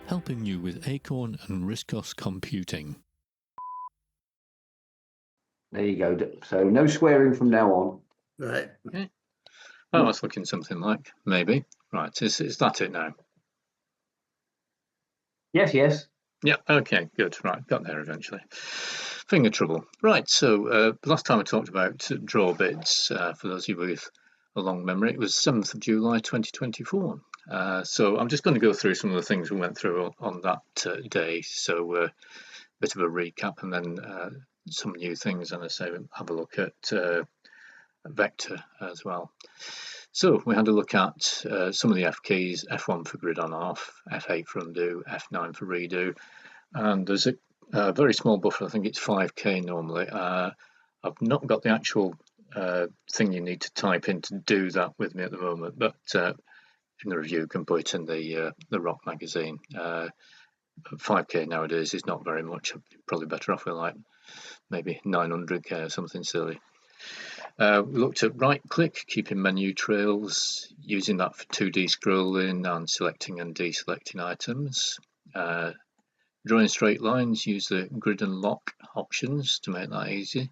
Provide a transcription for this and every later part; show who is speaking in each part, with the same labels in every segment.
Speaker 1: helping you with Acorn and RISC OS computing.
Speaker 2: There you go. So no swearing from now on.
Speaker 3: Right.
Speaker 4: Okay. Oh, I was looking something like, maybe. Right, is that it now?
Speaker 2: Yes.
Speaker 4: Yeah, okay, good. Right, got there eventually. Finger trouble. Right, so last time I talked about draw bits, for those of you with a long memory, it was 7th of July 2024. So I'm just going to go through some of the things we went through on that day. So a bit of a recap and then some new things, and I say have a look at vector as well. So we had a look at some of the F keys, F1 for grid on off, F8 for undo, F9 for redo, and there's a very small buffer, I think it's 5k normally. I've not got the actual thing you need to type in to do that with me at the moment, but in the review you can put it in the ROCC magazine. 5k nowadays is not very much. Probably better off with like maybe 900k or something silly. We looked at right click, keeping menu trails, using that for 2D scrolling and selecting and deselecting items. Drawing straight lines, use the grid and lock options to make that easy.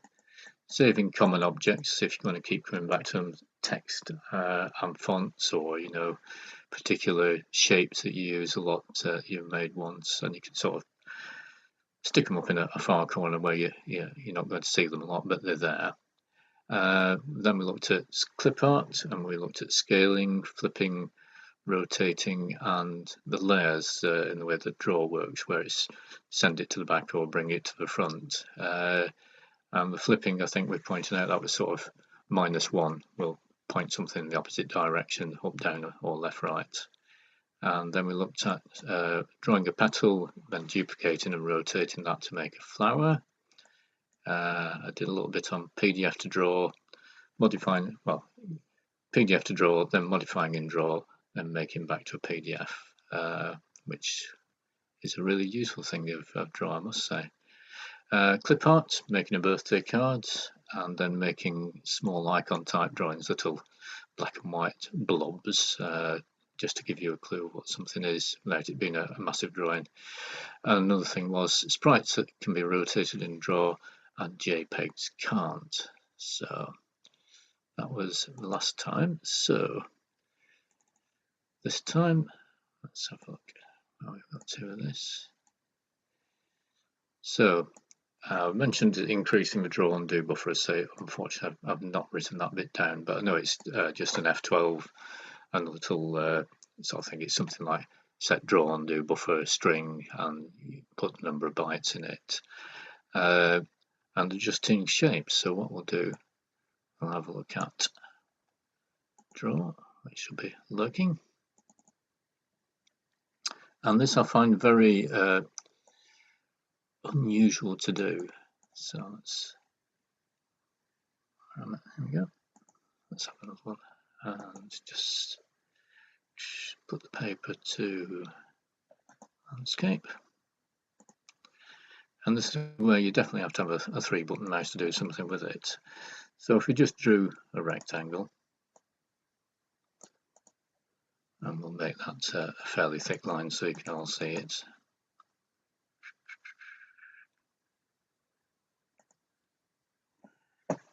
Speaker 4: Saving common objects if you're going to keep coming back to them, text and fonts, or particular shapes that you use a lot you've made once, and you can sort of stick them up in a far corner where you're not going to see them a lot, but they're there. Then we looked at clip art, and we looked at scaling, flipping, rotating, and the layers in the way the draw works, where it's send it to the back or bring it to the front. And the flipping, I think we pointed out that was sort of -1. We'll point something in the opposite direction, up, down, or left, right. And then we looked at drawing a petal, then duplicating and rotating that to make a flower. I did a little bit on PDF to draw, modifying, well, PDF to draw, then modifying in draw, then making back to a PDF, which is a really useful thing of draw, I must say. Clip art, making a birthday card, and then making small icon type drawings, little black and white blobs, just to give you a clue of what something is without it being a massive drawing. And another thing was sprites that can be rotated in draw and JPEGs can't. So that was last time. So this time, let's have a look how we've got to with this. So I mentioned increasing the draw undo buffer. So unfortunately I've not written that bit down, but I know it's just an F12 and a little so I think it's something like set draw undo buffer string, and you put the number of bytes in it, and adjusting shapes. So what we'll do, we'll have a look at draw, which should be lurking, and this I find very unusual to do. So let's, here we go. Let's have another one and just put the paper to landscape. And this is where you definitely have to have a 3-button mouse to do something with it. So if we just drew a rectangle, and we'll make that a fairly thick line so you can all see it.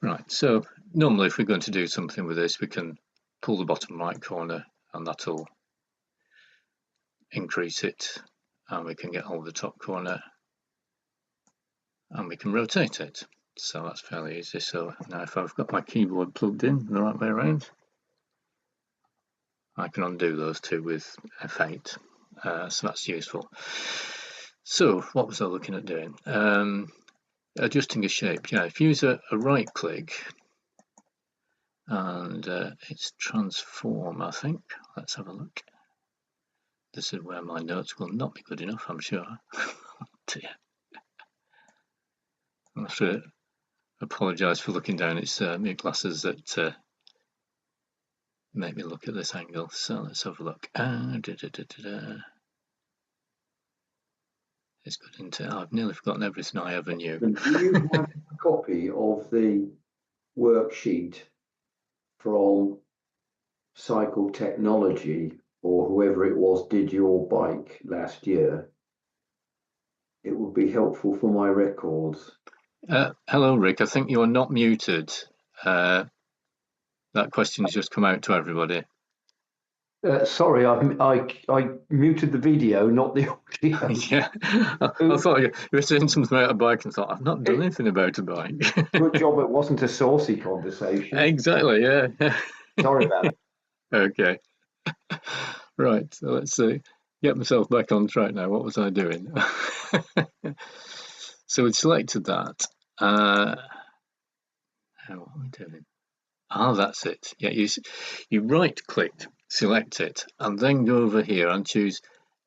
Speaker 4: Right, so normally if we're going to do something with this, we can pull the bottom right corner and that'll increase it, and we can get hold of the top corner and we can rotate it. So that's fairly easy. So now if I've got my keyboard plugged in the right way around, I can undo those two with F8, so that's useful. So what was I looking at doing? Adjusting a shape. Yeah, if you use a right click and it's transform, I think. Let's have a look. This is where my notes will not be good enough, I'm sure. Dear. I have to apologise for looking down. It's my glasses that make me look at this angle. So let's have a look. It's good, isn't it? I've nearly forgotten everything I ever knew.
Speaker 2: Do you have a copy of the worksheet from Cycle Technology or whoever it was did your bike last year, it would be helpful for my records.
Speaker 4: Hello, Rick. I think you're not muted. That question's just come out to everybody.
Speaker 2: Sorry, I muted the video, not the audio.
Speaker 4: Yeah, I thought you were saying something about a bike and thought, I've not done anything about a bike.
Speaker 2: Good job it wasn't a saucy conversation.
Speaker 4: Exactly, yeah.
Speaker 2: Sorry about it.
Speaker 4: Okay. Right, so let's get myself back on track now. What was I doing? So we'd selected that. What are we doing? That's it. Yeah, you right-click, select it, and then go over here and choose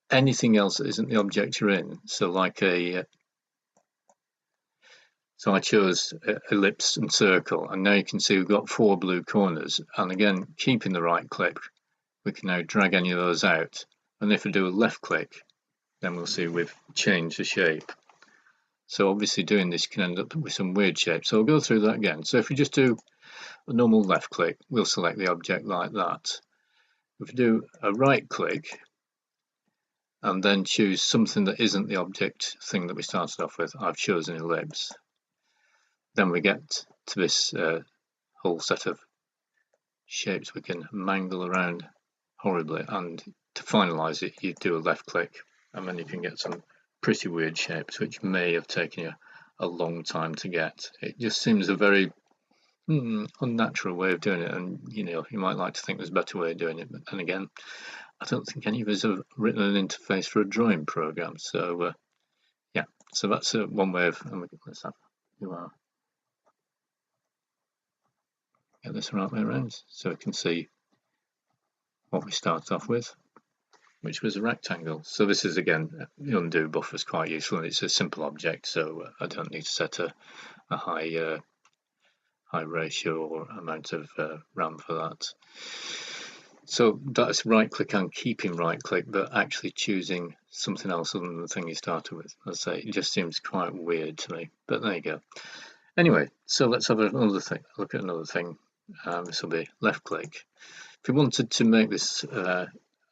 Speaker 4: anything else that isn't the object you're in. So like so I chose ellipse and circle, and now you can see we've got 4 blue corners. And again, keeping the right click, we can now drag any of those out. And if we do a left click, then we'll see we've changed the shape. So obviously doing this can end up with some weird shapes. So I'll go through that again. So if we just do a normal left click, we'll select the object like that. If we do a right click and then choose something that isn't the object thing that we started off with, I've chosen ellipse. Then we get to this whole set of shapes we can mangle around horribly, and to finalize it you do a left click, and then you can get some pretty weird shapes which may have taken you a long time to get. It just seems a very unnatural way of doing it, and you might like to think there's a better way of doing it, but then again, I don't think any of us have written an interface for a drawing program. So yeah, so that's one way of, and let's have get this right way around so we can see what we start off with, which was a rectangle. So this is, again, the undo buffer is quite useful, and it's a simple object, so I don't need to set a high ratio or amount of RAM for that. So that's right click and keeping right click, but actually choosing something else other than the thing you started with. As I say, it just seems quite weird to me, but there you go. Anyway, so let's have another thing. Look at another thing. This will be left click. If you wanted to make this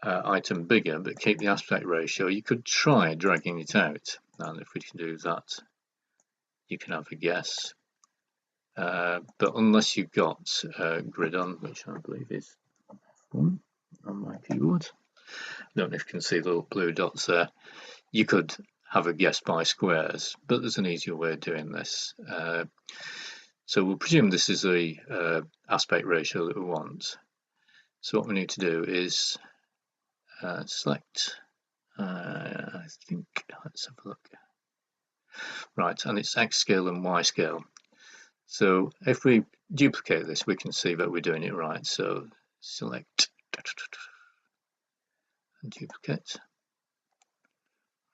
Speaker 4: item bigger but keep the aspect ratio, you could try dragging it out, and if we can do that, you can have a guess. But unless you've got grid on, which I believe is on my keyboard, I don't know if you can see the little blue dots there, you could have a guess by squares, but there's an easier way of doing this. So we'll presume this is the aspect ratio that we want. So what we need to do is select, I think, let's have a look. Right, and it's X scale and Y scale. So if we duplicate this, we can see that we're doing it right. So select and duplicate.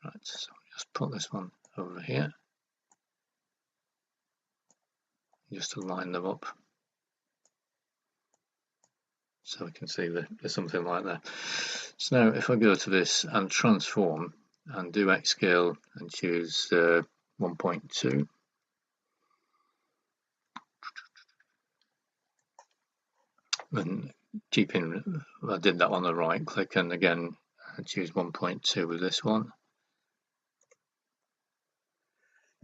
Speaker 4: Right, so just put this one over here. Just to line them up, so we can see that there's something like that. So now if I go to this and transform and do X scale and choose 1.2, and keeping, I did that on the right click, and again I choose 1.2 with this one.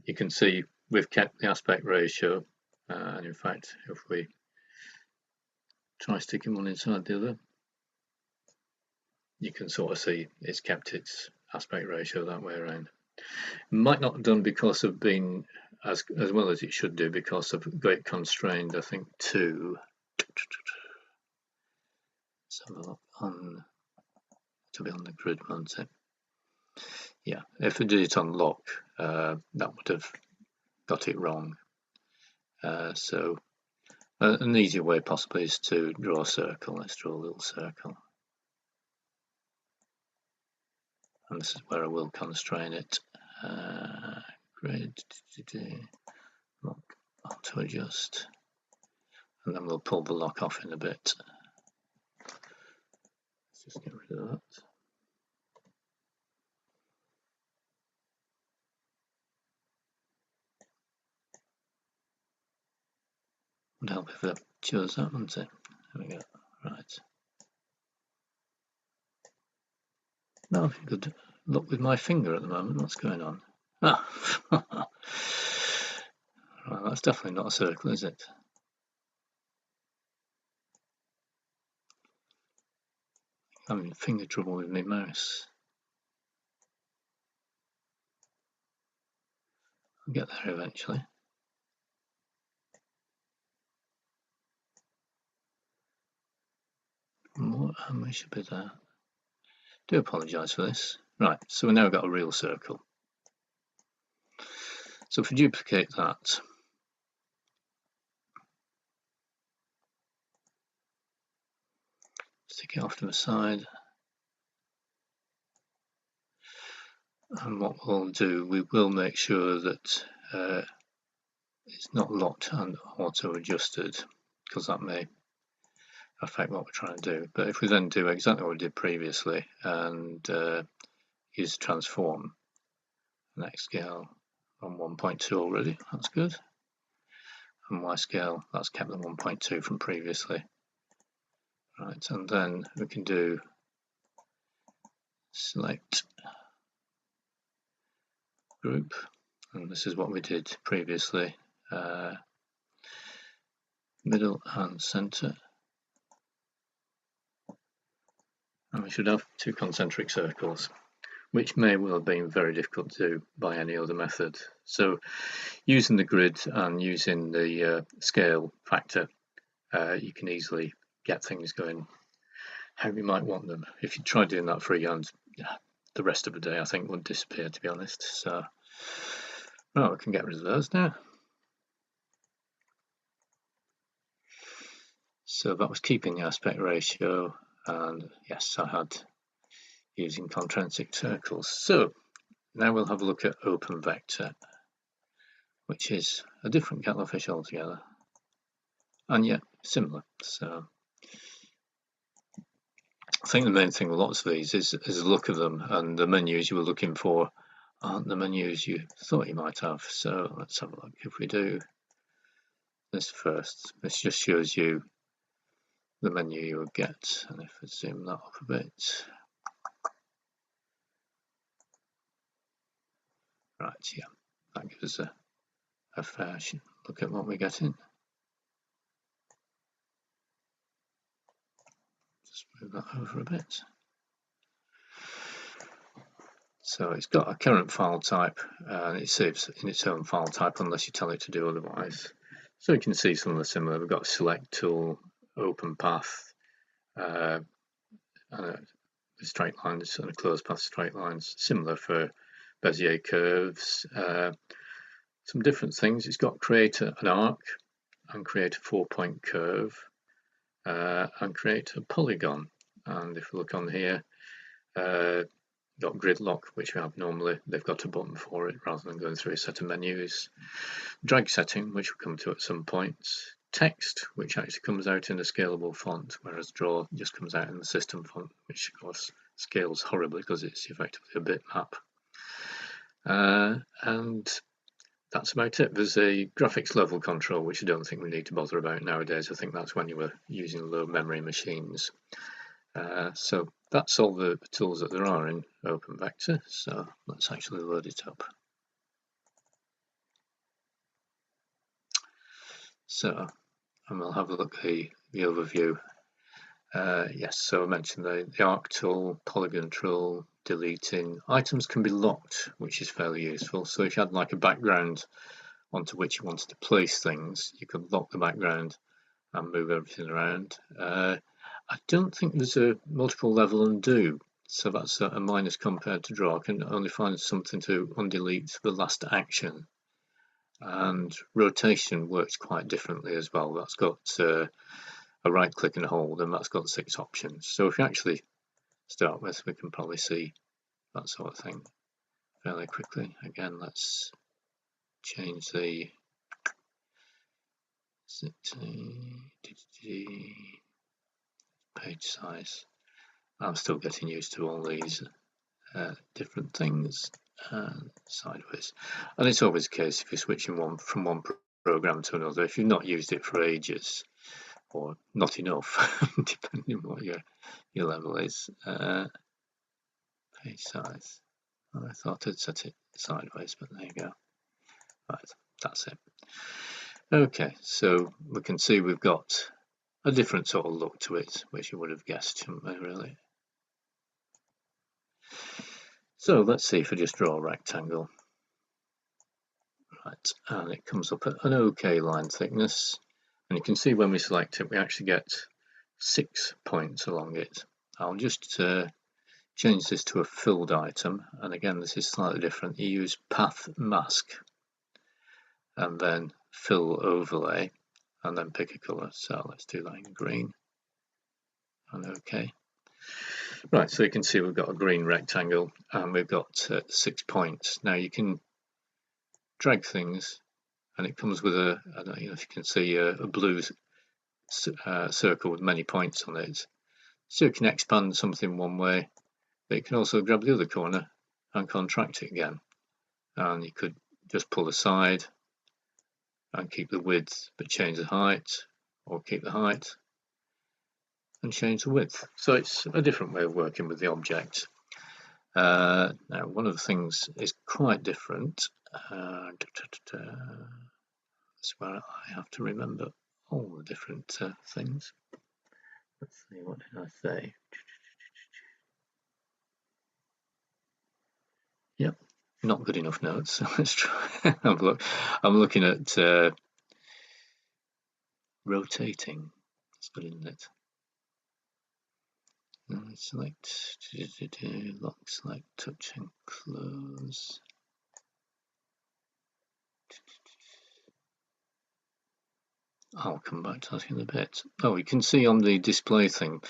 Speaker 4: You can see we've kept the aspect ratio, and in fact if we try sticking one inside the other, you can sort of see it's kept its aspect ratio that way around. Might not have done because of being as well as it should do, because of great constrained, I think, to to be on the grid, won't it? Yeah, if we did it on lock, that would have got it wrong. So an easier way possibly is to draw a circle. Let's draw a little circle. And this is where I will constrain it. Grid, lock, auto adjust, and then we'll pull the lock off in a bit. Let's just get rid of that. Would help if I chose that, wouldn't it? There we go. Right. Not having good luck with my finger at the moment. What's going on? Ah, well, that's definitely not a circle, is it? I'm having finger trouble with my mouse. I'll get there eventually. More, and we should be there. Do apologise for this. Right, so we've now got a real circle. So if we duplicate that, stick it off to the side, and what we'll do, we will make sure that it's not locked and auto adjusted, because that may affect what we're trying to do. But if we then do exactly what we did previously and use transform, next scale on 1.2 already, that's good. And Y scale, that's kept the 1.2 from previously. Right, and then we can do select group, and this is what we did previously, middle and center, and we should have two concentric circles, which may well have been very difficult to do by any other method. So using the grid and using the scale factor, you can easily get things going how you might want them. If you try doing that freehand, the rest of the day I think would disappear, to be honest. So well, we can get rid of those now. So that was keeping the aspect ratio, and yes, I had using concentric circles. So now we'll have a look at open vector, which is a different kettle of fish altogether, and yet similar. So I think the main thing with lots of these is the look of them, and the menus you were looking for aren't the menus you thought you might have. So let's have a look. If we do this first, this just shows you the menu you would get, and if I zoom that up a bit, right, yeah, that gives us a fair look at what we're getting. Just move that over a bit. So it's got a current file type, and it saves in its own file type unless you tell it to do otherwise. So you can see some of the similar. We've got a select tool, open path, straight lines, and a closed path straight lines, similar for Bezier curves. Some different things. It's got create an arc and create a 4-point curve and create a polygon. And if we look on here, got grid lock, which we have normally. They've got a button for it rather than going through a set of menus. Drag setting, which we'll come to at some point. Text, which actually comes out in a scalable font, whereas draw just comes out in the system font, which of course scales horribly because it's effectively a bitmap. And that's about it. There's a graphics level control, which I don't think we need to bother about nowadays. I think that's when you were using low memory machines. So that's all the tools that there are in OpenVector. So let's actually load it up. So, and we'll have a look at the overview. Yes, so I mentioned the arc tool, polygon tool, deleting. Items can be locked, which is fairly useful. So if you had like a background onto which you wanted to place things, you could lock the background and move everything around. I don't think there's a multiple level undo, so that's a minus compared to draw. I can only find something to undelete the last action. And rotation works quite differently as well. That's got a right click and hold, and that's got 6 options. So if you actually start with, we can probably see that sort of thing fairly quickly. Again, let's change the page size. I'm still getting used to all these different things sideways, and it's always the case if you're switching from one program to another, if you've not used it for ages or not enough depending on what your level is. page size. I thought I'd set it sideways, but there you go. Right, that's it. Okay, so we can see we've got a different sort of look to it, which you would have guessed, shouldn't we, really? So let's see if I just draw a rectangle. Right, and it comes up at an OK line thickness. And you can see when we select it, we actually get 6 points along it. I'll just change this to a filled item. And again, this is slightly different. You use path mask and then fill overlay and then pick a color. So let's do that in green and OK. Right, so you can see we've got a green rectangle and we've got 6 points. Now you can drag things and it comes with a, I don't know if you can see a blue circle with many points on it. So you can expand something one way, but you can also grab the other corner and contract it again. And you could just pull aside and keep the width but change the height, or keep the height and change the width. So it's a different way of working with the object. Now one of the things is quite different. That's where I have to remember all the different things. Let's see, what did I say? Yep, not good enough notes. So let's try. I'm looking at rotating. That's good, isn't it? Select, lock, select, touch and close. I'll come back to that in a bit. Oh, you can see on the display thing,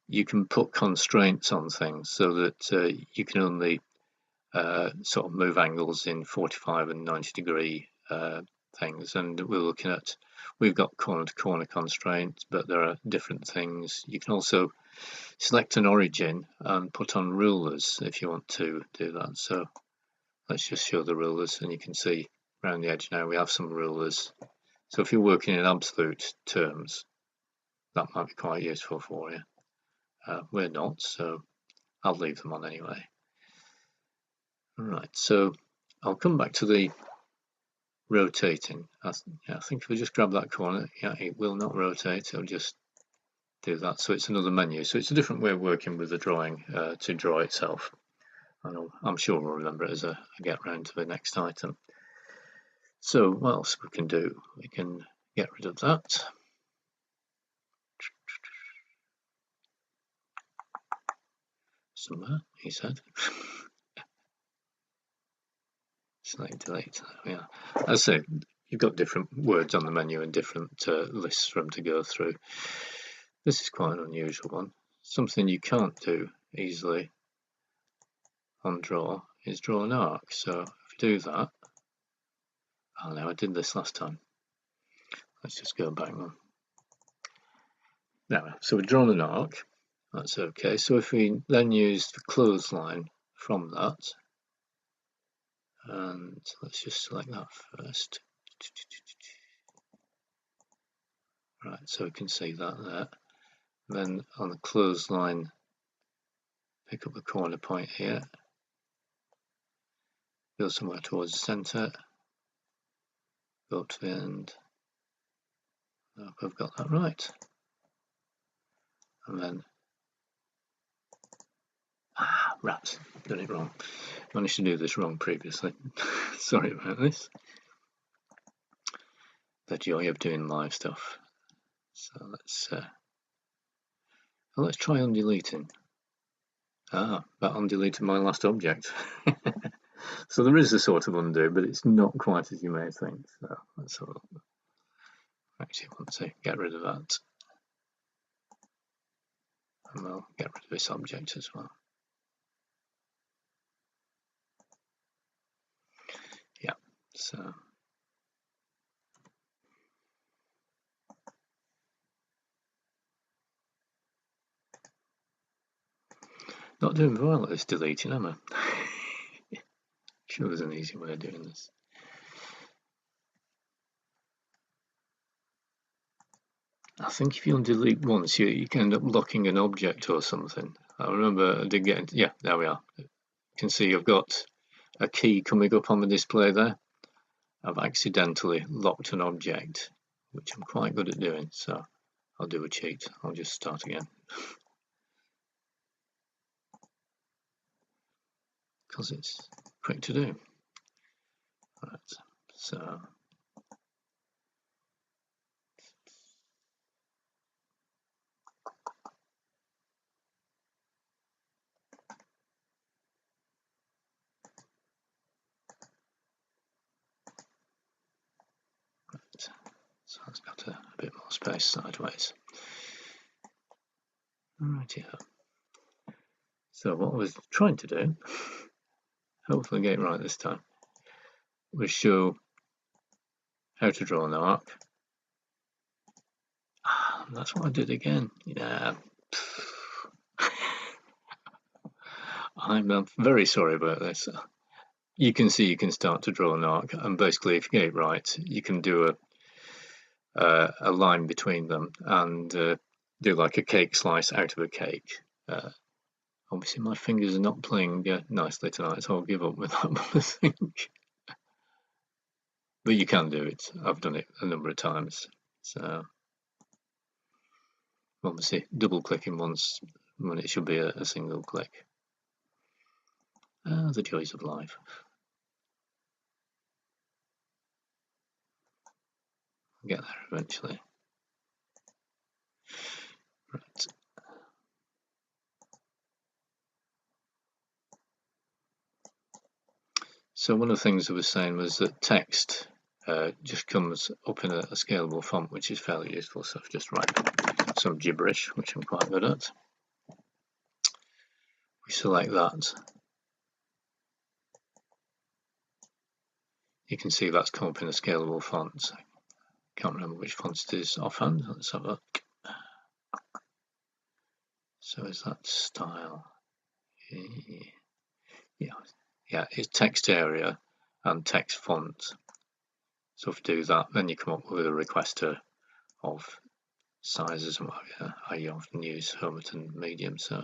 Speaker 4: you can put constraints on things so that you can only sort of move angles in 45 and 90 degree things. And we're looking at, we've got corner to corner constraints, but there are different things. You can also select an origin and put on rulers if you want to do that. So let's just show the rulers, and you can see around the edge now we have some rulers. So if you're working in absolute terms, that might be quite useful for you. We're not, so I'll leave them on anyway. Right, so I'll come back to the rotating. I think if we just grab that corner, yeah, it will not rotate, it'll just do that. So it's another menu. So it's a different way of working with the drawing to draw itself. I'm sure we'll remember it as I get round to the next item. So what else we can do? We can get rid of that. Somewhere, he said. Select, delete. Yeah, as I say, you've got different words on the menu and different lists for them to go through. This is quite an unusual one. Something you can't do easily on draw is draw an arc. So if you do that, oh no, I did this last time. Let's just go back one. Now, so we've drawn an arc. That's okay. So if we then use the clothesline from that, and let's just select that first. Right, so we can see that there. Then on the clothesline, pick up the corner point here, go somewhere towards the center, go up to the end. I hope I've got that right. And then, rats, done it wrong. Managed to do this wrong previously. Sorry about this. The joy of doing live stuff. So let's try undeleting. That undeleted my last object. So there is a sort of undo, but it's not quite as you may think. So let's have a look. Actually, I want to get rid of that. And we'll get rid of this object as well. Yeah, so not doing very well at this deleting, am I? Sure, there's an easy way of doing this. I think if you delete once, you can end up locking an object or something. I remember I did get, yeah, there we are. You can see I've got a key coming up on the display there. I've accidentally locked an object, which I'm quite good at doing, so I'll do a cheat. I'll just start again. Because it's quick to do. Right, so it's got a bit more space sideways. Right, yeah. So what I was trying to do, hopefully get it right this time, was show how to draw an arc. That's what I did again. Yeah. I'm very sorry about this. You can see you can start to draw an arc, and basically if you get it right, you can do a line between them and do like a cake slice out of a cake. Obviously my fingers are not playing nicely tonight, so I'll give up with that one, I think. But you can do it. I've done it a number of times. So obviously double clicking once when it should be a single click. The joys of life. I'll get there eventually. Right. So one of the things I was saying was that text just comes up in a scalable font, which is fairly useful. So I've just write some gibberish, which I'm quite good at. We select that. You can see that's come up in a scalable font. Can't remember which font it is offhand. Let's have a look. So is that style? Yeah, it's text area and text font. So if you do that, then you come up with a requester of sizes and what I often use Hermiton medium. So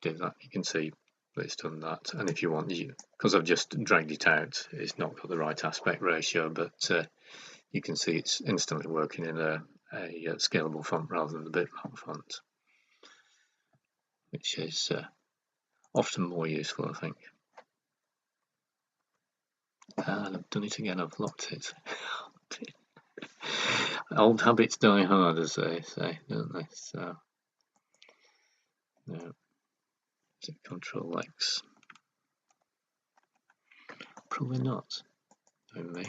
Speaker 4: do that, you can see that it's done that. And if you want, because I've just dragged it out, it's not got the right aspect ratio, but you can see it's instantly working in a scalable font rather than the bitmap font, which is often more useful, I think. And I've done it again, I've locked it. Old habits die hard, as they say, don't they? So, no. Is it Control X? Probably not. Knowing me.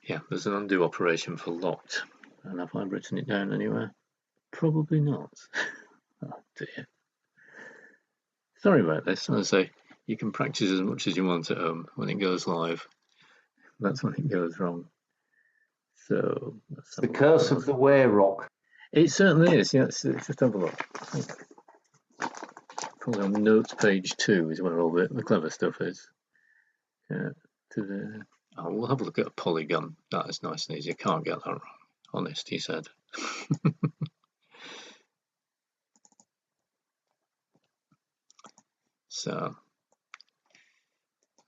Speaker 4: Yeah, there's an undo operation for locked. And have I written it down anywhere? Probably not. Oh dear. Sorry about this. As I say, you can practice as much as you want at home. When it goes live, that's when it goes wrong. So
Speaker 2: it's the curse of the WROCC.
Speaker 4: It certainly is. Yeah, let's just have a look. Probably on notes page 2 is where all the clever stuff is. Yeah. Oh, we'll have a look at a polygon. That is nice and easy. You can't get that wrong. Honest, he said. So,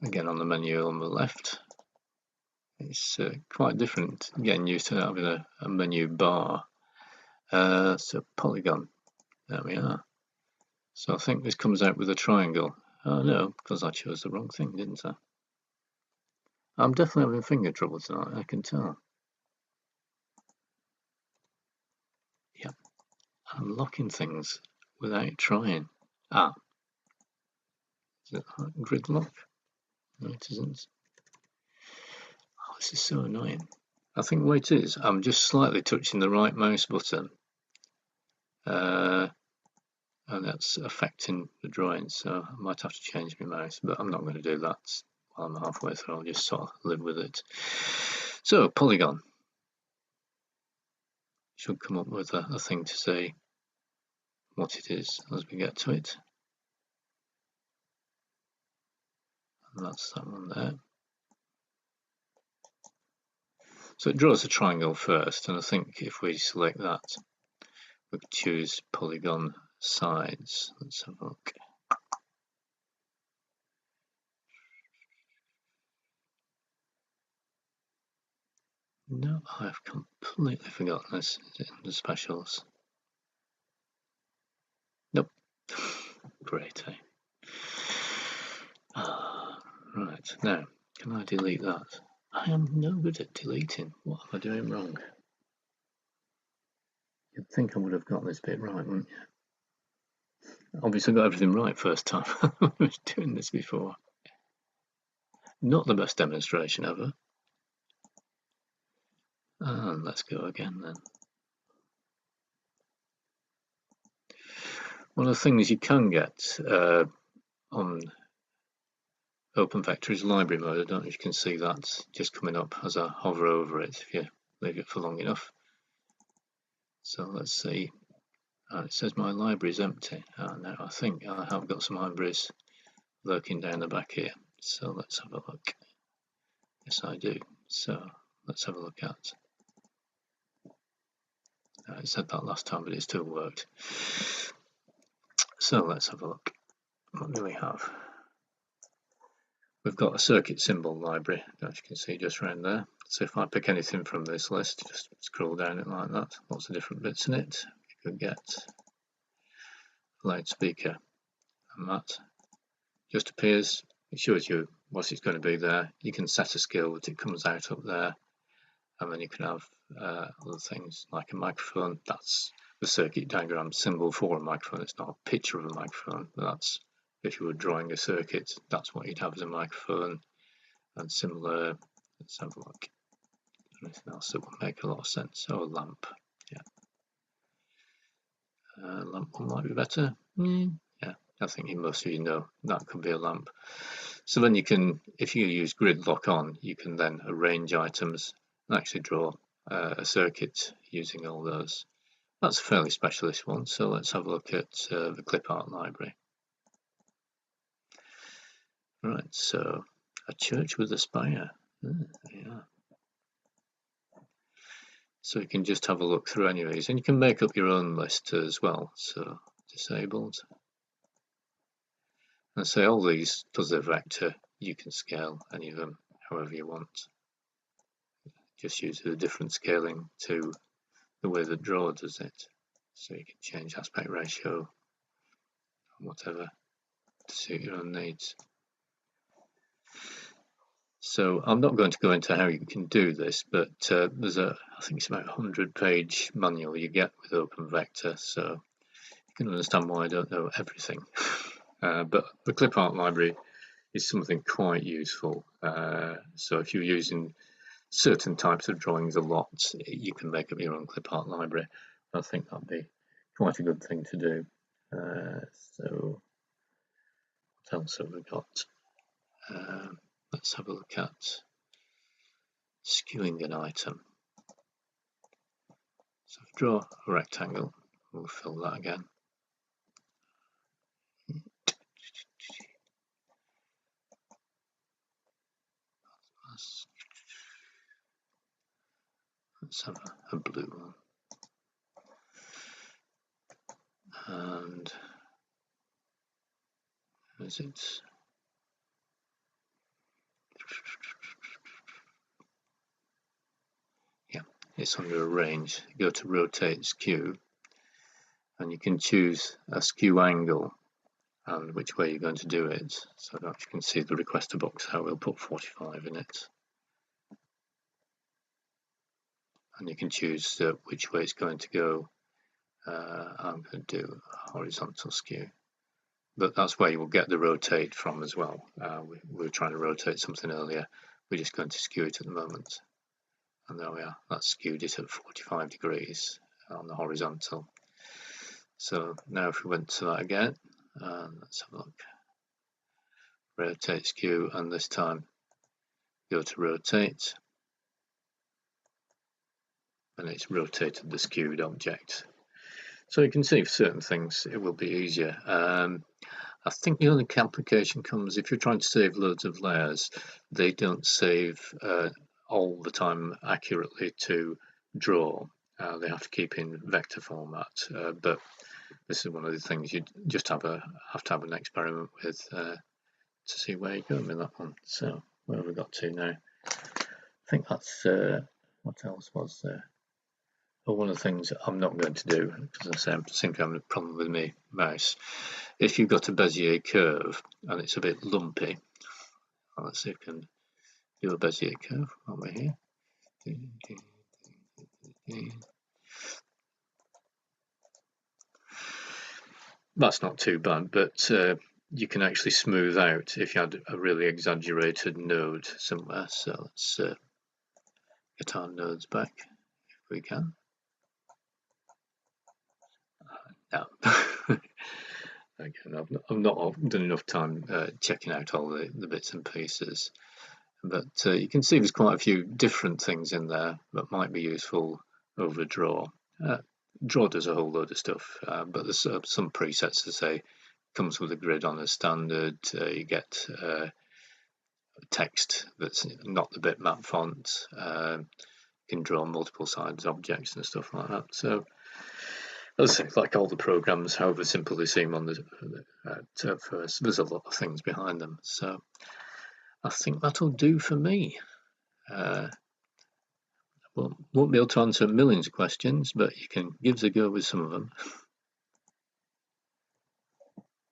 Speaker 4: again on the menu on the left, it's quite different. Getting used to having a menu bar. So polygon, there we are. So I think this comes out with a triangle. Oh no, because I chose the wrong thing, didn't I? I'm definitely having finger trouble tonight, I can tell. Yep, I'm locking things without trying. Ah, is it gridlock? No, it isn't. Oh, this is so annoying. I think the way it is, I'm just slightly touching the right mouse button. And that's affecting the drawing, so I might have to change my mouse, but I'm not going to do that while I'm halfway through. I'll just sort of live with it. So, polygon. Should come up with a thing to say what it is as we get to it. And that's that one there. So it draws a triangle first, and I think if we select that, we could choose polygon sides. Let's have a look. No, I've completely forgotten this. Is it under specials? Nope. Great, eh? Right, now, can I delete that? I am no good at deleting. What am I doing wrong? You'd think I would have got this bit right, wouldn't you? Obviously got everything right first time. I was doing this before. Not the best demonstration ever. And let's go again then. One of the things you can get on OpenVector is library mode. I don't know if you can see that just coming up as I hover over it if you leave it for long enough. So let's see. It says my library is empty. Now I think I have got some libraries lurking down the back here. So let's have a look. Yes, I do. So let's have a look at. It said that last time, but it still worked. So let's have a look. What do we have? We've got a circuit symbol library that you can see just around there. So if I pick anything from this list, just scroll down it like that. Lots of different bits in it. You could get a loudspeaker, and that just appears. It shows you what it's going to be there. You can set a skill that it comes out up there, and then you can have other things like a microphone. That's the circuit diagram symbol for a microphone. It's not a picture of a microphone, but that's if you were drawing a circuit, that's what you'd have as a microphone. And similar, let's have a look. Anything else that would make a lot of sense? Oh, a lamp. Yeah. Lamp one might be better. Yeah, I think most of you know that could be a lamp. So then you can, if you use grid lock on, you can then arrange items and actually draw a circuit using all those. That's a fairly specialist one, so let's have a look at the clip art library. Right, so a church with a spire. Yeah. So you can just have a look through any of these, and you can make up your own list as well. So disabled. And say all these does a vector. You can scale any of them however you want. Just use a different scaling to the way the drawer does it. So you can change aspect ratio, whatever, to suit your own needs. So I'm not going to go into how you can do this, but there's I think it's about a 100-page manual you get with OpenVector, so you can understand why I don't know everything. But the clip art library is something quite useful. So if you're using certain types of drawings a lot, you can make up your own clip art library. I think that'd be quite a good thing to do. So what else have we got? Let's have a look at skewing an item. So if I draw a rectangle, we'll fill that again. Let's have a blue one. And is it? Yeah, it's under arrange. Go to rotate skew, and you can choose a skew angle and which way you're going to do it. So that you can see the requester box, how we'll put 45 in it. And you can choose which way it's going to go. I'm going to do a horizontal skew. But that's where you will get the rotate from as well. We were trying to rotate something earlier. We're just going to skew it at the moment. And there we are. That's skewed it at 45 degrees on the horizontal. So now if we went to that again, let's have a look. Rotate skew, and this time go to rotate. And it's rotated the skewed object. So you can see for certain things it will be easier. I think the only complication comes if you're trying to save loads of layers. They don't save all the time accurately to draw. They have to keep in vector format. But this is one of the things you just have to have an experiment with to see where you go with that one. So where have we got to now? I think that's what else was there? Well, one of the things I'm not going to do, because I say I seem to have a problem with my mouse. If you've got a Bezier curve and it's a bit lumpy, let's see if we can do a Bezier curve while we're here. That's not too bad, but you can actually smooth out if you had a really exaggerated node somewhere. So let's get our nodes back if we can. No. Again, I've not done enough time checking out all the bits and pieces, but you can see there's quite a few different things in there that might be useful over Draw. Draw does a whole load of stuff, but there's some presets to say comes with a grid on a standard. You get text that's not the bitmap font. You can draw multiple sides objects and stuff like that. So as I say, like all the programs, however simple they seem on at first, there's a lot of things behind them. So I think that'll do for me. Won't be able to answer millions of questions, but you can give us a go with some of them.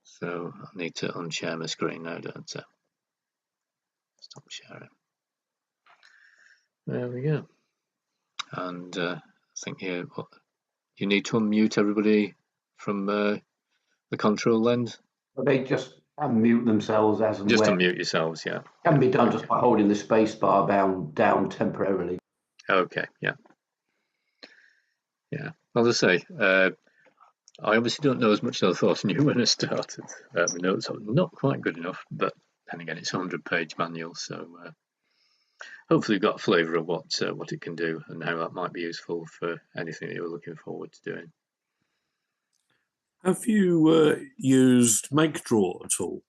Speaker 4: So I need to unshare my screen now, don't I? Stop sharing. There we go. And I think here, you need to unmute everybody from the control lens.
Speaker 2: They just unmute themselves as and
Speaker 4: just
Speaker 2: when.
Speaker 4: Unmute yourselves, yeah.
Speaker 2: Can be done just by holding the space bar down temporarily.
Speaker 4: Okay, yeah. Yeah, as I say, I obviously don't know as much as I thought I knew when I started. My notes are not quite good enough, but then again, it's a 100-page manual, so hopefully you've got a flavour of what it can do and how that might be useful for anything that you're looking forward to doing.
Speaker 3: Have you used MakeDraw at all?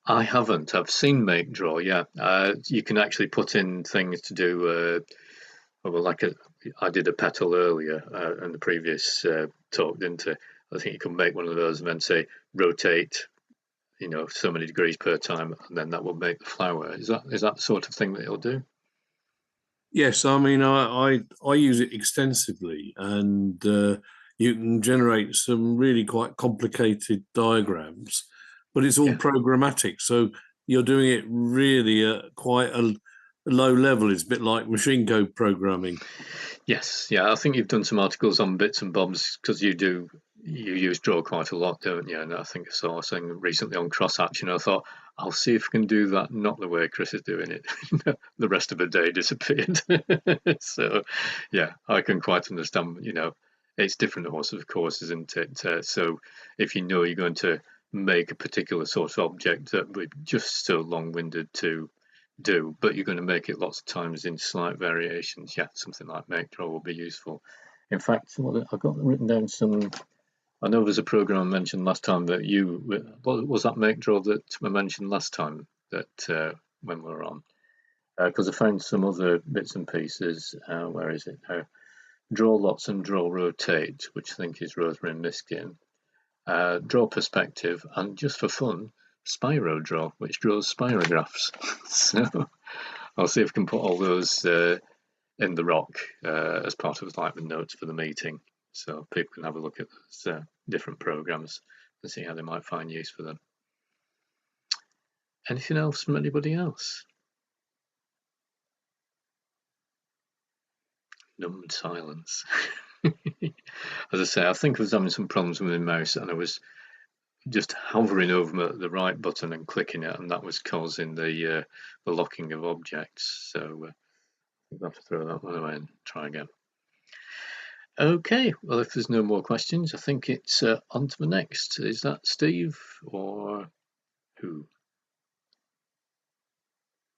Speaker 4: I haven't. I've seen MakeDraw, yeah. You can actually put in things to do, I did a petal earlier in the previous talk, didn't I? I think you can make one of those and then say rotate, so many degrees per time, and then that will make the flower. Is that the sort of thing that it'll do?
Speaker 3: Yes, I mean I use it extensively, and you can generate some really quite complicated diagrams, but it's all programmatic, so you're doing it really at quite a low level. It's a bit like machine code programming.
Speaker 4: Yes, yeah, I think you've done some articles on bits and bobs because you use Draw quite a lot, don't you? And I think I saw something recently on crosshatch, and I thought, I'll see if I can do that not the way Chris is doing it. The rest of the day disappeared. So, yeah, I can quite understand, it's different horses, of course, isn't it? So if you're going to make a particular sort of object that would just so long-winded to do, but you're going to make it lots of times in slight variations, yeah, something like MakeDraw will be useful. In fact, I've got written down some. I know there's a program I mentioned last time that what was that MakeDraw that I mentioned last time that when we were on? Because I found some other bits and pieces. Where is it now? Draw Lots and Draw Rotate, which I think is Rosemary Miskin. Draw Perspective, and just for fun, Spiro Draw, which draws spirographs. So I'll see if I can put all those in the ROCC as part of the notes for the meeting, so people can have a look at those different programs and see how they might find use for them. Anything else from anybody else? Numbed silence. As I say, I think I was having some problems with my mouse, and I was just hovering over the right button and clicking it, and that was causing the locking of objects. So I'll have to throw that one away and try again. Okay, well, if there's no more questions, I think it's on to the next. Is that Steve or who?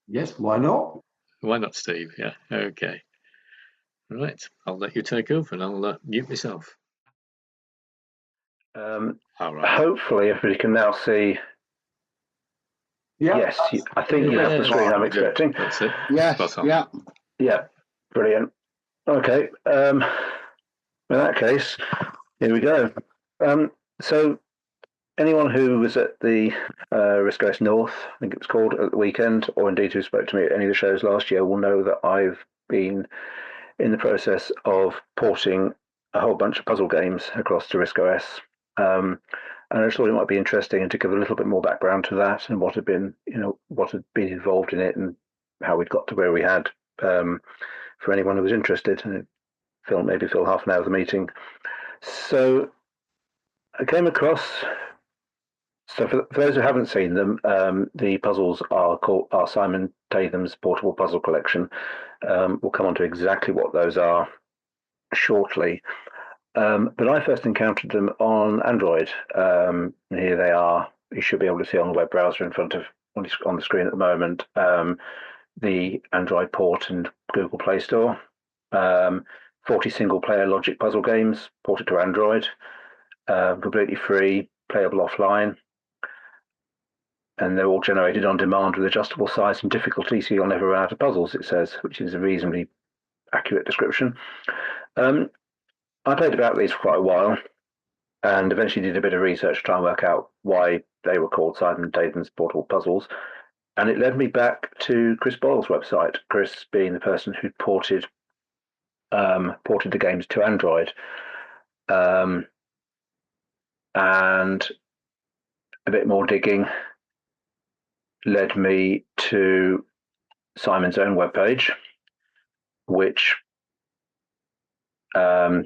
Speaker 2: Yes, why not?
Speaker 4: Why not Steve? Yeah, okay. Right, I'll let you take over and I'll mute myself.
Speaker 5: All right. Hopefully everybody can now see.
Speaker 2: Yeah,
Speaker 5: yes, I think you have the screen I'm expecting.
Speaker 4: That's it.
Speaker 2: Yes,
Speaker 5: Yeah, brilliant. Okay, in that case, here we go. So anyone who was at the RISC OS North, I think it was called, at the weekend, or indeed who spoke to me at any of the shows last year, will know that I've been in the process of porting a whole bunch of puzzle games across to RISC OS. And I just thought it might be interesting and to give a little bit more background to that and what had been involved in it and how we'd got to where we had, for anyone who was interested. And maybe fill half an hour of the meeting. So I came across. So for those who haven't seen them, the puzzles are Simon Tatham's portable puzzle collection. We'll come on to exactly what those are shortly. But I first encountered them on Android. Here they are. You should be able to see on the web browser in front of on the screen at the moment. The Android port and Google Play Store. 40 single-player logic puzzle games ported to Android, completely free, playable offline. And they're all generated on demand with adjustable size and difficulty, so you'll never run out of puzzles, it says, which is a reasonably accurate description. I played about these for quite a while and eventually did a bit of research to try and work out why they were called Simon Tatham's portable puzzles. And it led me back to Chris Boyle's website, Chris being the person who ported the games to Android. And a bit more digging led me to Simon's own webpage, which, as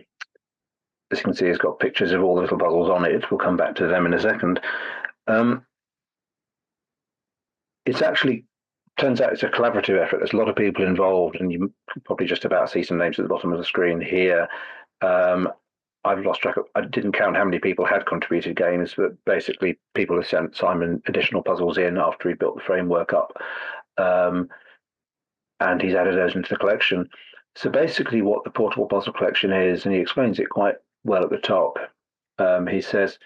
Speaker 5: you can see, has got pictures of all the little puzzles on it. We'll come back to them in a second. It's actually turns out it's a collaborative effort. There's a lot of people involved, and you can probably just about see some names at the bottom of the screen here. I've lost track of, I didn't count how many people had contributed games, but basically people have sent Simon additional puzzles in after he built the framework up. And he's added those into the collection. So basically what the portable puzzle collection is, and he explains it quite well at the top. He says,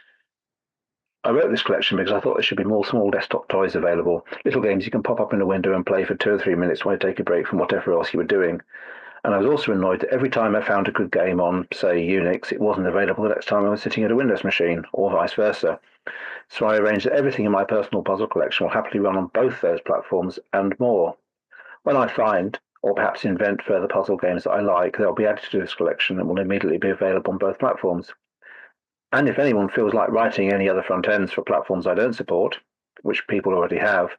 Speaker 5: I wrote this collection because I thought there should be more small desktop toys available, little games you can pop up in a window and play for 2 or 3 minutes while you take a break from whatever else you were doing. And I was also annoyed that every time I found a good game on, say, Unix, it wasn't available the next time I was sitting at a Windows machine, or vice versa. So I arranged that everything in my personal puzzle collection will happily run on both those platforms and more. When I find, or perhaps invent further puzzle games that I like, they'll be added to this collection and will immediately be available on both platforms. And if anyone feels like writing any other front ends for platforms I don't support, which people already have,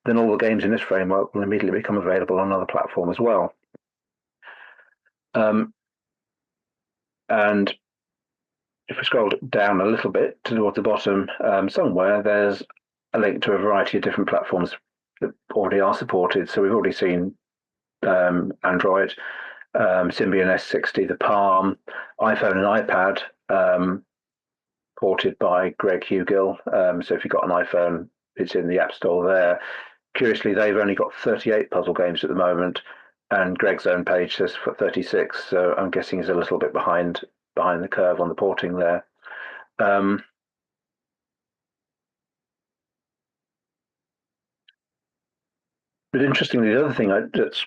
Speaker 5: then all the games in this framework will immediately become available on another platform as well. And if we scroll down a little bit towards the bottom, somewhere there's a link to a variety of different platforms that already are supported. So we've already seen Android, Symbian S60, the Palm, iPhone and iPad, ported by Greg Hugill. So if you've got an iPhone, it's in the App Store there. Curiously, they've only got 38 puzzle games at the moment, and Greg's own page says for 36. So I'm guessing he's a little bit behind the curve on the porting there. But interestingly, the other thing that's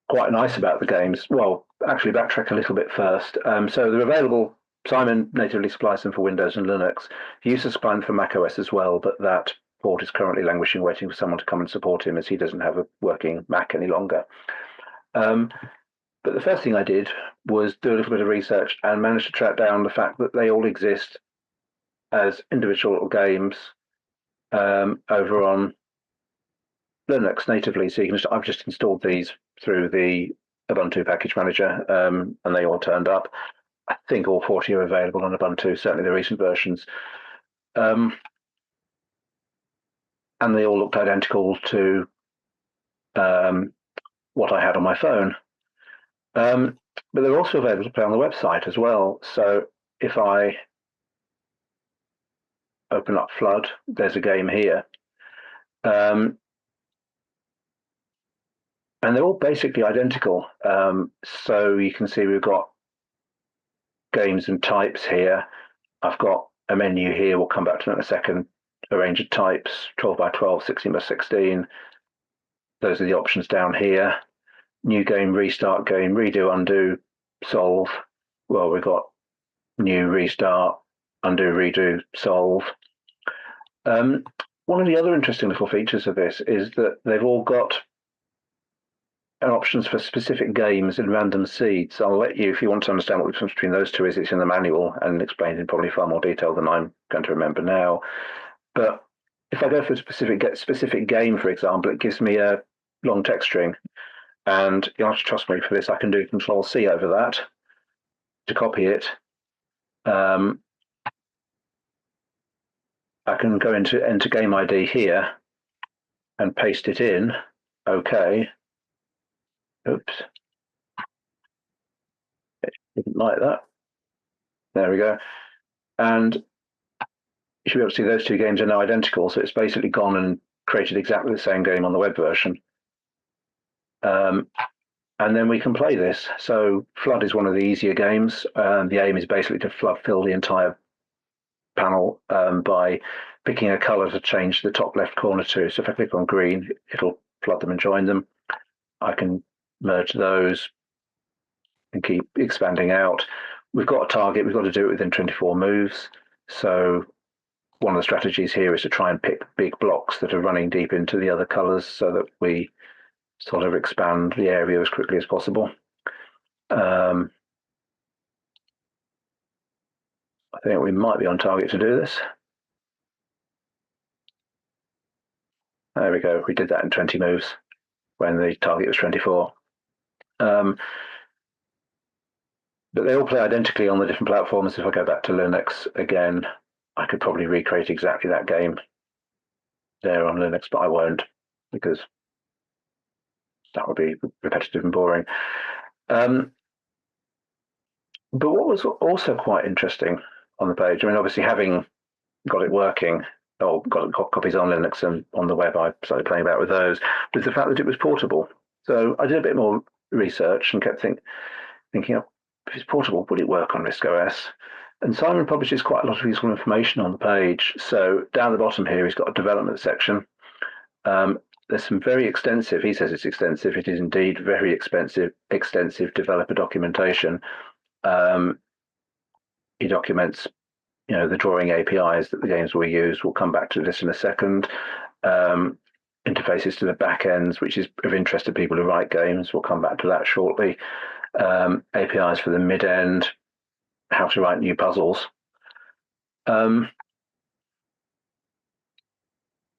Speaker 5: quite nice about the games, well, actually backtrack a little bit first. So they're available. Simon natively supplies them for Windows and Linux. He used to supply them for Mac OS as well, but that port is currently languishing, waiting for someone to come and support him, as he doesn't have a working Mac any longer. But the first thing I did was do a little bit of research and managed to track down the fact that they all exist as individual little games over on Linux natively. So I've just installed these through the Ubuntu package manager, and they all turned up. I think all 40 are available on Ubuntu, certainly the recent versions. And they all looked identical to what I had on my phone. But they're also available to play on the website as well. So if I open up Flood, there's a game here. And they're all basically identical. So you can see we've got games and types here. I've got a menu here, we'll come back to that in a second, a range of types, 12 by 12, 16 by 16. Those are the options down here. New game, restart game, redo, undo, solve. well, we've got new, restart, undo, redo, solve. One of the other interesting little features of this is that they've all got options for specific games in random seeds. I'll let you, if you want to understand what the difference between those two is, it's in the manual and explained in probably far more detail than I'm going to remember now. But if I go for a specific game, for example, it gives me a long text string. And you'll have to trust me for this. I can do Control-C over that to copy it. I can go into enter game ID here and paste it in. Okay. Oops. It didn't like that. There we go. And you should be able to see those two games are now identical. So it's basically gone and created exactly the same game on the web version. And then we can play this. So Flood is one of the easier games. The aim is basically to fill the entire panel by picking a color to change the top left corner to. So if I click on green, it'll flood them and join them. I can merge those and keep expanding out. We've got a target. We've got to do it within 24 moves. So one of the strategies here is to try and pick big blocks that are running deep into the other colors so that we sort of expand the area as quickly as possible. I think we might be on target to do this. There we go. We did that in 20 moves when the target was 24. But they all play identically on the different platforms. If I go back to Linux again, I could probably recreate exactly that game there on Linux, but I won't because that would be repetitive and boring. But what was also quite interesting on the page, I mean, obviously having got it working, or got copies on Linux and on the web, I started playing about with those, was the fact that it was portable. So I did a bit more research and kept thinking, oh, if it's portable, would it work on RISC OS? And Simon publishes quite a lot of useful information on the page. So down the bottom here, he's got a development section. There's some very extensive, he says it's extensive, it is indeed very extensive developer documentation. He documents, the drawing APIs that the games will use. We'll come back to this in a second. Interfaces to the backends, which is of interest to people who write games. We'll come back to that shortly. APIs for the mid-end, how to write new puzzles. And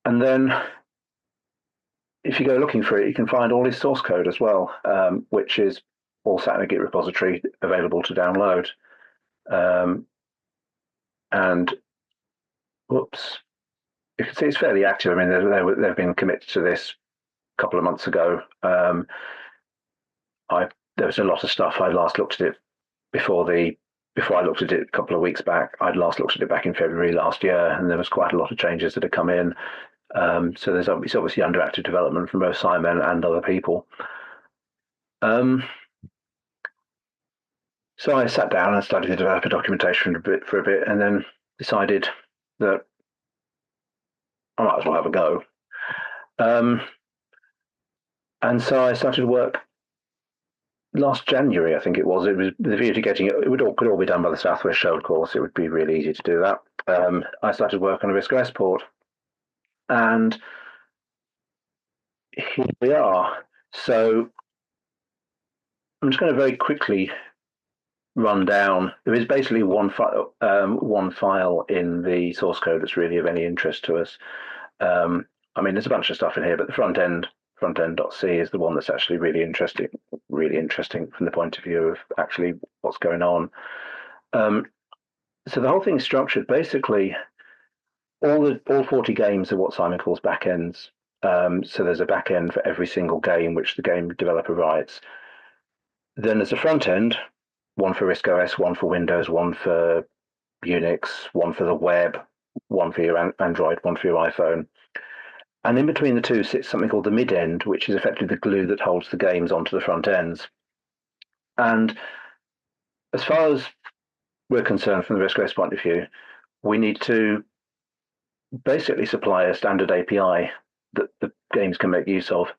Speaker 5: then if you go looking for it, you can find all his source code as well, which is all sat in a Git repository available to download. And whoops, you can see it's fairly active. I mean, they've been committed to this a couple of months ago. There was a lot of stuff. I last looked at it before I looked at it a couple of weeks back. I'd last looked at it back in February last year, and there was quite a lot of changes that had come in. So it's obviously under active development from both Simon and other people. So I sat down and studied the developer documentation for a bit, and then decided that I might as well have a go. And so I started work last January, I think it was. It was the view to getting it. It could all be done by the Southwest Show, of course. It would be really easy to do that. I started work on a RISC OS port, and here we are. So I'm just going to very quickly run down. There is basically one file in the source code that's really of any interest to us. I mean, there's a bunch of stuff in here, but the frontend.c is the one that's actually really interesting from the point of view of actually what's going on. So the whole thing is structured basically. All 40 games are what Simon calls backends. So there's a backend for every single game which the game developer writes. Then there's a front end, one for RISC OS, one for Windows, one for Unix, one for the web, one for your Android, one for your iPhone. And in between the two sits something called the mid-end, which is effectively the glue that holds the games onto the front ends. And as far as we're concerned from the RISC OS point of view, we need to basically supply a standard API that the games can make use of.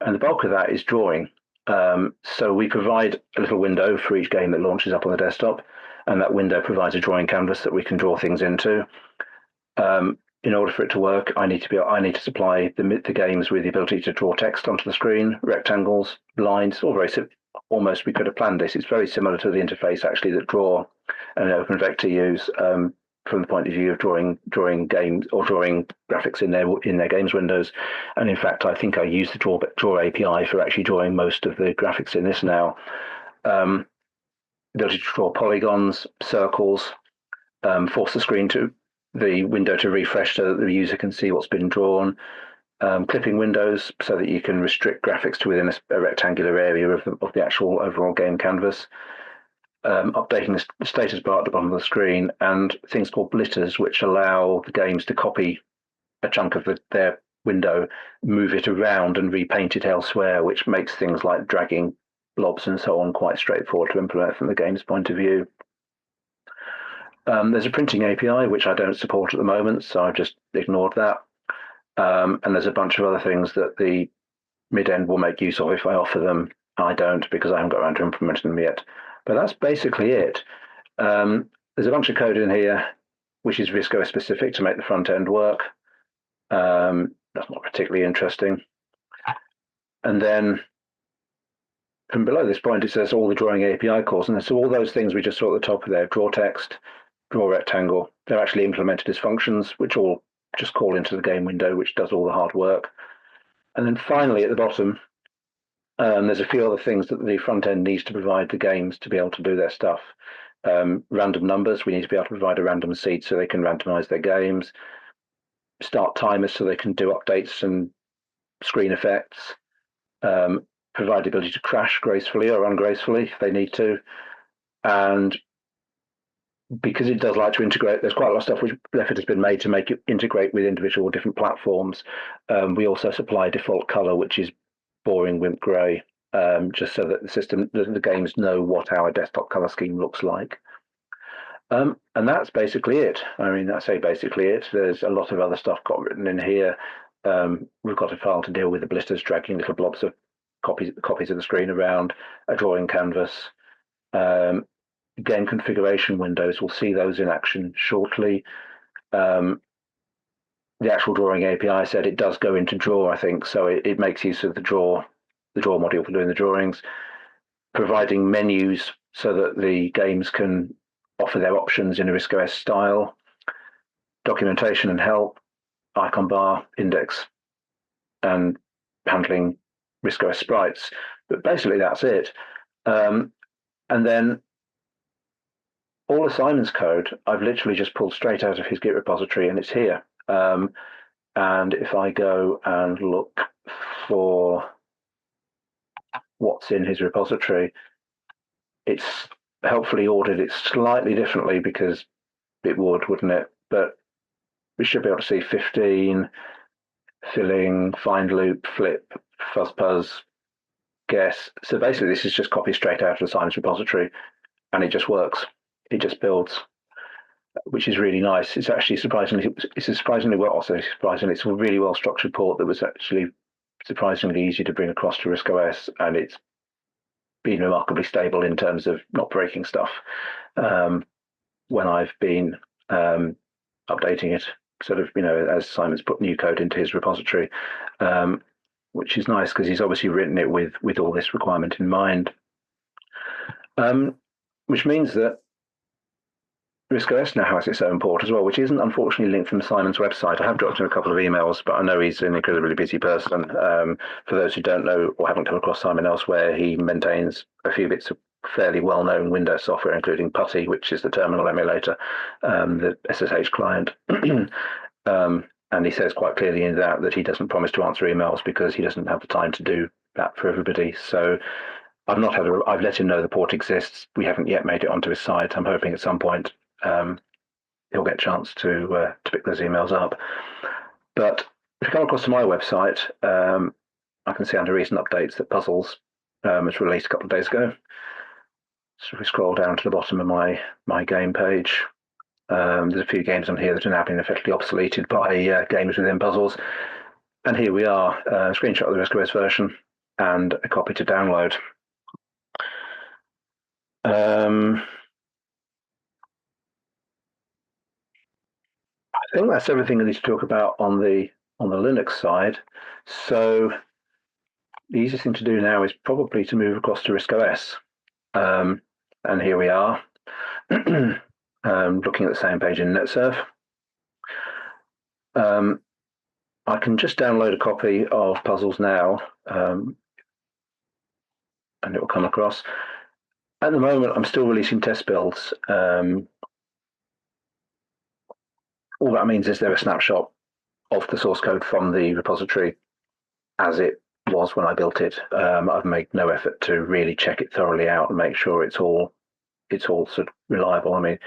Speaker 5: And the bulk of that is drawing. So we provide a little window for each game that launches up on the desktop, and that window provides a drawing canvas that we can draw things into. In order for it to work, I need to supply the games with the ability to draw text onto the screen, rectangles, lines, all very almost we could have planned this. It's very similar to the interface actually that Draw and OpenVector use from the point of view of drawing games or drawing graphics in their games windows. And in fact, I think I use the Draw API for actually drawing most of the graphics in this now. Ability to draw polygons, circles, force the window to refresh so that the user can see what's been drawn. Clipping windows so that you can restrict graphics to within a rectangular area of the actual overall game canvas. Updating the status bar at the bottom of the screen, and things called blitters, which allow the games to copy a chunk of their window, move it around and repaint it elsewhere, which makes things like dragging blobs and so on quite straightforward to implement from the game's point of view. There's a printing API, which I don't support at the moment, so I've just ignored that. And there's a bunch of other things that the mid-end will make use of if I offer them. I don't, because I haven't got around to implementing them yet. But that's basically it. There's a bunch of code in here, which is RISC OS specific to make the front end work. That's not particularly interesting. And then from below this point, it says all the drawing API calls. And so all those things we just saw at the top of there, draw text, draw rectangle, they're actually implemented as functions, which all just call into the game window, which does all the hard work. And then finally at the bottom, there's a few other things that the front end needs to provide the games to be able to do their stuff. Random numbers, we need to be able to provide a random seed so they can randomize their games. Start timers so they can do updates and screen effects. Provide the ability to crash gracefully or ungracefully if they need to. And because it does like to integrate, there's quite a lot of stuff which effort has been made to make it integrate with individual different platforms. We also supply default color, which is boring wimp gray, just so that the games know what our desktop color scheme looks like. And that's basically it. I mean, I say basically it. There's a lot of other stuff got written in here. We've got a file to deal with the blitters, dragging little blobs of copies of the screen around, a drawing canvas. Game configuration windows, we'll see those in action shortly. The actual drawing API said it does go into Draw, I think, so it makes use of the draw module for doing the drawings, providing menus so that the games can offer their options in a RISC OS style, documentation and help, icon bar, index, and handling RISC OS sprites. But basically that's it. And then all of Simon's code, I've literally just pulled straight out of his Git repository, and it's here. And if I go and look for what's in his repository, it's helpfully ordered it slightly differently because it would, wouldn't it? But we should be able to see 15, filling, find loop, flip, fuzzpuzz, guess. So basically this is just copied straight out of the Simon's repository, and it just works. It just builds, which is really nice. It's actually surprisingly well. It's a really well structured port that was actually surprisingly easy to bring across to RISC OS, and it's been remarkably stable in terms of not breaking stuff when I've been updating it. Sort of, as Simon's put new code into his repository, which is nice because he's obviously written it with all this requirement in mind. Which means that RISC OS now has its own port as well, which isn't unfortunately linked from Simon's website. I have dropped him a couple of emails, but I know he's an incredibly busy person. For those who don't know or haven't come across Simon elsewhere, he maintains a few bits of fairly well-known Windows software, including Potpourri, which is the terminal emulator, the SSH client. And he says quite clearly in that he doesn't promise to answer emails because he doesn't have the time to do that for everybody. So I've let him know the port exists. We haven't yet made it onto his site. I'm hoping at some point he'll get a chance to pick those emails up. But if you come across to my website, I can see under recent updates that Puzzles was released a couple of days ago. So if we scroll down to the bottom of my game page, there's a few games on here that are now being effectively obsoleted by games within Puzzles. And here we are, a screenshot of the RISC OS version. and a copy to download. I think that's everything I need to talk about on the Linux side. So the easiest thing to do now is probably to move across to RISC OS. And here we are, looking at the same page in NetSurf. I can just download a copy of Puzzles now, and it will come across. At the moment, I'm still releasing test builds. All that means is they're a snapshot of the source code from the repository as it was when I built it. I've made no effort to really check it thoroughly out and make sure it's all sort of reliable. I mean,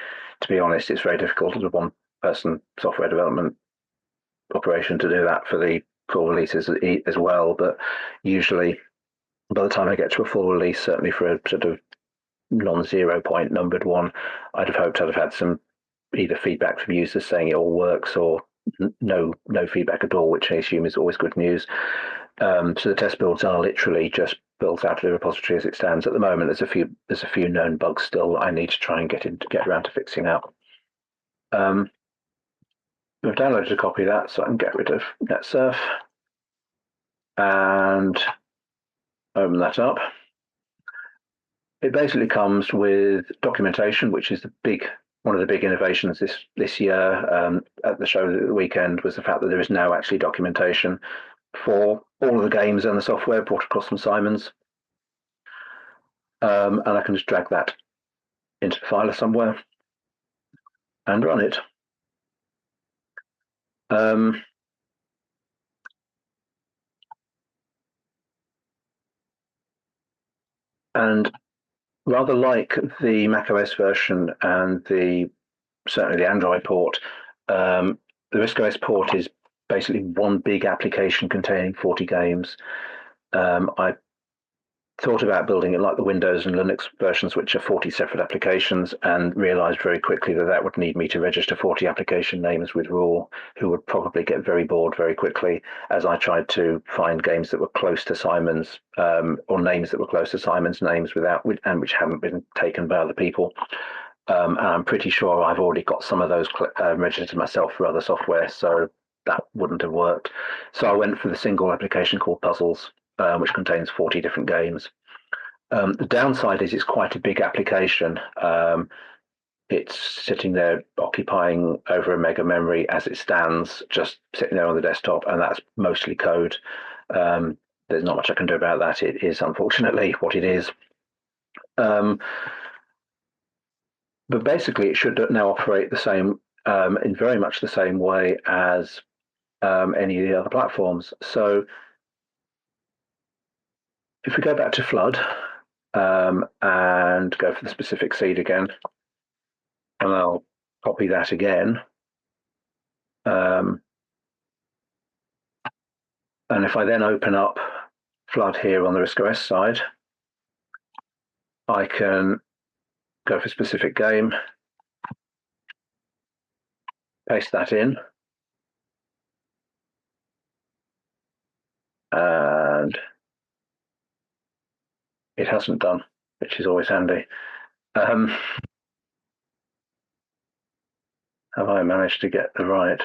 Speaker 5: to be honest, it's very difficult as a one-person software development operation to do that for the full releases as well. But usually, by the time I get to a full release, certainly for a sort of non-0 point numbered one, I'd have hoped I'd have had some either feedback from users saying it all works, or no feedback at all, which I assume is always good news. So the test builds are literally just built out of the repository as it stands. At the moment, there's a few known bugs still that I need to try and get around to fixing out. I've downloaded a copy of that, so I can get rid of NetSurf and open that up. It basically comes with documentation, which is one of the big innovations this year at the show at the weekend, was the fact that there is now actually documentation for all of the games and the software brought across from Simon's. And I can just drag that into the filer somewhere and run it. And rather like the macOS version and certainly the Android port, the RISC OS port is basically one big application containing 40 games. I thought about building it like the Windows and Linux versions, which are 40 separate applications, and realized very quickly that would need me to register 40 application names with RULE, who would probably get very bored very quickly, as I tried to find games that were close to Simon's, or names that were close to Simon's names and which haven't been taken by other people. And I'm pretty sure I've already got some of those registered myself for other software, so that wouldn't have worked. So I went for the single application called Puzzles, which contains 40 different games. The downside is it's quite a big application. It's sitting there occupying over a mega memory as it stands, just sitting there on the desktop, and that's mostly code. There's not much I can do about that. It is unfortunately what it is. But basically, it should now operate the same, in very much the same way as any of the other platforms. So if we go back to Flood and go for the specific seed again, and I'll copy that again. And if I then open up Flood here on the RISC OS side, I can go for specific game, paste that in, and it hasn't done, which is always handy. Have I managed to get the right?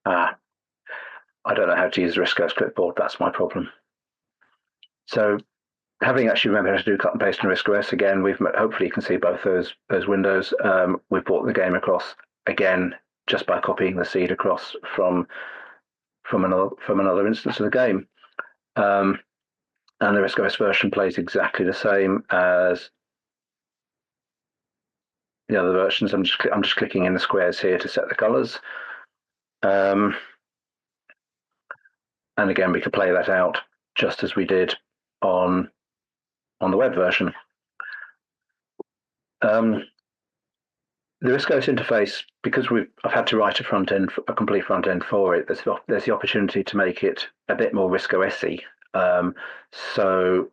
Speaker 5: I don't know how to use the RISC OS clipboard. That's my problem. So having actually remembered how to do cut and paste in RISC OS, again, hopefully you can see both those windows. We've brought the game across again just by copying the seed across from another instance of the game. And the RISC OS version plays exactly the same as the other versions. I'm just clicking in the squares here to set the colors. And again, we could play that out just as we did on the web version. The RISC OS interface, because I've had to write a complete front end for it, there's the opportunity to make it a bit more RISC OS-y. So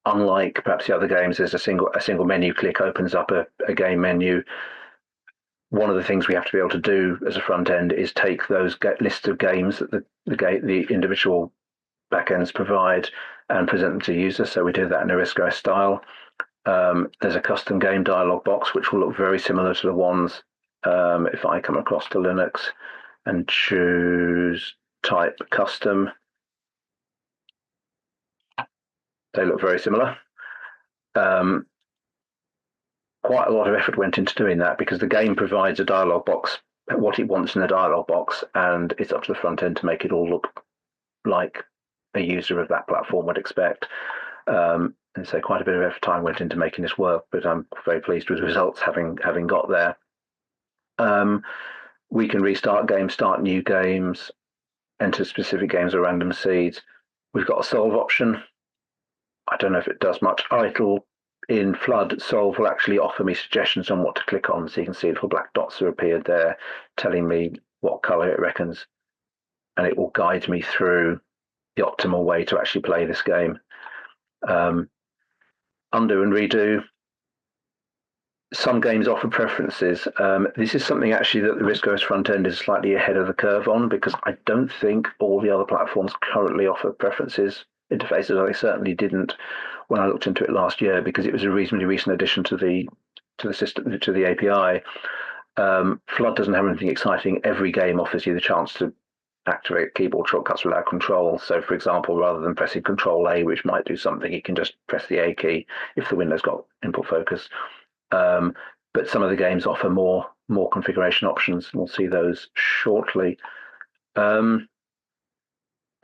Speaker 5: Unlike perhaps the other games, there's a single menu click opens up a game menu. One of the things we have to be able to do as a front end is take those lists of games that the individual backends provide and present them to users. So we do that in a RISC OS style. There's a custom game dialog box which will look very similar to the ones if I come across to Linux and choose type custom. They look very similar. Quite a lot of effort went into doing that because the game provides a dialog box, what it wants in the dialog box, and it's up to the front end to make it all look like a user of that platform would expect. And so quite a bit of time went into making this work, but I'm very pleased with the results having got there. We can restart games, start new games, enter specific games or random seeds. We've got a solve option. I don't know if it does much. It'll in Flood, Solve will actually offer me suggestions on what to click on. So you can see little black dots have appeared there telling me what color it reckons. And it will guide me through the optimal way to actually play this game. Undo and redo. Some games offer preferences. This is something actually that the RISC OS front end is slightly ahead of the curve on, because I don't think all the other platforms currently offer preferences interfaces. They certainly didn't when I looked into it last year, because it was a reasonably recent addition to the system, to the API. Flood doesn't have anything exciting. Every game offers you the chance to activate keyboard shortcuts without control. So, for example, rather than pressing Control A, which might do something, you can just press the A key if the window's got input focus. But some of the games offer more configuration options. We'll see those shortly.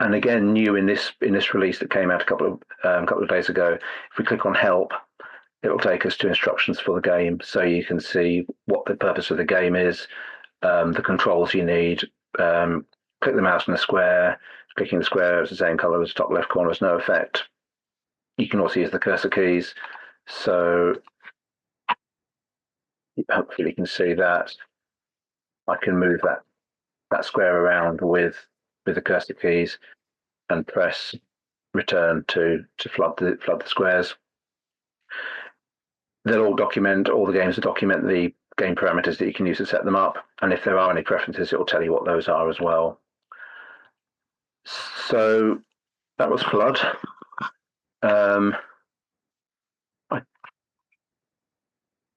Speaker 5: And again, new in this release that came out a couple of days ago, if we click on Help, it will take us to instructions for the game, so you can see what the purpose of the game is, the controls you need. Click the mouse in the square. Clicking the square is the same color as the top left corner, has no effect. You can also use the cursor keys, so hopefully you can see that I can move that square around with the cursor keys and press return to flood the squares. They'll all document, all the games will document the game parameters that you can use to set them up, and if there are any preferences, it will tell you what those are as well. So that was Flood.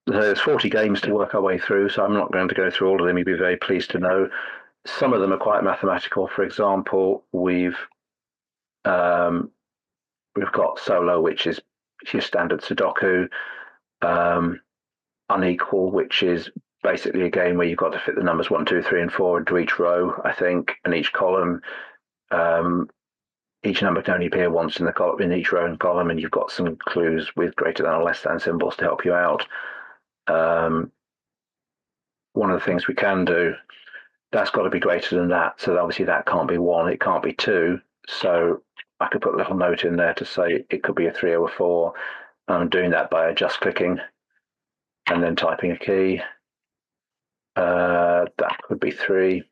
Speaker 5: There's 40 games to work our way through, so I'm not going to go through all of them. You'd be very pleased to know. Some of them are quite mathematical. For example, we've got Solo, which is your standard Sudoku. Unequal, which is basically a game where you've got to fit the numbers 1, 2, 3, and 4 into each row, I think, and each column. Each number can only appear once in the column, in each row and column, and you've got some clues with greater than or less than symbols to help you out. One of the things we can do, that's got to be greater than that. So obviously that can't be 1, it can't be 2. So I could put a little note in there to say it could be a 3 or a 4. I'm doing that by just clicking and then typing a key. That could be 3.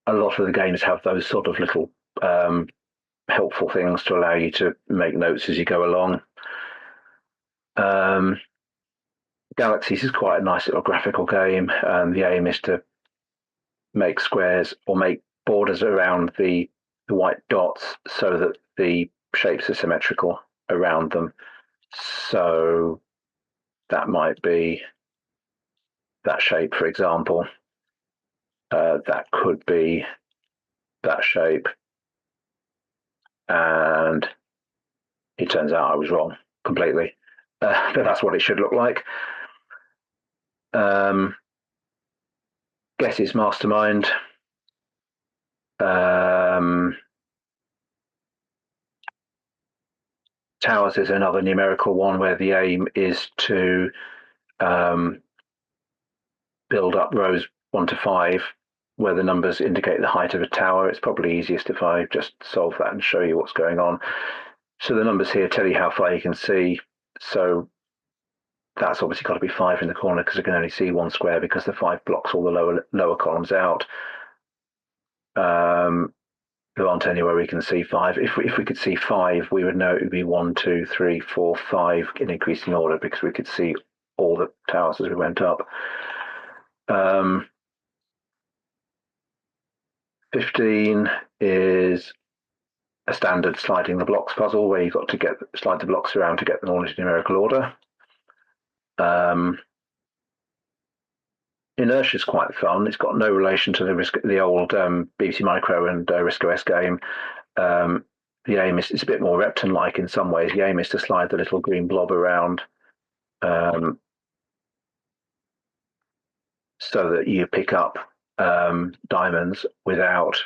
Speaker 5: A lot of the games have those sort of little helpful things to allow you to make notes as you go along. Galaxies is quite a nice little graphical game. The aim is to make squares or make borders around the white dots so that the shapes are symmetrical around them. So that might be that shape, for example. That could be that shape. And it turns out I was wrong completely. But that's what it should look like. Guesses Mastermind. Towers is another numerical one where the aim is to build up rows 1 to 5 where the numbers indicate the height of a tower. It's probably easiest if I just solve that and show you what's going on. So the numbers here tell you how far you can see. So that's obviously got to be 5 in the corner because I can only see 1 square because the 5 blocks all the lower columns out. There aren't anywhere we can see 5. If we could see 5, we would know it would be 1, 2, 3, 4, 5 in increasing order, because we could see all the towers as we went up. 15 is a standard sliding the blocks puzzle, where you've got to slide the blocks around to get them all into numerical order. Inertia is quite fun. It's got no relation to the old BBC Micro and RISC OS game. The aim is, it's a bit more Repton-like in some ways. The aim is to slide the little green blob around so that you pick up diamonds without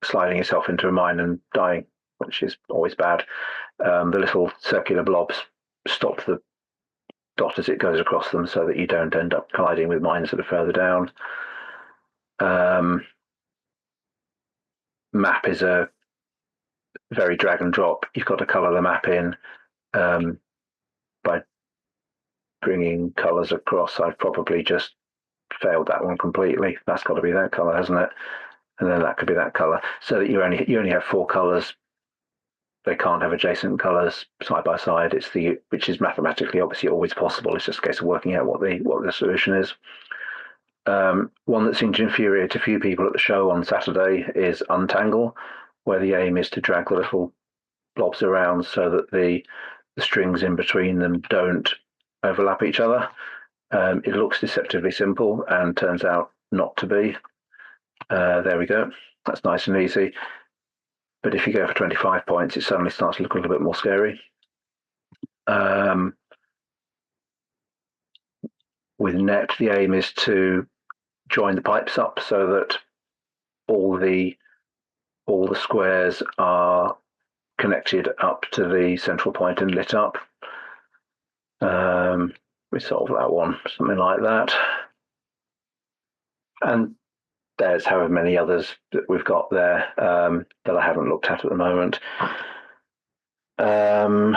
Speaker 5: sliding yourself into a mine and dying, which is always bad. The little circular blobs stop the dot as it goes across them so that you don't end up colliding with mines that are further down. Map is a very drag and drop. You've got to colour the map in by bringing colours across. I've probably just failed that one completely. That's got to be that colour, hasn't it? And then that could be that colour. So that you only have 4 colours. They can't have adjacent colours side by side. Which is mathematically obviously always possible. It's just a case of working out what the solution is. One that seemed to infuriate a few people at the show on Saturday is Untangle, where the aim is to drag the little blobs around so that the strings in between them don't overlap each other. It looks deceptively simple and turns out not to be. There we go. That's nice and easy. But if you go for 25 points, it suddenly starts to look a little bit more scary. With net, the aim is to join the pipes up so that all the squares are connected up to the central point and lit up. We solve that one, something like that. And there's however many others that we've got there that I haven't looked at the moment. I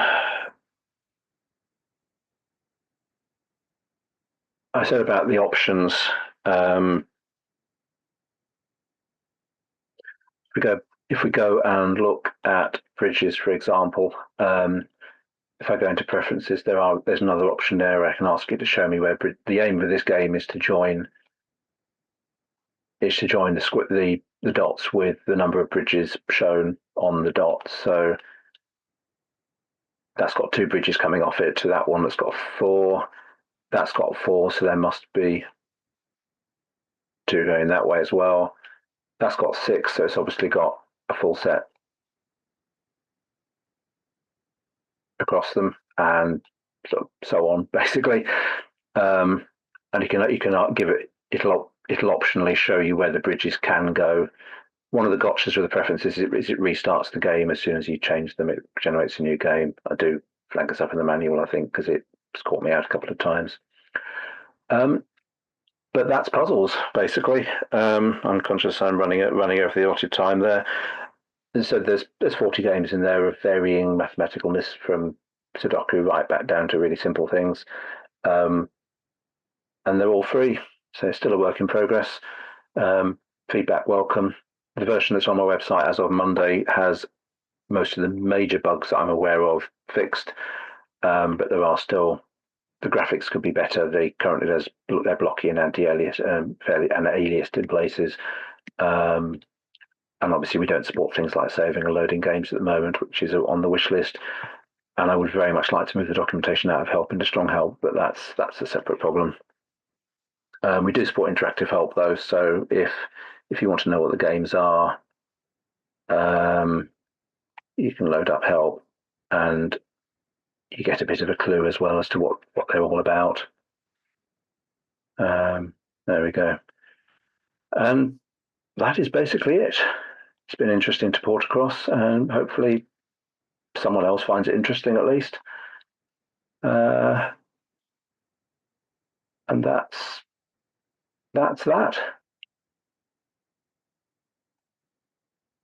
Speaker 5: said about the options. If we go and look at bridges, for example, if I go into preferences, there's another option there. I can ask it to show me where the aim of this game is to join the dots with the number of bridges shown on the dots. So that's got 2 bridges coming off it. To that one that's got 4. That's got 4, so there must be 2 going that way as well. That's got 6, so it's obviously got a full set across them, and so on, basically. And you can give it. It'll optionally show you where the bridges can go. One of the gotchas with the preferences is it restarts the game as soon as you change them. It generates a new game. I do flag this up in the manual, I think, because it's caught me out a couple of times. But that's puzzles, basically. I'm conscious I'm running over the allotted time there. And so there's 40 games in there of varying mathematicalness, from Sudoku right back down to really simple things. And they're all free, so it's still a work in progress. Feedback welcome. The version that's on my website as of Monday has most of the major bugs that I'm aware of fixed, but there are still, the graphics could be better. They're blocky and anti-aliased, fairly aliased in places. And obviously we don't support things like saving or loading games at the moment, which is on the wish list. And I would very much like to move the documentation out of help into strong help, but that's a separate problem. We do support interactive help though, so if you want to know what the games are, you can load up help and you get a bit of a clue as well as to what they're all about. There we go. And that is basically it. It's been interesting to port across, and hopefully someone else finds it interesting at least. And that's that.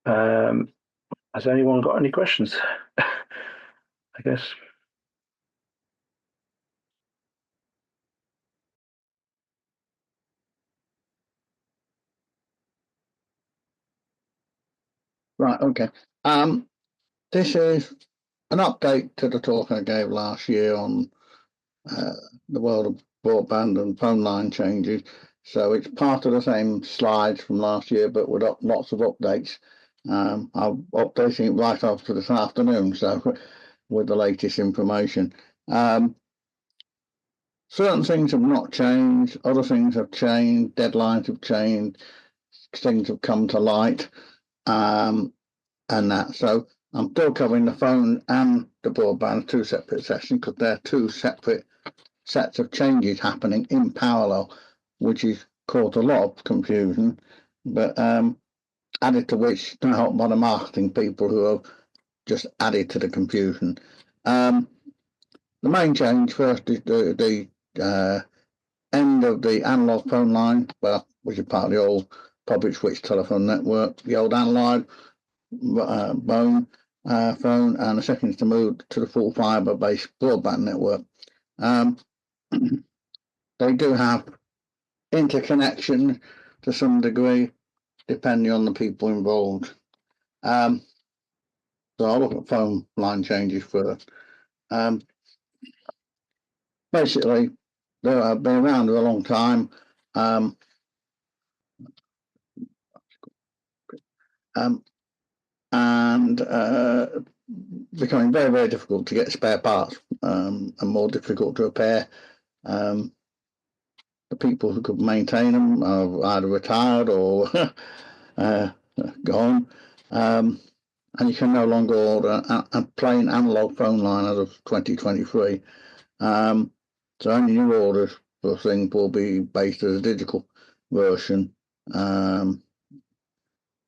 Speaker 5: Has anyone got any questions? I guess.
Speaker 6: Right, okay. This is an update to the talk I gave last year on the world of broadband and phone line changes. So it's part of the same slides from last year, but with lots of updates. I'm updating it right after this afternoon, so with the latest information. Certain things have not changed, other things have changed, deadlines have changed, things have come to light, and that. So I'm still covering the phone and the broadband, two separate sessions, because they're two separate sets of changes happening in parallel, which has caused a lot of confusion, but added to which not helped by the marketing people who have just added to the confusion. The main change first is the end of the analog phone line, which is part of the old public switch telephone network, the old analog phone, and the second is to move to the full fibre-based broadband network. They do have interconnection to some degree, depending on the people involved. So I'll look at phone line changes first. Basically, they've been around for a long time. And becoming very, very difficult to get spare parts, and more difficult to repair. The people who could maintain them are either retired or gone, and you can no longer order a plain analog phone line as of 2023. So any new orders for things will be based as a digital version,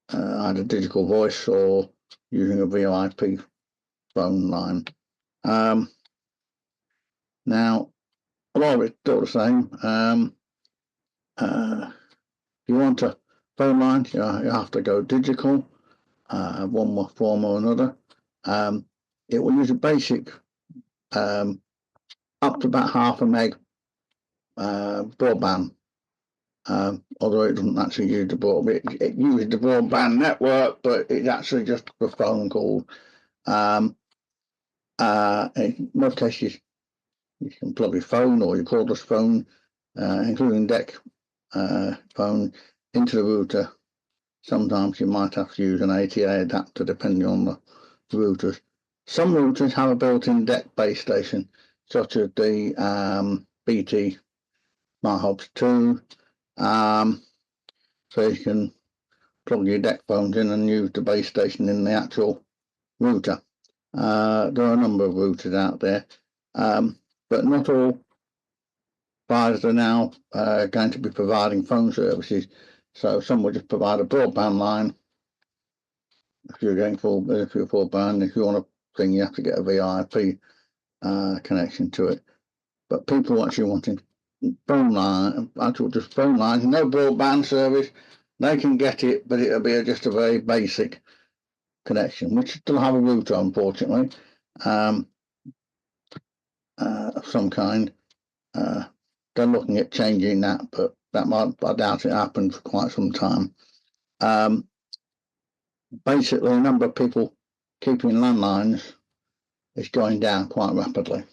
Speaker 6: either digital voice or using a VoIP phone line. Now, a lot of it's still the same. If you want a phone line, you have to go digital, one form or another. It will use a basic up to about 0.5 meg broadband, although it doesn't actually use the broadband. It uses the broadband network, but it's actually just a phone call. In most cases, you can plug your phone or your cordless phone, including DEC phone, into the router. Sometimes you might have to use an ATA adapter depending on the routers. Some routers have a built-in DEC base station, such as the BT Smart Hubs 2. So you can plug your DEC phones in and use the base station in the actual router. There are a number of routers out there, but not all providers are now going to be providing phone services. So some will just provide a broadband line. If you're going for broadband, if you want a thing, you have to get a VIP connection to it. But people actually wanting phone line, actual just phone lines, no broadband service, they can get it, but it'll be just a very basic connection, which still have a router, unfortunately, of some kind. They're looking at changing that, but that might, I doubt it happened for quite some time. Basically, the number of people keeping landlines is going down quite rapidly.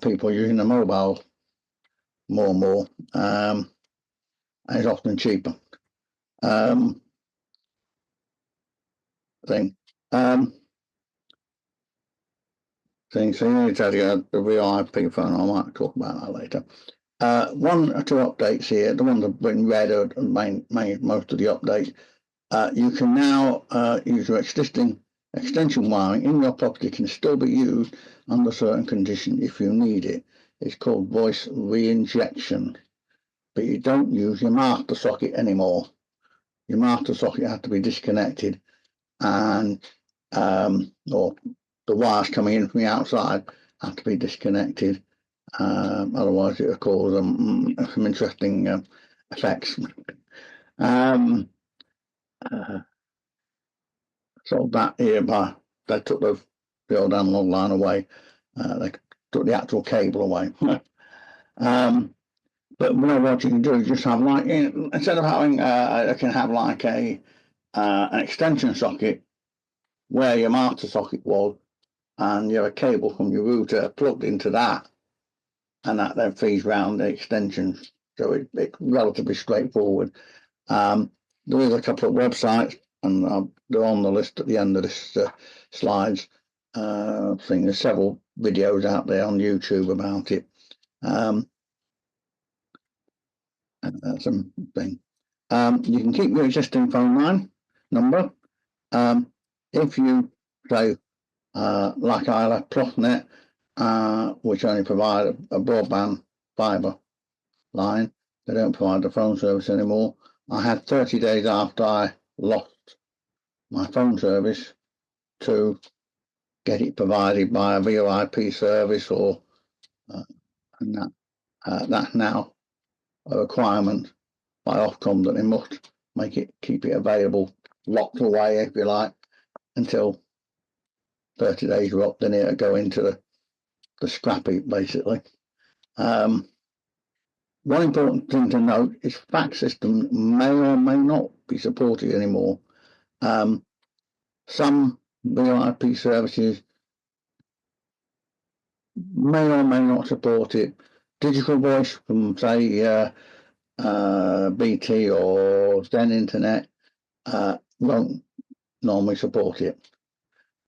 Speaker 6: People using the mobile more and more, and it's often cheaper. So you need to get a VoIP phone. I might talk about that later. One or two updates here. The ones that have been read are most of the updates. You can now use your existing extension wiring in your property can still be used under certain conditions if you need it. It's called voice reinjection, but you don't use your master socket anymore. Your master socket has to be disconnected, and or the wires coming in from the outside have to be disconnected. Otherwise, it will cause some interesting effects. So that here, they took the old analog line away. They took the actual cable away. But what you can do is just have instead of having, I can have like a an extension socket where your master socket was, and you have a cable from your router plugged into that, and that then feeds round the extensions. So it's relatively straightforward. There is a couple of websites, and they're on the list at the end of this slides. I think there's several videos out there on YouTube about it. That's something. You can keep your existing phone line number. If you say, like I left PlusNet, which only provide a broadband fibre line, they don't provide the phone service anymore. I had 30 days after I lost my phone service to get it provided by a VoIP service, or and that's now a requirement by Ofcom that they must keep it available, locked away, if you like, until 30 days are up. Then it'll go into the scrap heap, basically. One important thing to note is fax system may or may not be supported anymore. Some VoIP services may or may not support it. Digital voice from, say, BT or Zen Internet won't normally support it.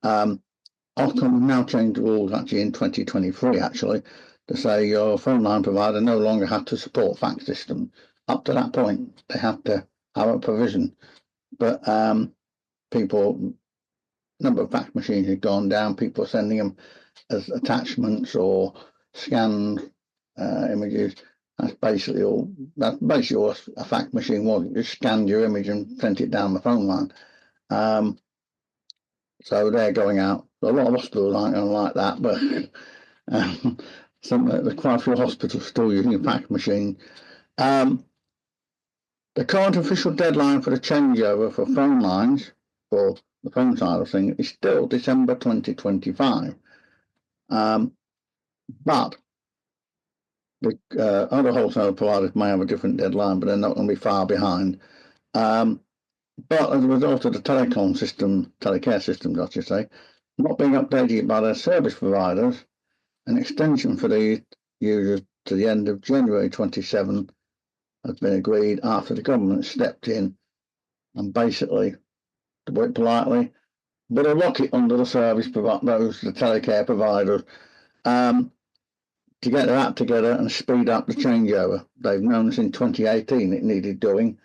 Speaker 6: Ofcom now changed the rules actually in 2023, actually, to say your phone line provider no longer have to support fax system. Up to that point, they have to have a provision. But number of fax machines has gone down. People are sending them as attachments or scanned images. That's basically all a fax machine was. You just scanned your image and sent it down the phone line. So they're going out. A lot of hospitals aren't going to like that, but there's quite a few hospitals still using a fax machine. The current official deadline for the changeover for phone lines, for the phone side of things, is still December 2025. But the other wholesale providers may have a different deadline, but they're not going to be far behind. But as a result of the telecare systems, I should say, not being updated by their service providers, an extension for these users to the end of January 27 has been agreed after the government stepped in and basically, to put it politely, put a rocket under the the telecare providers, to get their act together and speed up the changeover. They've known since 2018 it needed doing,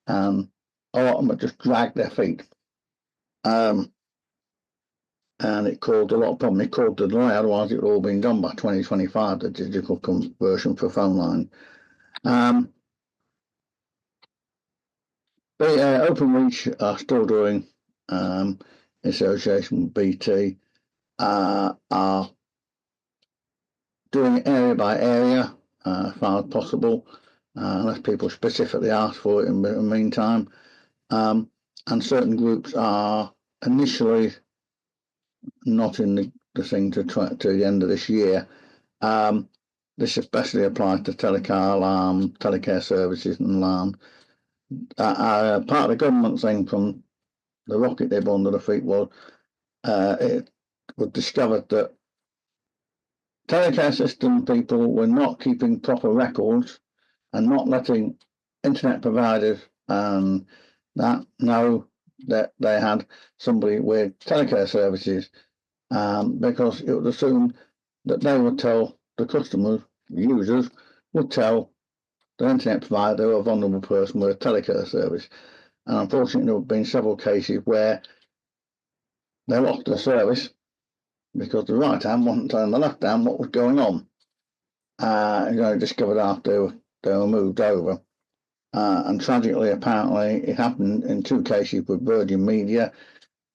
Speaker 6: and a lot of them have just dragged their feet. And it caused a lot of problem. It caused the delay, otherwise it would all been done by 2025, the digital conversion for phone line. OpenReach are still doing, in association with BT, are doing it area by area as far as possible, unless people specifically ask for it in the meantime. And certain groups are initially not in the thing to the end of this year. This especially applies to telecare services and alarm. Part of the government thing from the rocket they put under the feet was it was discovered that telecare system people were not keeping proper records and not letting internet providers that know that they had somebody with telecare services, because it was assumed that they would tell the customers, users, would tell the internet provider or a vulnerable person with a telecare service. And unfortunately, there have been several cases where they lost the service because the right hand wasn't telling the left hand what was going on. Discovered after they were moved over. And tragically, apparently, it happened in 2 cases with Virgin Media,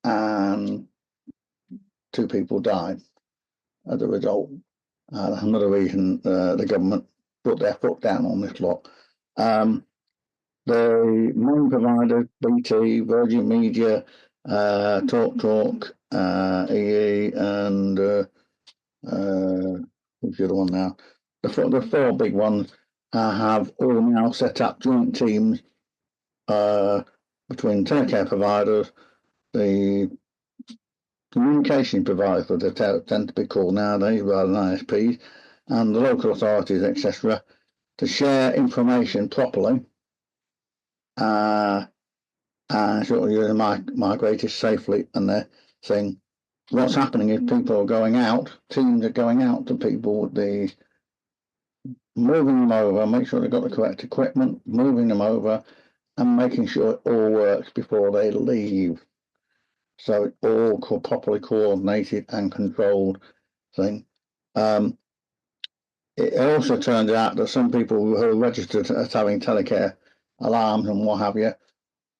Speaker 6: and 2 people died as a result. Another reason the government put their foot down on this lot. The main providers, BT, Virgin Media, TalkTalk, EE, and who's the other one now? The 4 big ones have all now set up joint teams between telecare providers, the communication providers, they tend to be called nowadays rather than ISPs, and the local authorities, etc., to share information properly and sort of using migrate safely. And they're saying what's happening is people are going out, teams are going out to people with these, moving them over, make sure they've got the correct equipment, moving them over, and making sure it all works before they leave. So it's all properly coordinated and controlled thing. It also turns out that some people who are registered as having telecare alarms and what have you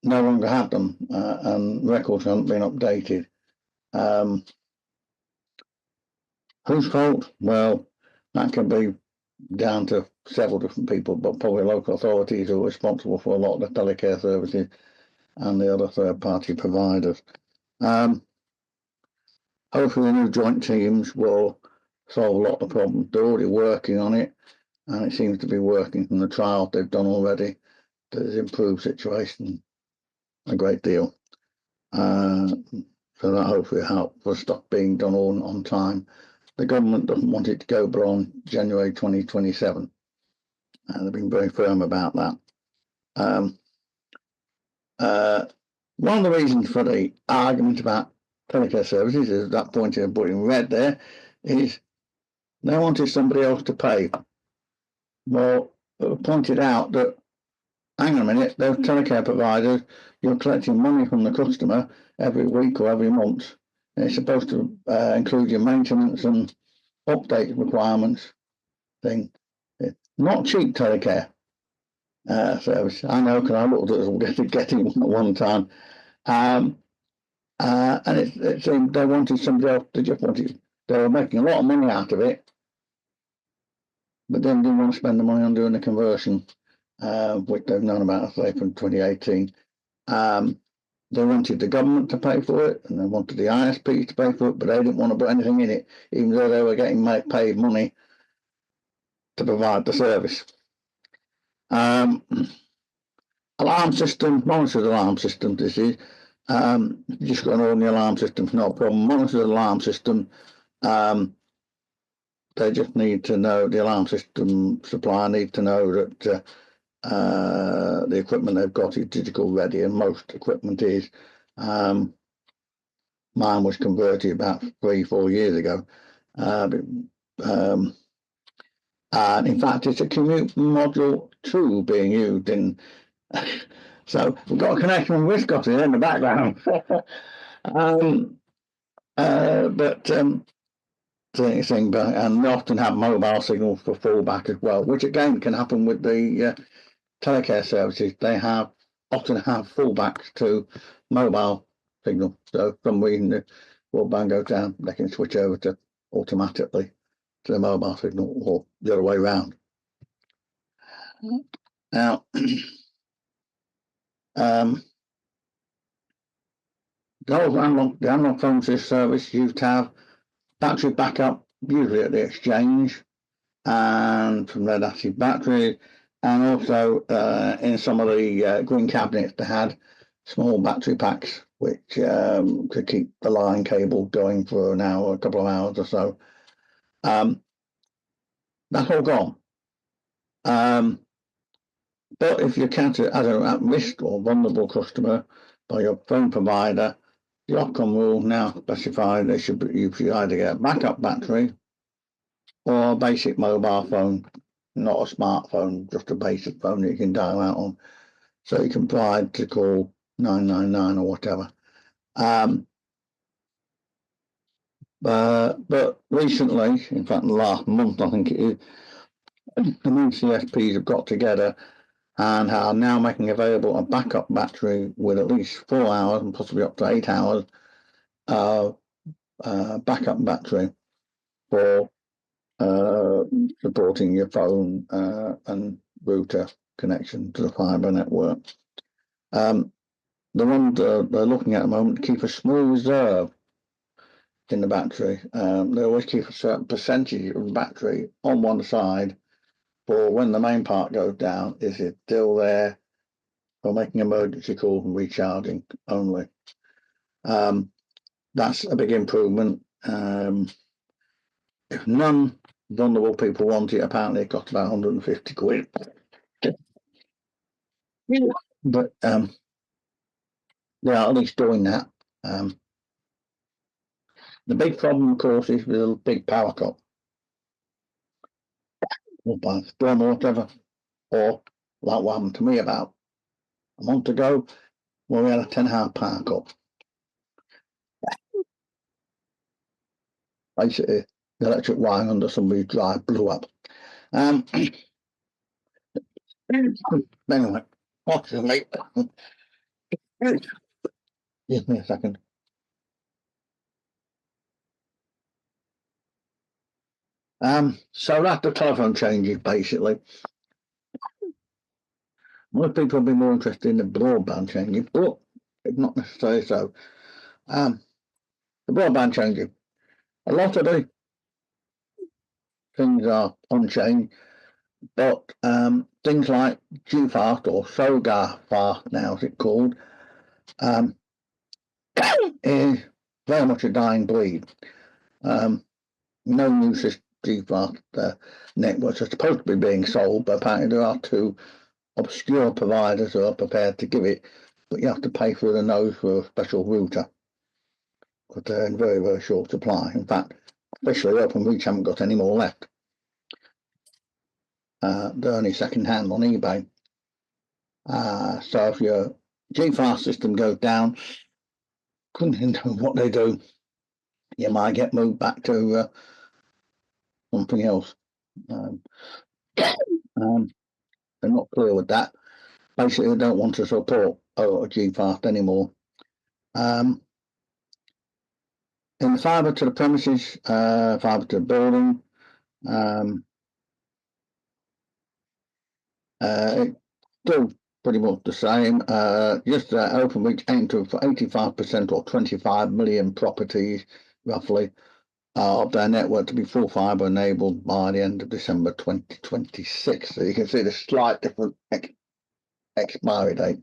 Speaker 6: no longer have them, and records haven't been updated. Whose fault? Well, that can be down to several different people, but probably local authorities who are responsible for a lot of the telecare services and the other third-party providers. Hopefully the new joint teams will solve a lot of the problems. They're already working on it, and it seems to be working from the trial they've done already. That has improved situation a great deal. So that hopefully will help for stuff being done all on time. The government doesn't want it to go beyond January 2027. They've been very firm about that. One of the reasons for the argument about telecare services is that point I put in red there is they wanted somebody else to pay. Well, it pointed out that, hang on a minute, those telecare providers, you're collecting money from the customer every week or every month. And it's supposed to include your maintenance and update requirements thing. It's not cheap telecare service. I know, because I looked at getting one at one time. And it seemed they wanted somebody else. They were making a lot of money out of it, but then didn't want to spend the money on doing the conversion, which they've known about, say, from 2018. They wanted the government to pay for it, and they wanted the ISPs to pay for it, but they didn't want to put anything in it, even though they were getting paid money to provide the service. Alarm system, monitored alarm system, this is. Just got an ordinary alarm system, no problem. Monitored alarm system, they just need to know, the alarm system supplier need to know that the equipment they've got is digital ready, and most equipment is. Mine was converted about 3-4 years ago. And in fact, it's a commute module 2 being used in. So we've got a connection with RISC OS in the background. And they often have mobile signals for fallback as well, which again can happen with the telecare services. They often have fallbacks to mobile signal. So for some reason the broadband goes down, they can switch over to automatically to the mobile signal, or the other way around. Now, the analog phone service used to have battery backup, usually at the exchange, and from lead acid batteries, and also in some of the green cabinets they had small battery packs which could keep the line cable going for an hour, a couple of hours or so. That's all gone. But if you catch it as an at-risk or vulnerable customer by your phone provider, the Ofcom rule now specify you should either get a backup battery or a basic mobile phone, not a smartphone, just a basic phone that you can dial out on, so you can provide to call 999 or whatever. But recently, in fact, the last month, I think it is, the main CSPs have got together and are now making available a backup battery with at least 4 hours and possibly up to 8 hours backup battery for supporting your phone and router connection to the fibre network. The one they're looking at the moment, keep a small reserve in the battery. They always keep a certain percentage of the battery on one side for when the main part goes down. Is it still there for making emergency calls and recharging only. That's a big improvement. If non-vulnerable people want it, apparently it costs about 150 quid. But they are at least doing that. The big problem, of course, is with a big power cut, or by storm or whatever, or like what happened to me about a month ago, where we had a 10-hour power cut. Basically, the electric wire under somebody's drive blew up. Anyway, fortunately, give me a second. So that's the telephone changes, basically. Most people have been more interested in the broadband changes, but it's not necessarily so. The broadband changing. A lot of the things are unchanged, but things like GFast or SOGAR fast now, as it's called, is very much a dying breed. No new GFast networks are supposed to be being sold, but apparently there are two obscure providers who are prepared to give it, but you have to pay through the nose for a special router because they're in very, very short supply. In fact, especially OpenReach haven't got any more left. They're only second hand on eBay. So if your GFast system goes down, couldn't know what they do, you might get moved back to something else. They're not clear with that. Basically, they don't want to support GFast anymore. In the fibre to the premises, fibre to the building, it's still pretty much the same. Just OpenReach aimed to for 85% or 25 million properties, roughly, of their network to be full fibre enabled by the end of December 2026. So you can see the slight different expiry date.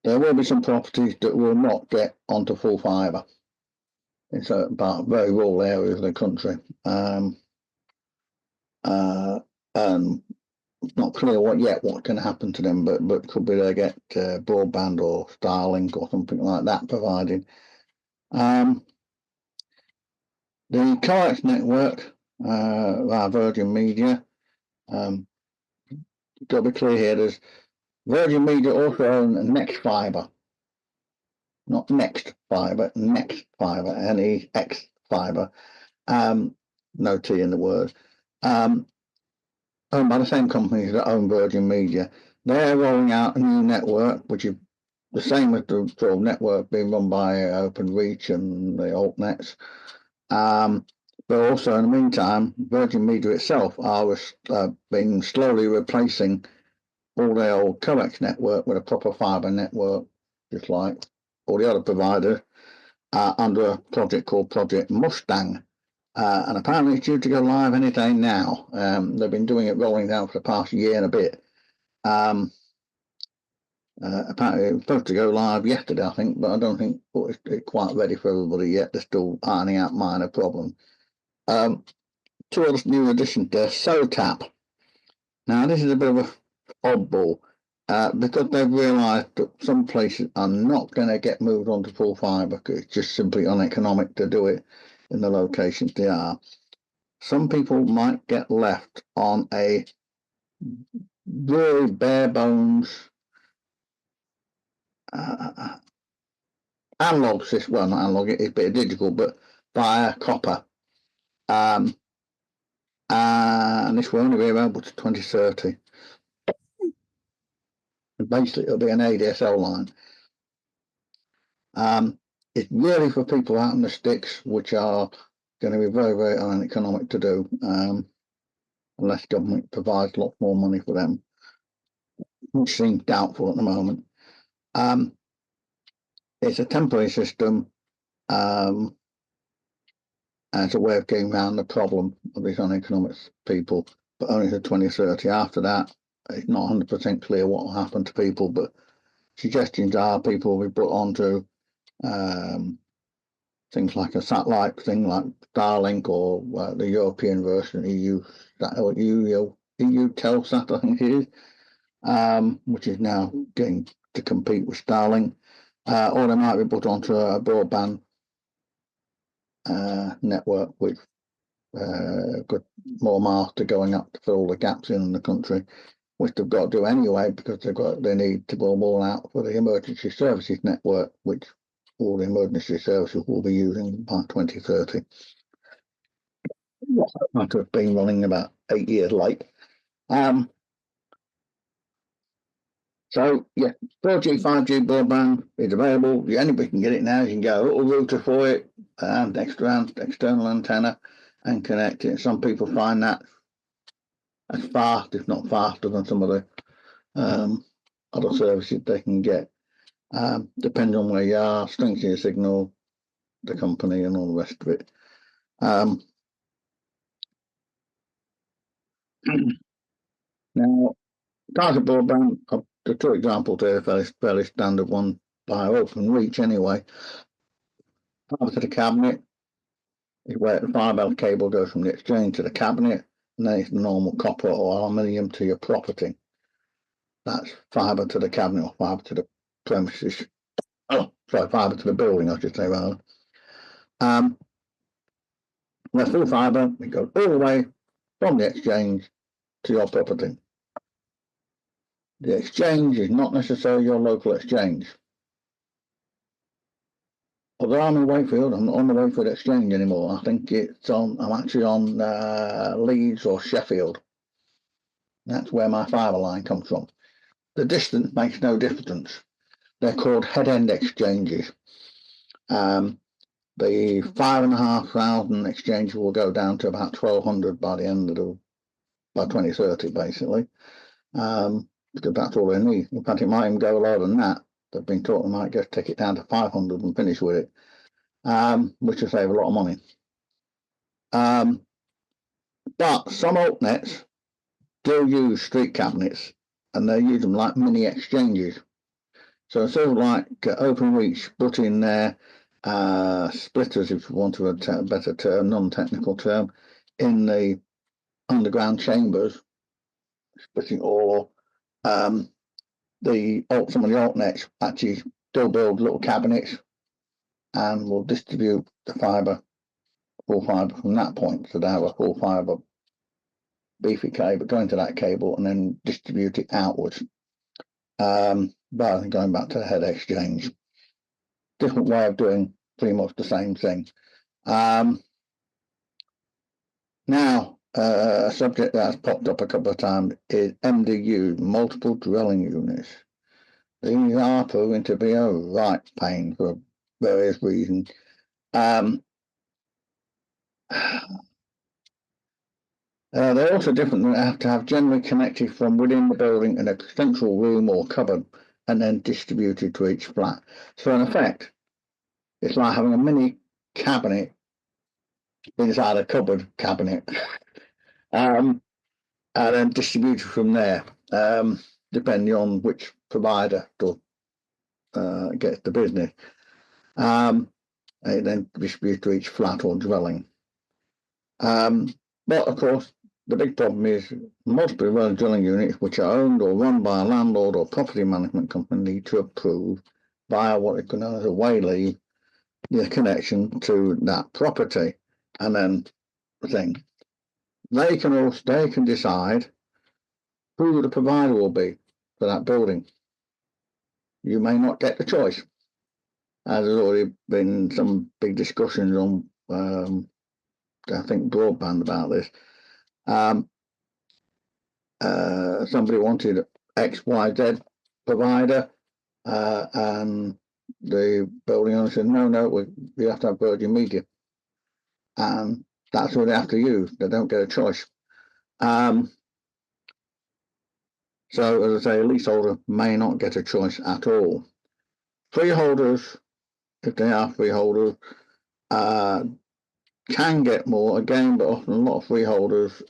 Speaker 6: There will be some properties that will not get onto full fibre in certain very rural areas of the country. And it's not clear what's going to happen to them, but could be they get broadband or Starlink or something like that provided. The coax network, our Virgin Media, got to be clear here, there's Virgin Media also own Next Fibre, not Next Fibre, Next Fibre, NEX Fibre, no T in the word, owned by the same companies that own Virgin Media. They're rolling out a new network, which is the same as the sort of network being run by OpenReach and the altnets. But also in the meantime, Virgin Media itself are been slowly replacing all their old coax network with a proper fibre network, just like all the other providers, under a project called Project Mustang. And apparently it's due to go live any day now. They've been doing it, rolling out for the past year and a bit. Apparently it was supposed to go live yesterday, I think, but I don't think it's quite ready for everybody yet. They're still ironing out minor problems. Two other new additions there, SOTAP. Now this is a bit of a oddball, because they've realised that some places are not going to get moved onto full fibre because it's just simply uneconomic to do it in the locations they are. Some people might get left on a very bare bones analog system. Well, not analog, it's a bit of digital, but via copper. And this will only be available to 2030. Basically, it'll be an ADSL line. It's really for people out in the sticks, which are going to be very, very uneconomic to do, unless government provides lots more money for them, which seems doubtful at the moment. It's a temporary system, and it's a way of getting around the problem of these uneconomic people, but only to 2030. After that, it's not 100% clear what will happen to people, but suggestions are people will be put onto things like a satellite thing like Starlink or the European version, EU Telsat, I think it is, which is now getting to compete with Starlink, or they might be put onto a broadband network which got more masts going up to fill the gaps in the country, which they've got to do anyway because they need to build more out for the emergency services network, which all the emergency services will be using by 2030. Might have been running about 8 years late. So yeah, 4G, 5G broadband is available. Anybody can get it now. You can get a little router for it, and external antenna, and connect it. Some people find that as fast, if not faster, than some of the other services they can get. Depending on where you are, strength of your signal, the company, and all the rest of it. Now, type of broadband, the two examples there, fairly standard one by open reach anyway. Fibre to the cabinet is where the fibre cable goes from the exchange to the cabinet, and then it's normal copper or aluminium to your property. That's fibre to the cabinet or fibre to the premises. Oh, sorry, fibre to the building, I should say rather. Where full fibre, it goes all the way from the exchange to your property. The exchange is not necessarily your local exchange. Although I'm in Wakefield, I'm not on the Wakefield Exchange anymore. I think I'm actually on Leeds or Sheffield. That's where my fibre line comes from. The distance makes no difference. They're called head-end exchanges. The 5,500 exchanges will go down to about 1,200 by the end of by 2030, basically. Because that's all they need. In fact, it might even go lower than that. They've been taught they might just take it down to 500 and finish with it, which will save a lot of money. But some altnets do use street cabinets, and they use them like mini exchanges. So instead of like OpenReach, put in their splitters, if you want to a better term, non-technical term, in the underground chambers, splitting, or some of the altnets actually still build little cabinets and will distribute the fibre, full fibre from that point. So they have a full fibre beefy cable going to that cable and then distribute it outwards, rather than going back to the head exchange. Different way of doing pretty much the same thing. Now, a subject that has popped up a couple of times is MDUs, multiple dwelling units. These are proving to be a right pain for various reasons. They're also different. They have to have generally connected from within the building in a central room or cupboard and then distributed to each flat. So in effect, it's like having a mini cabinet inside a cupboard cabinet, and then distributed from there, depending on which provider gets the business. And then distributed to each flat or dwelling. But of course, the big problem is multiple dwelling units which are owned or run by a landlord or property management company need to approve via what is known as a wayleave the connection to that property, and then the thing they can decide who the provider will be for that building. You may not get the choice, as there's already been some big discussions on I think Broadband about this. Somebody wanted XYZ provider, and the building owner said, no, we have to have Virgin Media. And that's what they have to use. They don't get a choice. So, as I say, a leaseholder may not get a choice at all. Freeholders, if they are freeholders, can get more again, but often a lot of freeholders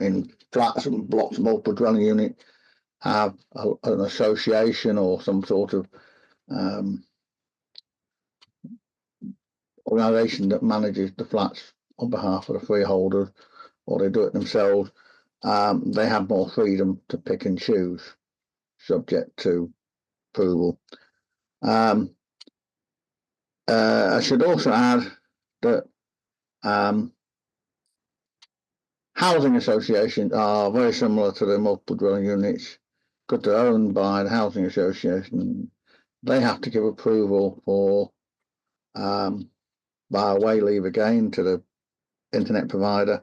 Speaker 6: in flats and blocks, multiple dwelling unit, have an association or some sort of organisation that manages the flats on behalf of the freeholders, or they do it themselves, they have more freedom to pick and choose, subject to approval. I should also add that housing associations are very similar to the multiple dwelling units, because they're owned by the housing association. They have to give approval for via way leave again to the internet provider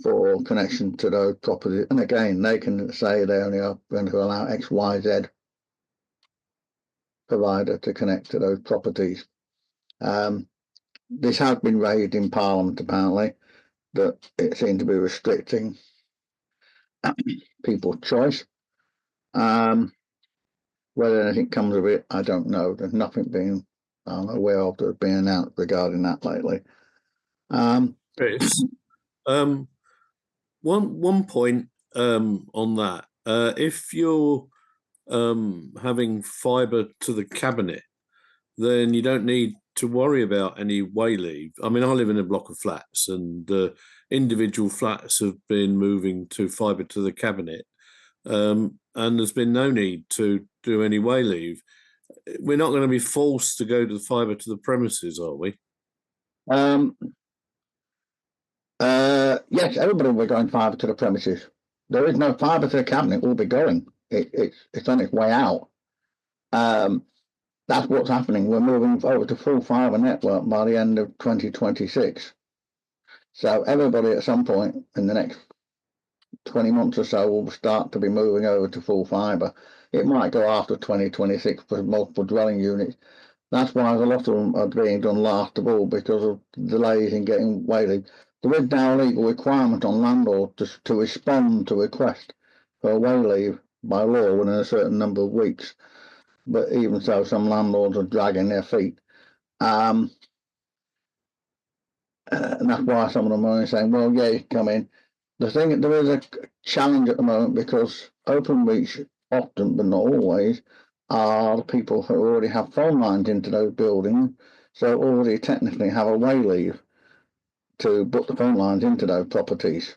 Speaker 6: for connection to those properties. And again, they can say they only are going to allow XYZ provider to connect to those properties. This has been raised in Parliament, apparently, that it seemed to be restricting people's choice. Whether anything comes of it, I don't know. There's nothing being I'm aware of that's been announced regarding that lately.
Speaker 3: Chris, one point on that. If you're having fibre to the cabinet, then you don't need to worry about any way leave. I mean, I live in a block of flats, and individual flats have been moving to fibre to the cabinet, and there's been no need to do any way leave. We're not going to be forced to go to the fibre to the premises, are we?
Speaker 6: Yes, everybody will be going fibre to the premises. There is no fibre to the cabinet will be going. It's on its way out. That's what's happening. We're moving over to full fibre network by the end of 2026. So everybody at some point in the next 20 months or so will start to be moving over to full fibre. It might go after 2026 for multiple dwelling units. That's why a lot of them are being done last of all, because of delays in getting way leave. There is now a legal requirement on landlords to respond to request for a way leave by law within a certain number of weeks. But even so, some landlords are dragging their feet. And that's why some of them are saying, well, yeah, you can come in. The thing, there is a challenge at the moment, because Openreach often, but not always, are the people who already have phone lines into those buildings, so already technically have a way leave to put the phone lines into those properties,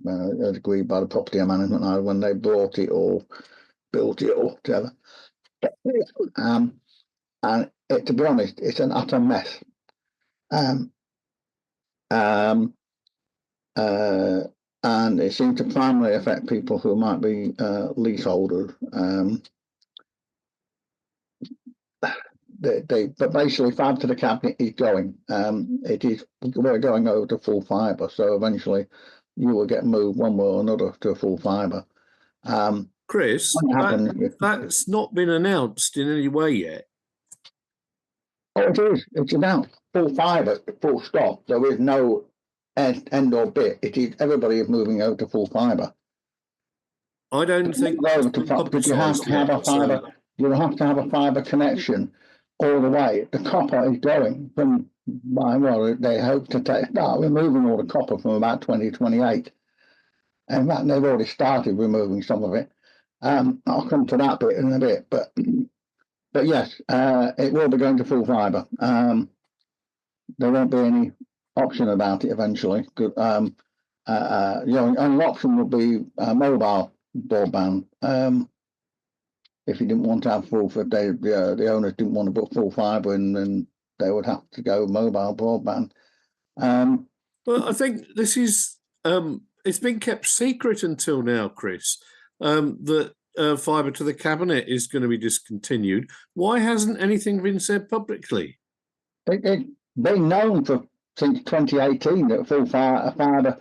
Speaker 6: as agreed by the property management either when they bought it or built it or whatever. And to be honest, it's an utter mess. And it seems to primarily affect people who might be leaseholders. But basically, fibre to the cabinet is going. We're going over to full fibre, so eventually you will get moved one way or another to full fibre.
Speaker 3: Chris, that's not been announced in any way yet.
Speaker 6: Oh, it is. It's announced. Full fibre, full stop. There is no end or bit. It is. Everybody is moving over to full fibre.
Speaker 3: I don't think
Speaker 6: because you have to have a fibre. You have to have a fibre connection all the way. The copper is going from. Well, they hope to start removing all the copper from about 2028. In fact, they've already started removing some of it. I'll come to that bit in a bit, but yes, it will be going to full fibre. There won't be any option about it eventually. The only option would be mobile broadband. If you didn't want to have full, if the owners didn't want to put full fibre in, then they would have to go mobile broadband.
Speaker 3: Well, I think this is it's been kept secret until now, Chris, that fibre to the cabinet is going to be discontinued. Why hasn't anything been said publicly?
Speaker 6: It's been known since 2018 that full fibre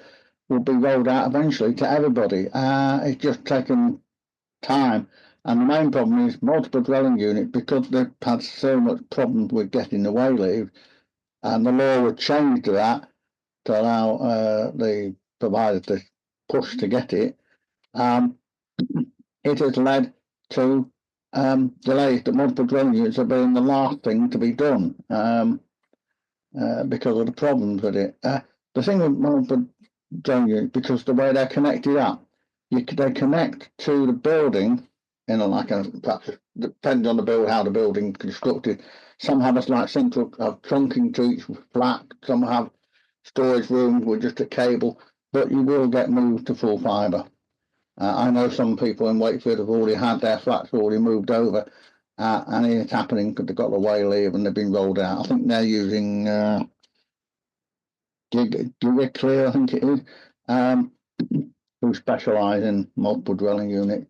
Speaker 6: will be rolled out eventually to everybody. It's just taken time. And the main problem is multiple dwelling units, because they've had so much problems with getting the way leave, and the law would change to that to allow the provider to push to get it. It has led to delays that multiple dwelling units have been the last thing to be done because of the problems with it. The thing with multiple dwelling units, because the way they're connected up, they connect to the building in perhaps depends on the build, how the building's constructed. Some have a like central trunking to each flat. Some have storage rooms with just a cable, but you will get moved to full fibre. I know some people in Wakefield have already had their flats already moved over, and it's happening because they've got the way leave and they've been rolled out. I think they're using Gigaclear, I think it is, who specialise in multiple dwelling unit.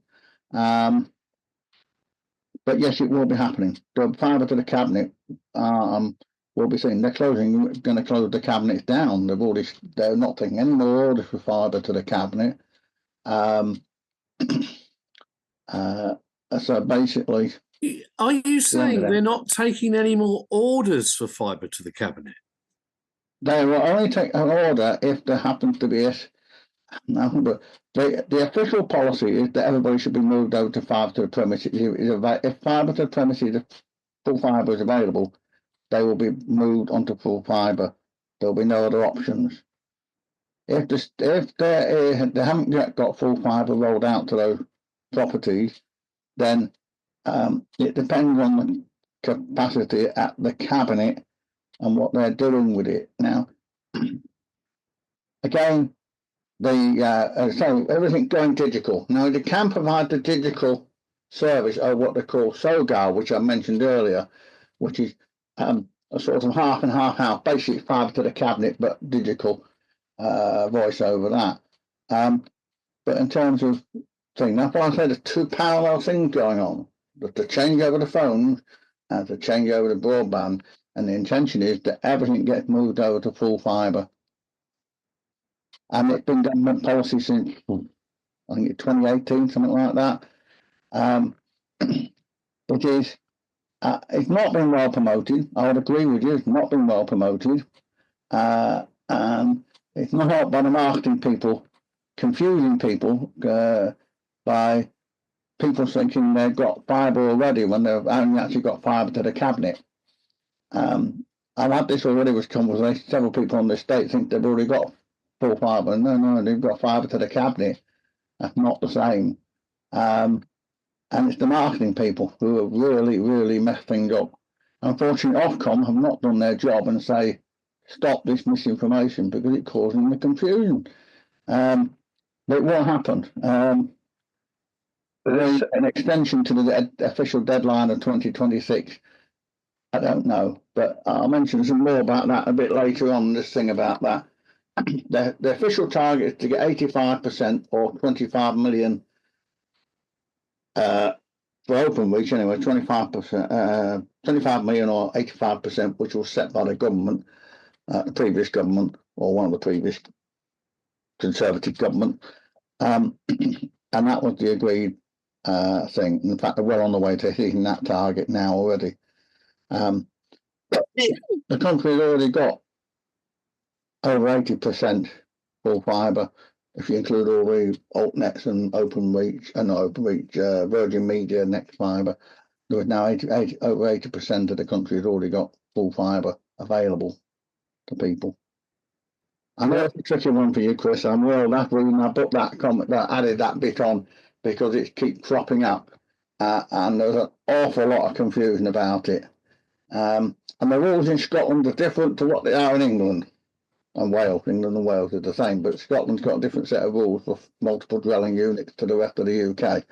Speaker 6: But yes, it will be happening. The fibre to the cabinet will be seen. They're going to close the cabinets down. They're not taking any more orders for fibre to the cabinet. So basically,
Speaker 3: are you saying they're not taking any more orders for fibre to the cabinet?
Speaker 6: They will only take an order if there happens to be no, but the official policy is that everybody should be moved over to fibre to the premises. If fibre to the premises, full fibre is available, they will be moved onto full fibre. There'll be no other options. If they haven't yet got full fibre rolled out to those properties, then it depends on the capacity at the cabinet and what they're doing with it. Now, again, so everything's going digital. Now, they can provide the digital service of what they call SOGAR, which I mentioned earlier, which is a sort of half and half, basically fibre to the cabinet, but digital voice over that. But in terms of thing, that's why I say there's two parallel things going on. The change over the phone and the change over the broadband, and the intention is that everything gets moved over to full fibre. And it's been government policy since, I think it's 2018, something like that. It is, it's not been well promoted. I would agree with you, it's not been well promoted. And it's not helped by the marketing people, confusing people by people thinking they've got fibre already when they've only actually got fibre to the cabinet. I've had this already with conversation. Several people on the state think they've already got full fibre. No, they've got fibre to the cabinet. That's not the same. And it's the marketing people who have really, really messed things up. Unfortunately, Ofcom have not done their job and say, stop this misinformation because it's causing the confusion. But it will happen. There's an extension to the official deadline of 2026. I don't know, but I'll mention some more about that a bit later on. This thing about that. The official target is to get 85% or 25 million for Openreach anyway, 25%, 25 million or 85%, which was set by the government, the previous government or one of the previous Conservative government, and that was the agreed thing. In fact, they're well on the way to hitting that target now already. The country has already got over 80% full fibre, if you include all the altnets and Openreach, and not Openreach, Virgin Media, Next Fibre. There is now over 80% of the country has already got full fibre available to people. I know it's a tricky one for you, Chris. I'm real that reason I put that comment, that added that bit on, because it keeps cropping up, and there's an awful lot of confusion about it. And the rules in Scotland are different to what they are in England and Wales. England and Wales are the same, but Scotland's got a different set of rules for multiple dwelling units to the rest of the UK.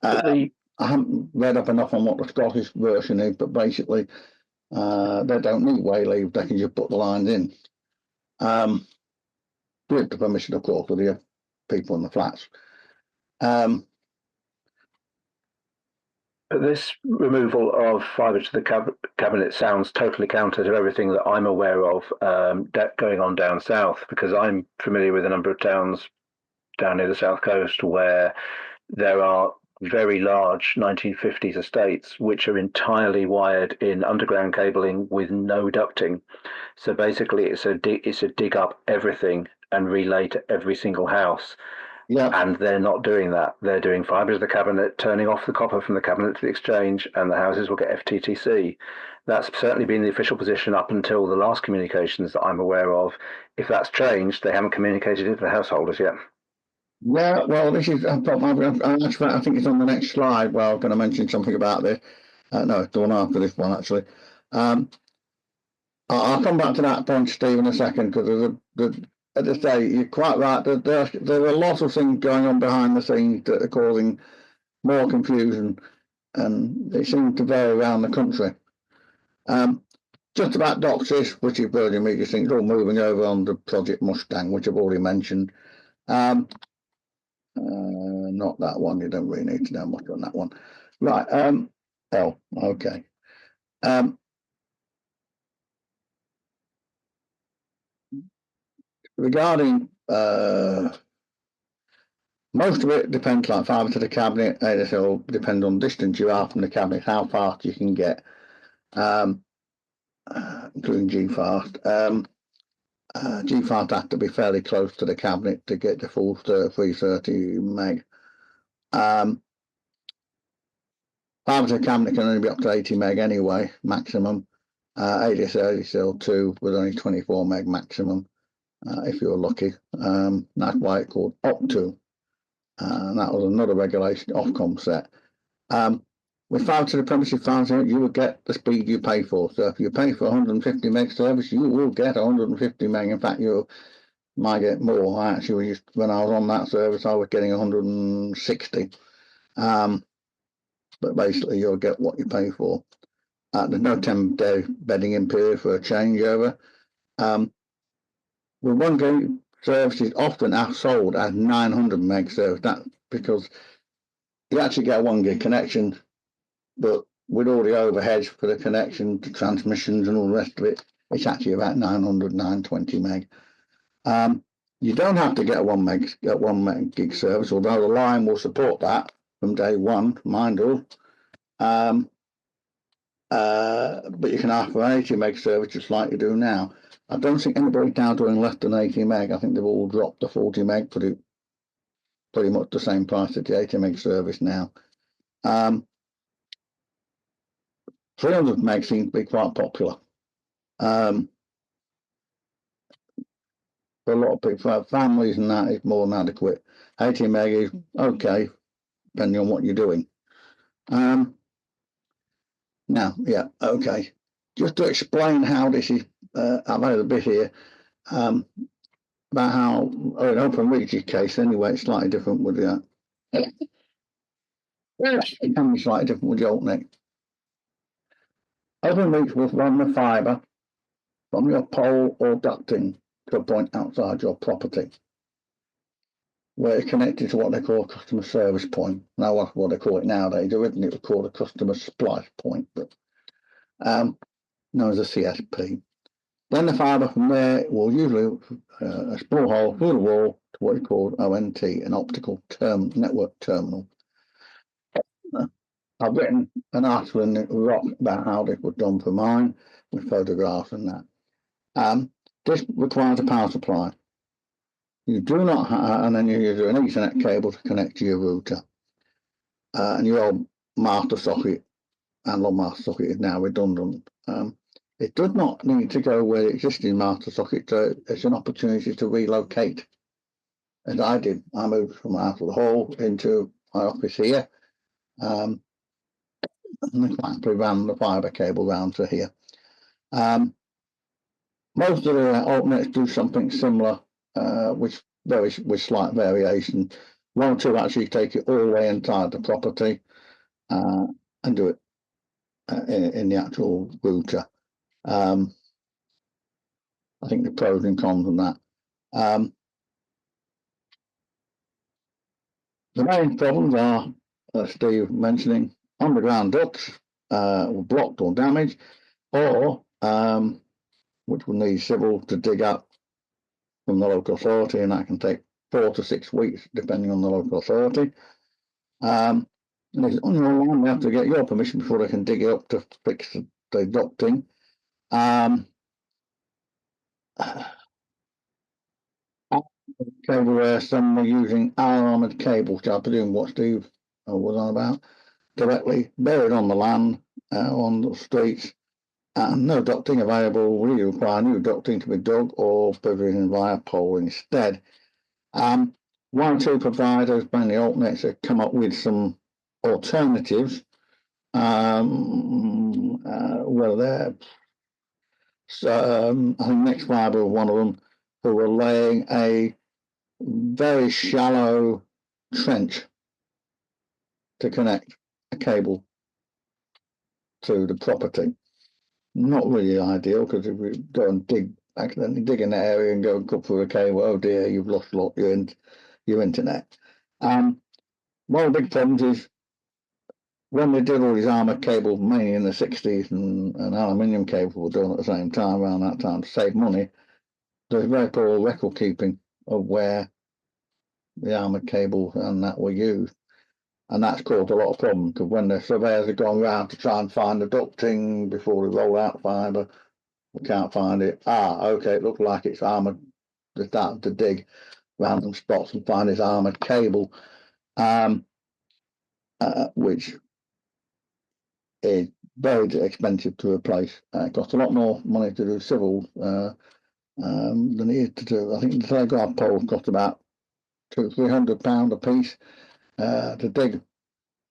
Speaker 6: I haven't read up enough on what the Scottish version is, but basically they don't need way leave. They can just put the lines in. With the permission, of course, of the people in the flats.
Speaker 5: But this removal of fibre to the cabinet sounds totally counter to everything that I'm aware of going on down south, because I'm familiar with a number of towns down near the south coast where there are very large 1950s estates which are entirely wired in underground cabling with no ducting. So basically, it's a dig up everything and relay to every single house. Yeah. And they're not doing that. They're doing fibre to the cabinet, turning off the copper from the cabinet to the exchange, and the houses will get FTTC. That's certainly been the official position up until the last communications that I'm aware of. If that's changed, they haven't communicated it to the householders yet.
Speaker 6: Yeah, well, this is, I think it's on the next slide where I'm going to mention something about this. No, it's the one after this one, actually. I'll come back to that point, Steve, in a second, because as I say, you're quite right. There are a lot of things going on behind the scenes that are causing more confusion, and they seem to vary around the country. Just about DOCSIS, which is Virgin Media Sync, all moving over on the Project Mustang, which I've already mentioned. Not that one. You don't really need to know much on that one. Right. Okay. Regarding most of it depends, like fibre to the cabinet, ADSL depends on the distance you are from the cabinet, how fast you can get, including GFast. GFast has to be fairly close to the cabinet to get the full 330 meg. Fibre to the cabinet can only be up to 80 meg anyway, maximum. ADSL 2 with only 24 meg maximum, if you're lucky. That's why it's called Op2. And that was another regulation Ofcom set. With fibre to the premises fibre, you will get the speed you pay for. So if you pay for 150 meg service, you will get 150 meg. In fact, you might get more. When I was on that service, I was getting 160. But basically, you'll get what you pay for. There's no 10-day bedding in period for a changeover. With 1 gig services often are sold as 900 meg service. That's because you actually get a 1 gig connection, but with all the overheads for the connection, the transmissions and all the rest of it, it's actually about 900, 920 meg. You don't have to get a 1 meg gig service, although the line will support that from day one, mine does. But you can ask for an 80 meg service just like you do now. I don't think anybody's now doing less than 80 meg. I think they've all dropped to 40 meg, pretty much the same price as the 80 meg service now. 300 meg seems to be quite popular. For a lot of people, for families and that, is more than adequate. 80 meg is okay, depending on what you're doing. Now, yeah, okay. Just to explain how this is, I've had a bit here about how, in OpenReach's case anyway, it's slightly different with the, it can be slightly different with the Altnet. OpenReach will run the fibre from your pole or ducting to a point outside your property, where it's connected to what they call a customer service point. Now, that's what they call it nowadays. Originally, it was called a customer splice point, but known as a CSP. Then the fibre from there will usually a small hole through the wall to what is called ONT, an optical network terminal. I've written an article in the ROCC about how this was done for mine, with photographs and that. This requires a power supply. You do not have, and then you use an Ethernet cable to connect to your router. And your old master socket, analog master socket, is now redundant. It does not need to go where the existing master socket, so it's an opportunity to relocate. As I did, I moved from out of the hall into my office here. And I quickly ran the fibre cable round to here. Most of the alternets do something similar, with slight variation. 1 or 2 actually take it all the way inside the property and do it in the actual router. I think the pros and cons on that. The main problems are, Steve mentioning, underground ducts were blocked or damaged, or which will need civil to dig up from the local authority, and that can take 4 to 6 weeks depending on the local authority. And if it's on your land, they have to get your permission before they can dig it up to fix the ducting. Cable where some were using armoured cable, which I presume what Steve was on about, directly buried on the land, on the streets, and no ducting available. We require new ducting to be dug or put in via pole instead. one or two providers, mainly altnets, have come up with some alternatives. Well, they're I think Next Fiber was one of them, who were laying a very shallow trench to connect a cable to the property. Not really ideal, because if we go and accidentally dig in that area and go and cut through a cable, oh dear, you've lost your internet. One of the big problems is when we did all these armoured cables, mainly in the 60s, and aluminium cables were done at the same time, around that time, to save money, there's very poor record keeping of where the armoured cables and that were used. And that's caused a lot of problems, because when the surveyors have gone round to try and find the ducting before we roll out fibre, we can't find it. Okay, it looks like it's armoured. They started to dig random spots and find this armoured cable, which is very expensive to replace. It costs a lot more money to do civil than it is to do. I think the telegraph poles cost about £200-300 a piece to dig.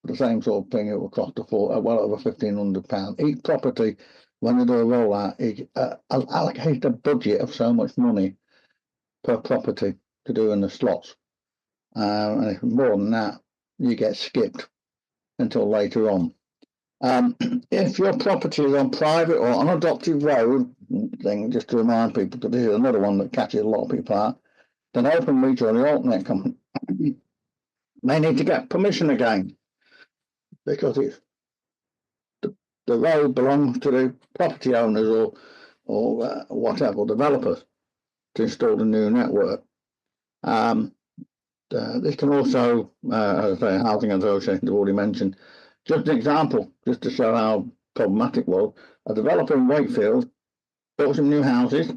Speaker 6: The same sort of thing, it will cost well over £1,500. Each property, when they do a rollout, allocates a budget of so much money per property to do in the slots. And if more than that, you get skipped until later on. If your property is on private or unadopted road, thing, just to remind people, because this is another one that catches a lot of people out, then Openreach or the altnet company may need to get permission again, because it's the road belongs to the property owners or whatever, developers, to install the new network. This can also, as I say, housing association I've already mentioned. Just an example, just to show how problematic it was. A developer in Wakefield built some new houses.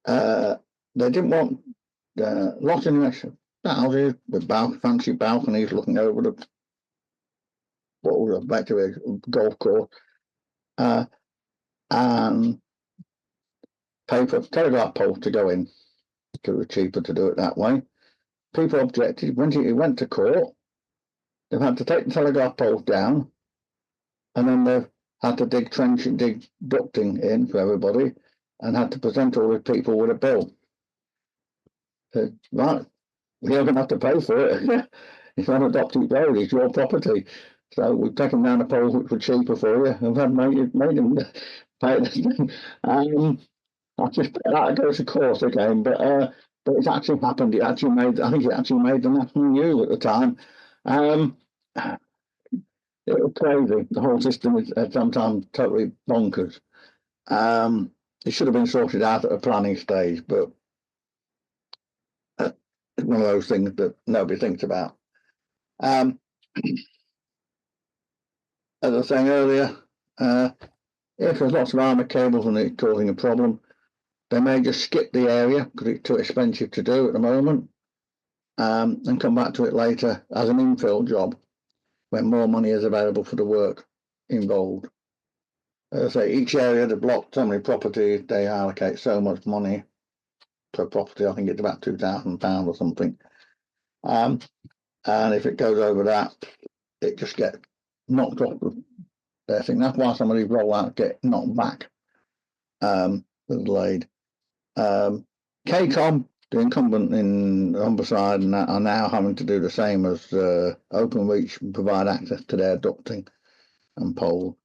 Speaker 6: They didn't want lots of new houses with fancy balconies looking over what was effectively a golf course, and pay for telegraph poles to go in, because it was cheaper to do it that way. People objected. When it went to court, they've had to take the telegraph poles down, and then they've had to dig ducting in for everybody, and had to present all the people with a bill. So, right, you're going to have to pay for it. It's not adopted road, it's your property. So we've taken down the poles which were cheaper for you, and have made them pay the thing. I just that goes to court again, but it's actually happened. I think it actually made the national news at the time. It was crazy. The whole system is sometimes totally bonkers. It should have been sorted out at a planning stage, but it's one of those things that nobody thinks about. As I was saying earlier, if there's lots of armoured cables and it's causing a problem, they may just skip the area because it's too expensive to do at the moment, and come back to it later as an infill job when more money is available for the work involved. As I say, each area, the block, so many properties, they allocate so much money per property. I think it's about £2,000 or something. And if it goes over that, it just gets knocked off their thing. That's why some of these rollouts get knocked back, delayed. KCOM, the incumbent in Humberside, and that are now having to do the same as Openreach and provide access to their ducting and poles.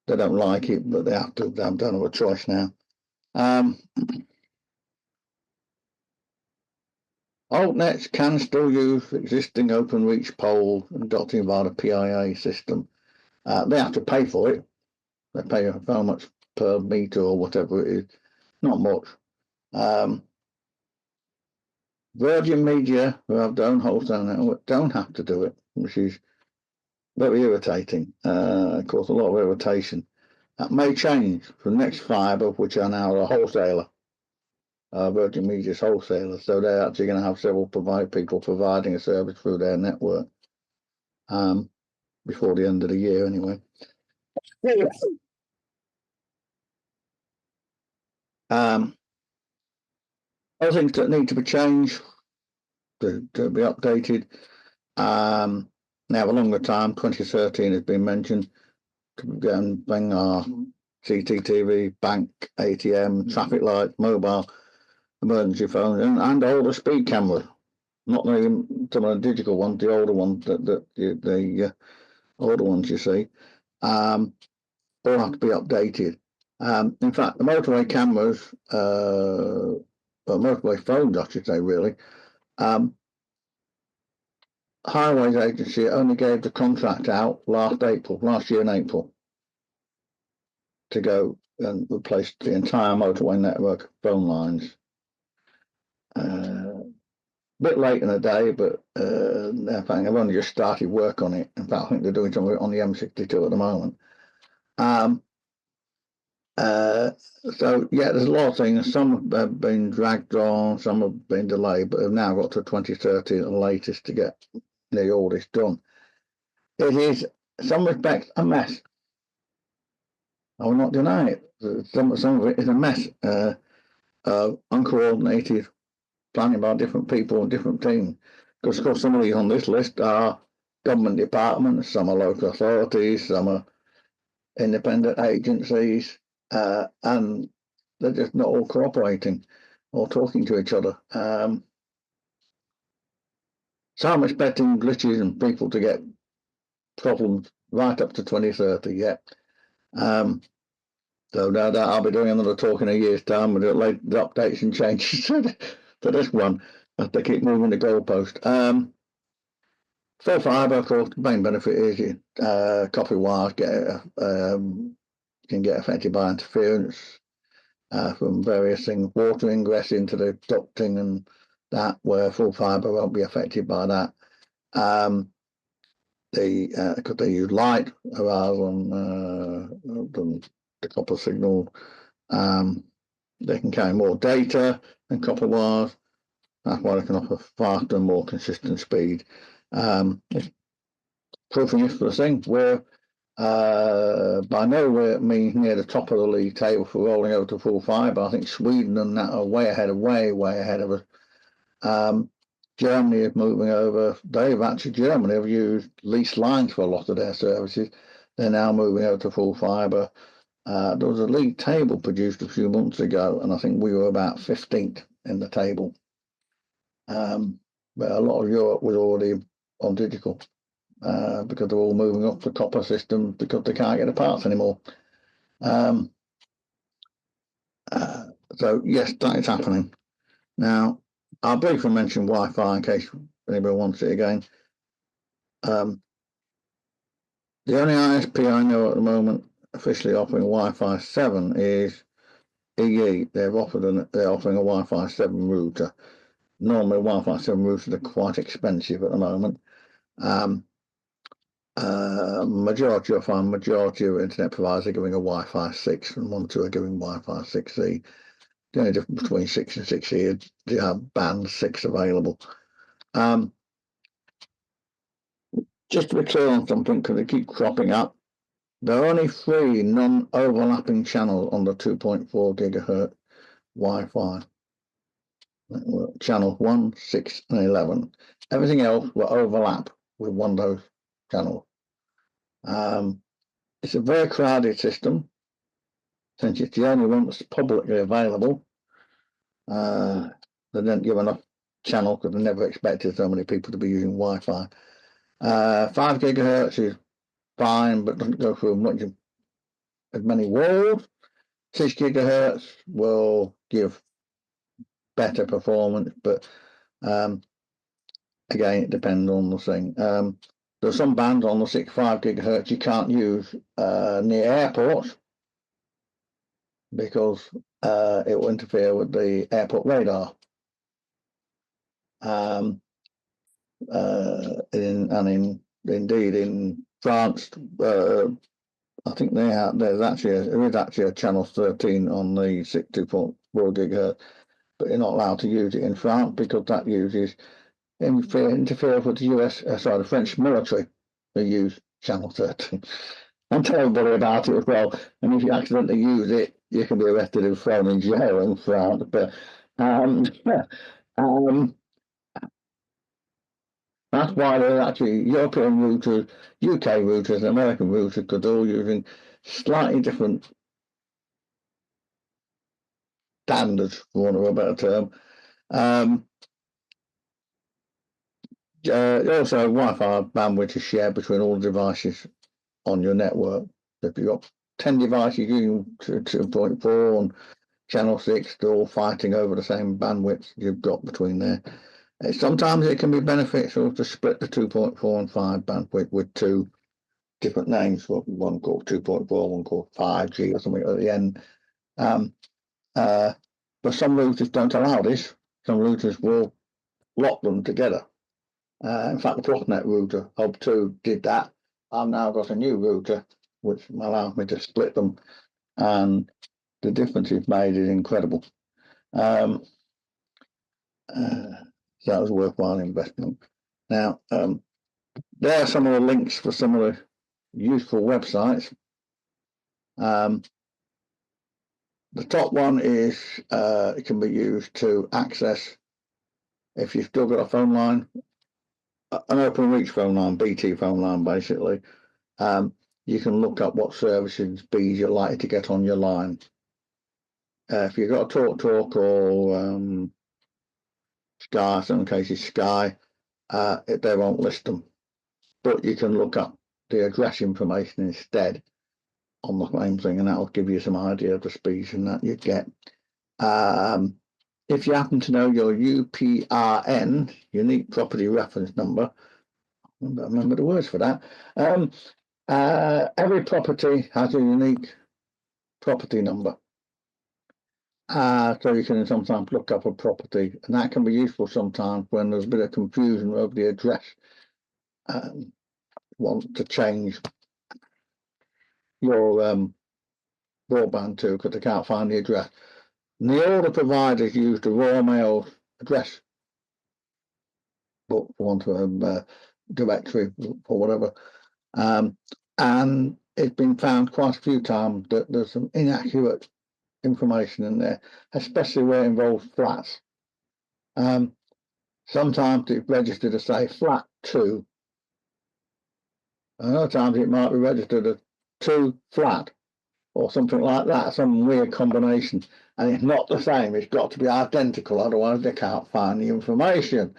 Speaker 6: They don't like it, but they have to. They don't have a choice now. Altnets can still use existing Openreach poles and ducting via the PIA system. They have to pay for it. They pay how much per meter or whatever it is. Not much. Virgin Media, who have their own wholesale network, don't have to do it, which is very irritating. Cause a lot of irritation. That may change for Next Fiber, which are now a wholesaler. Virgin Media's wholesaler, so they're actually going to have several people providing a service through their network before the end of the year, anyway. Other things that need to be changed, to be updated. Now, a longer time, 2013 has been mentioned, to go and bring our CCTV, bank, ATM, traffic lights, mobile, emergency phones, and older speed cameras. Not the some of the digital ones, the older ones, the older ones you see, all have to be updated. In fact, the motorway cameras, well, motorway phones, I should say, really. Highways Agency only gave the contract out last year in April, to go and replace the entire motorway network of phone lines. Bit late in the day, but in fact, I've only just started work on it. In fact, I think they're doing something on the M62 at the moment. So yeah, there's a lot of things. Some have been dragged on, some have been delayed, but have now got to 2030 at the latest to get nearly all this done. It is, in some respects, a mess. I will not deny it. Some of it is a mess. Uncoordinated planning by different people and different teams. Because of course, some of these on this list are government departments, some are local authorities, some are independent agencies, and they're just not all cooperating or talking to each other. So I'm expecting glitches and people to get problems right up to 2030 yet. So no doubt I'll be doing another talk in a year's time with the updates and changes to this one as they keep moving the goalpost. Full fibre, of course, the main benefit is copper wires can get affected by interference from various things, water ingress into the ducting and that, where full fibre won't be affected by that. Because they use light rather than the copper signal. They can carry more data than copper wires. That's why they can offer faster and more consistent speed. It's proving this for the thing. We're by nowhere means near the top of the league table for rolling over to full fibre. I think Sweden and that are way ahead of us. Germany is moving over. Germany have used leased lines for a lot of their services. They're now moving over to full fibre. There was a league table produced a few months ago, and I think we were about 15th in the table. But a lot of Europe was already on digital because they're all moving up the copper system because they can't get the parts anymore. So yes, that is happening. Now, I'll briefly mention Wi-Fi in case anybody wants it again. The only ISP I know at the moment officially offering Wi-Fi 7 is EE. They're offering a Wi-Fi 7 router. Normally, Wi-Fi 7 routers are quite expensive at the moment. Majority of internet providers are giving a Wi-Fi 6, and 1 or 2 are giving Wi-Fi 6E. The only difference between 6 and 6E is you have band 6 available. Just to be clear on something, because they keep cropping up, there are only 3 non-overlapping channels on the 2.4 gigahertz Wi-Fi. Channel 1, 6, and 11. Everything else will overlap with one of those channels. It's a very crowded system, since it's the only one that's publicly available. They don't give enough channel because they never expected so many people to be using Wi-Fi. 5 gigahertz is fine, but doesn't go through as many walls. 6 gigahertz will give better performance, but again, it depends on the thing. There's some bands on the 5 gigahertz you can't use near airports because it will interfere with the airport radar. Indeed in France, I think there is actually a channel 13 on the 2.4 gigahertz, but you're not allowed to use it in France because that interferes with the French military who use channel 13. And tell everybody about it as well. And if you accidentally use it, you can be arrested and thrown in jail in France. But um, that's why they're actually European routers, UK routers, and American routers, because they're all using slightly different standards, for want of a better term. Also, Wi-Fi bandwidth is shared between all the devices on your network. If you've got 10 devices using 2.4 and channel 6, they're all fighting over the same bandwidth you've got between there. Sometimes it can be beneficial to split the 2.4 and 5 bandwidth with two different names, one called 2.4, one called 5G or something at the end. But some routers don't allow this. Some routers will lock them together. In fact, the Profinet router, Hub 2, did that. I've now got a new router which allows me to split them, and the difference it's made is incredible. So that was a worthwhile investment. Now, there are some of the links for some of the useful websites. The top one is it can be used to access, if you've still got a phone line, an open reach phone line, BT phone line basically. You can look up what services and speeds you're likely to get on your line. If you've got a TalkTalk or Sky, in some cases Sky, they won't list them. But you can look up the address information instead on the same thing, and that will give you some idea of the speeds and that you get. If you happen to know your UPRN, unique property reference number, I remember the words for that. Every property has a unique property number. So you can sometimes look up a property, and that can be useful sometimes when there's a bit of confusion over the address. Want to change your broadband to, because they can't find the address. And all the providers use the Royal Mail address book, for want of a directory or whatever. And it's been found quite a few times that there's some inaccurate information in there, especially where it involves flats. Sometimes it's registered to say flat 2. And other times it might be registered as 2 flat or something like that, some weird combination. And it's not the same, it's got to be identical, otherwise they can't find the information.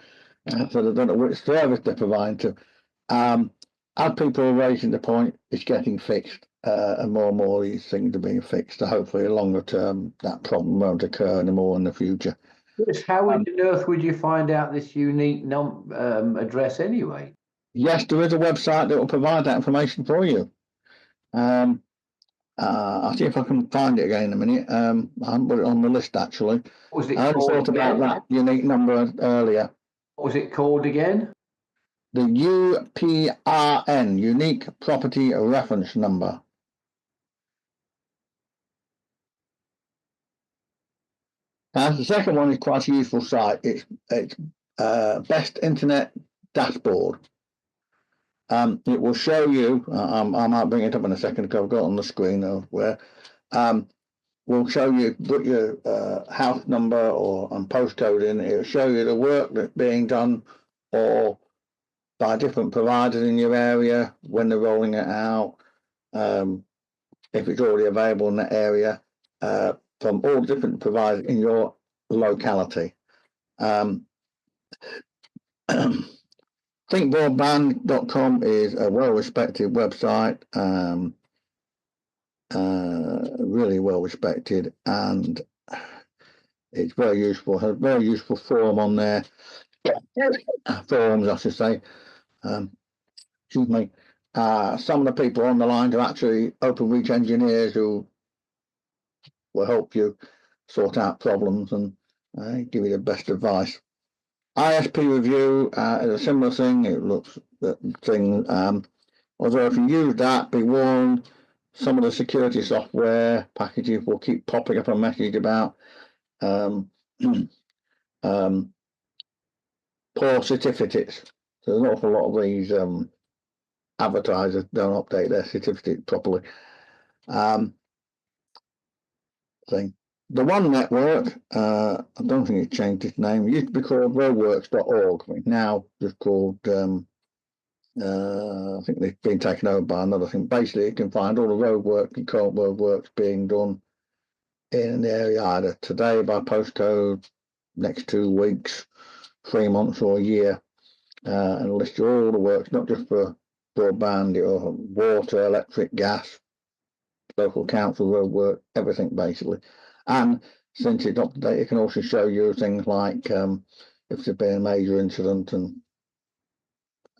Speaker 6: So they don't know which service they're providing to. As people are raising the point, it's getting fixed, and more of these things are being fixed. So hopefully, longer term, that problem won't occur anymore in the future.
Speaker 2: Chris, how on earth would you find out this unique address anyway? Yes, there is a website that will provide that information for you. I'll see if I can find it again in a minute. I haven't put it on the list actually. What was it I thought about that unique number earlier. What was it called again? The UPRN, Unique Property Reference Number. And the second one is quite a useful site. It's Best Internet Dashboard. It will show you. I might bring it up in a second because I've got it on the screen where. Will show you, put your house number and postcode in. It will show you the work that's being done or by different providers in your area when they're rolling it out, if it's already available in that area, from all different providers in your locality. Thinkbroadband.com is a well-respected website, really well-respected, and it's very useful. Has a very useful forum on there. Forums, I should say. Excuse me. Some of the people on the line are actually open reach engineers who will help you sort out problems and give you the best advice. ISP Review is a similar thing. It looks at things. Although if you use that, be warned, some of the security software packages will keep popping up a message about poor certificates. So there's an awful lot of these advertisers don't update their certificate properly.
Speaker 6: the one network, I don't think it changed its name. It used to be called roadworks.org. It's now just called, I think they've been taken over by another thing. Basically, you can find all the roadwork and current roadworks being done in the area either today by postcode, next 2 weeks, 3 months or a year, and list all the works, not just for broadband or water, electric, gas, local council roadwork, everything basically. And since it's up to date, it can also show you things like if there's been a major incident and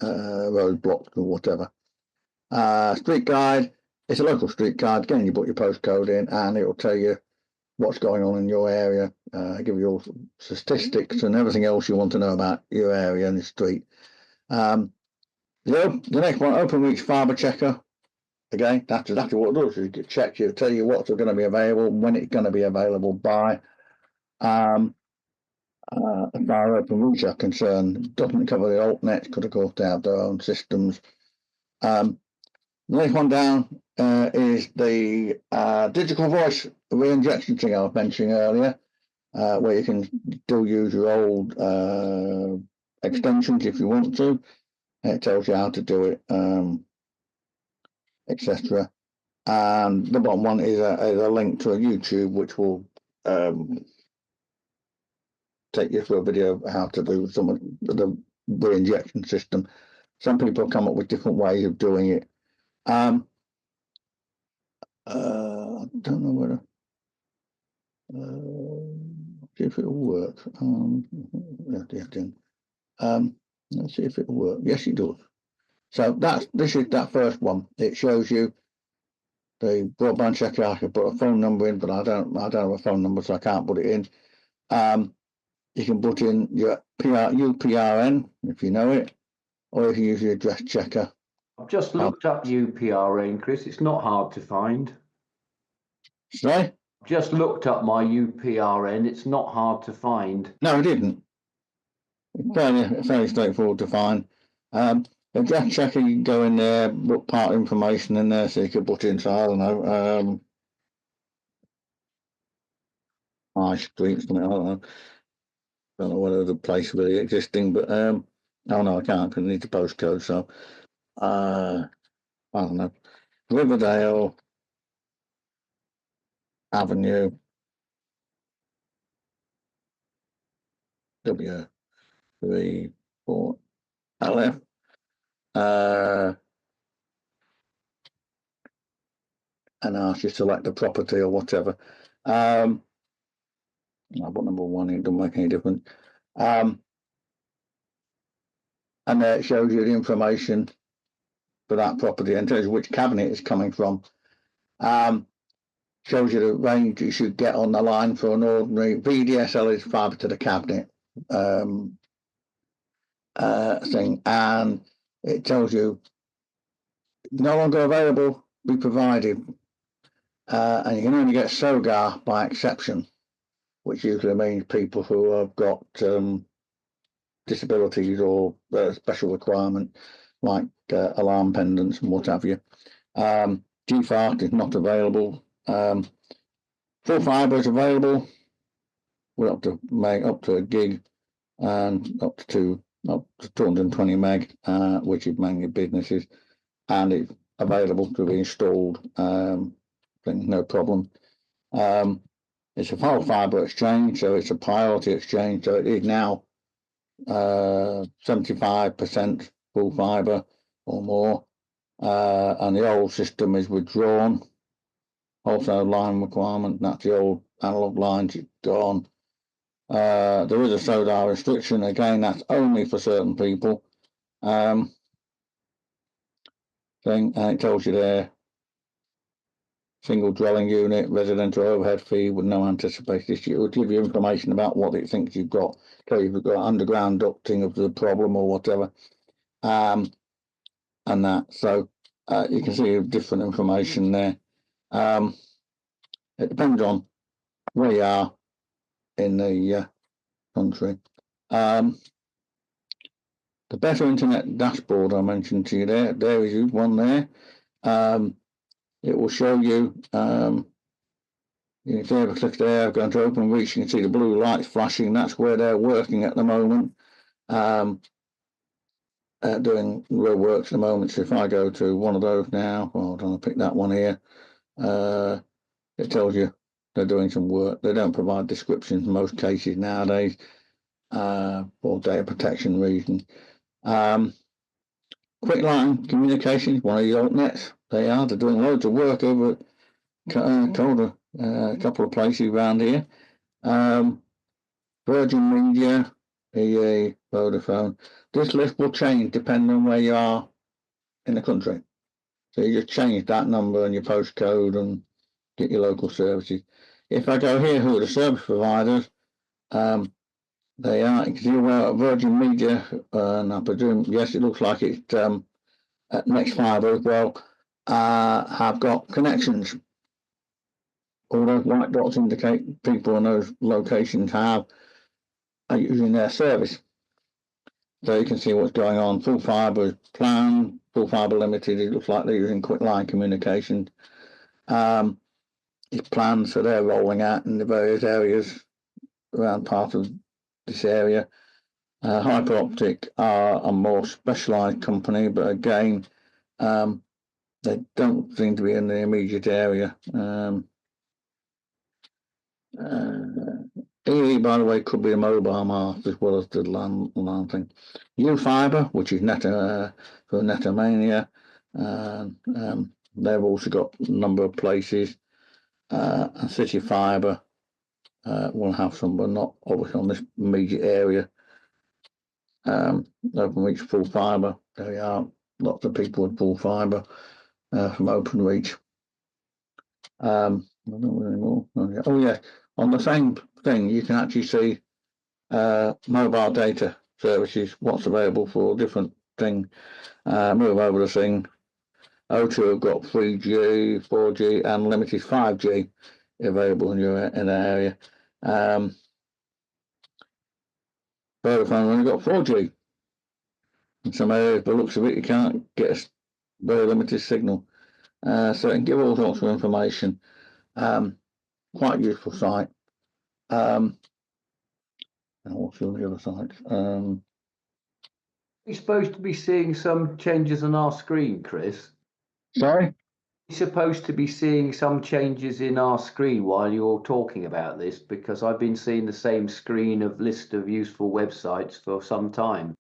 Speaker 6: road blocked or whatever. Street guide, it's a local street guide. Again, you put your postcode in and it will tell you what's going on in your area, give you all statistics and everything else you want to know about your area and the street. The next one, OpenReach Fibre Checker. Again, that's exactly what it does. It checks you, tell you what's going to be available, when it's going to be available by. As far as OpenReach are concerned, it doesn't cover the altnets because of course they have their own systems. The next one down is the digital voice reinjection thing I was mentioning earlier, where you can still use your old extensions if you want to. It tells you how to do it, etc. And the bottom one is a link to a YouTube which will take you through a video of how to do some of the reinjection system. Some people come up with different ways of doing it. I don't know whether see if it'll work. Let's see if it'll work. Yes, it does. So this is that first one. It shows you the broadband checker. I could put a phone number in, but I don't have a phone number, so I can't put it in. You can put in your UPRN if you know it, or if you use your address checker.
Speaker 7: I've just looked up UPRN, Chris. It's not hard to find.
Speaker 6: Sorry?
Speaker 7: Just looked up my UPRN. It's not hard to find.
Speaker 6: No, I didn't. It's fairly straightforward to find. Address checker, you can go in there, put part information in there, so you could put in, so I don't know, High Street, something, I don't know. Don't know whether the place really existing, but oh no, I can't because I need the postcode. So I don't know, Riverdale Avenue, W34LF. And ask you to select the property or whatever. I put number 1, it doesn't make any difference. And there it shows you the information for that property and tells you which cabinet it's coming from. Shows you the range you should get on the line for an ordinary VDSL is fibre to the cabinet thing, and it tells you no longer available, be provided, and you can only get SOGAR by exception, which usually means people who have got disabilities or special requirement like alarm pendants and what have you. GFARC is not available. Full fibre is available. We're up to a gig and up to 220 meg, which is mainly businesses, and it's available to be installed. No problem. It's a full fibre exchange, so it's a priority exchange. So it is now 75% full fibre or more, and the old system is withdrawn. Also, line requirement, that's the old analog lines, it's gone. There is a SODAR restriction, again, that's only for certain people. And it tells you there, single dwelling unit, residential overhead fee with no anticipated issue. It will give you information about what it thinks you've got, tell you if you've got underground ducting of the problem or whatever, and that. So you can see different information there. It depends on where you are in the country. The Better Internet dashboard I mentioned to you there is one there. It will show you You can see if I click there, I'm going to open reach, you can see the blue lights flashing. That's where they're working at the moment. Doing real works at the moment. So if I go to one of those now, well, I'll pick that one here. It tells you they're doing some work. They don't provide descriptions in most cases nowadays for data protection reasons. Quick line communications, one of the altnets. They're doing loads of work over at a couple of places around here. Virgin Media, EA, Vodafone. This list will change depending on where you are in the country. So you just change that number and your postcode and get your local services. If I go here, who are the service providers? They are, because you're aware of Virgin Media, and I presume, yes, it looks like it's at Next Fibre as well, have got connections. All those white dots indicate people in those locations are using their service. So you can see what's going on. Full Fibre is planned, Full Fibre Limited, it looks like they're using quick line communication. It's planned, so they're rolling out in the various areas around part of this area. Hyper Optic are a more specialised company, but again, they don't seem to be in the immediate area. EE, by the way, could be a mobile mast as well as the land thing. U-Fibre, which is for Netomania, they've also got a number of places. And City Fibre will have some, but not obviously on this immediate area. OpenReach Full Fibre, there we are. Lots of people with Full Fibre from OpenReach. I don't know anymore. Oh yeah, on the same thing you can actually see mobile data services, what's available for different things. Move over the thing. O2 have got 3G, 4G, and limited 5G available in the area. Vodafone only got 4G in some areas, but looks of it, you can't get a very limited signal. So it can give all sorts of information. Quite useful site. And what's on the other side?
Speaker 7: You're supposed to be seeing some changes on our screen, Chris.
Speaker 6: Sorry?
Speaker 7: You're supposed to be seeing some changes in our screen while you're talking about this, because I've been seeing the same screen of list of useful websites for some time.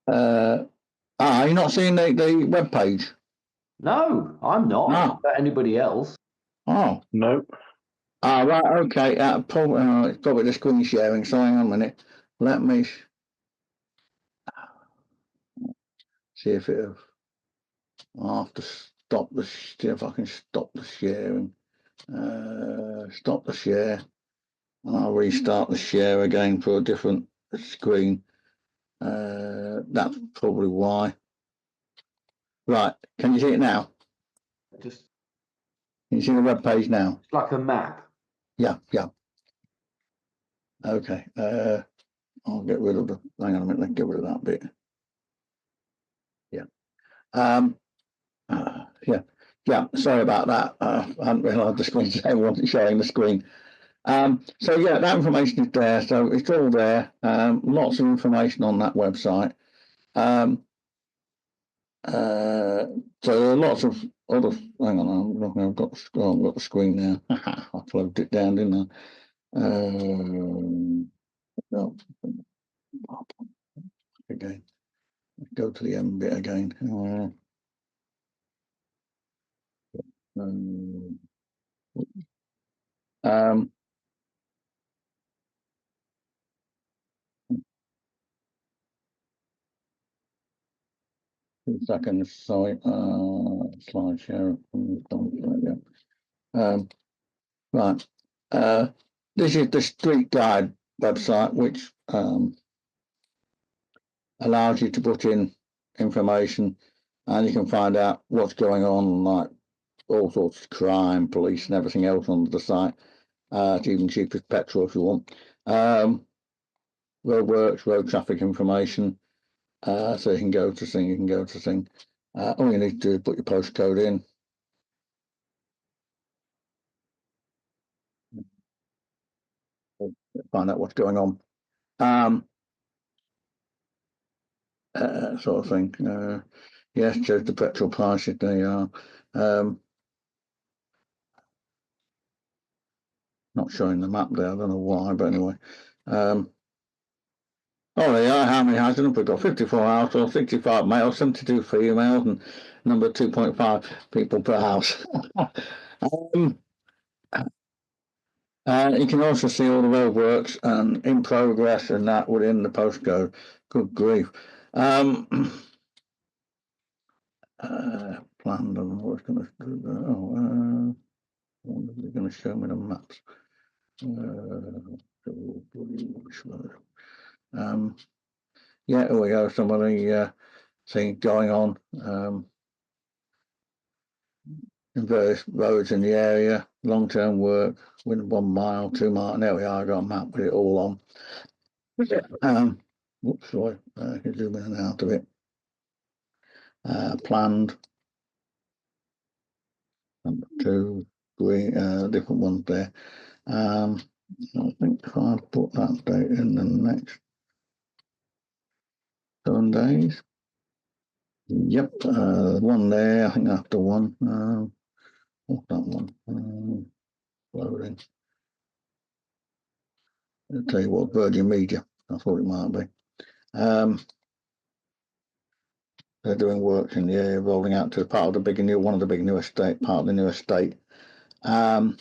Speaker 6: You're not seeing the web page?
Speaker 7: No, I'm not.
Speaker 6: No.
Speaker 7: About anybody else.
Speaker 6: Oh.
Speaker 5: Nope.
Speaker 6: Right, okay. It's probably the screen sharing, so hang on a minute. Let me see if I'll have to see if I can stop the sharing. Stop the share. And I'll restart the share again for a different screen. That's probably why. Right, can you see it now? Can you see the web page now?
Speaker 7: It's like a map.
Speaker 6: Yeah. Okay. I'll get rid of hang on a minute, let's get rid of that bit. Yeah. Yeah, sorry about that. I hadn't realised the screen wasn't showing the screen. So yeah, that information is there. So it's all there. Lots of information on that website. So there are lots of other. Hang on, I've got the screen now. I closed it down, didn't I? No. Again, go to the end bit again. 2 seconds, sorry. Slide share. Right. This is the Street Guide website, which allows you to put in information and you can find out what's going on, like all sorts of crime, police and everything else on the site. It's even cheap as petrol if you want. Roadworks, road traffic information. So you can go to thing, all you need to do is put your postcode in. find out what's going on. Sort of thing. Yes, shows the petrol prices. They are not showing the map there. I don't know why, but anyway. Oh, they are. How many houses? We've got 54 households, 65 males, 72 females, and number 2.5 people per house. You can also see all the roadworks and in progress and that within the postcode. Good grief. Planned and what's going to do that? Oh, what are they going to show me the maps? Yeah, here we go. Somebody thing going on in various roads in the area, long-term work, within 1 mile, 2 mile. And there we are. I got a map with it all on. Whoops, sorry. I can zoom in and out of it. Planned. Number 2, 3, different ones there. I think if I put that date in the next 7 days. Yep, one there, I think that's the one. What's that one? Loading. I'll tell you what, Virgin Media, I thought it might be. They're doing work in the area, rolling out to part of the big new, one of the big new estate, part of the new estate. But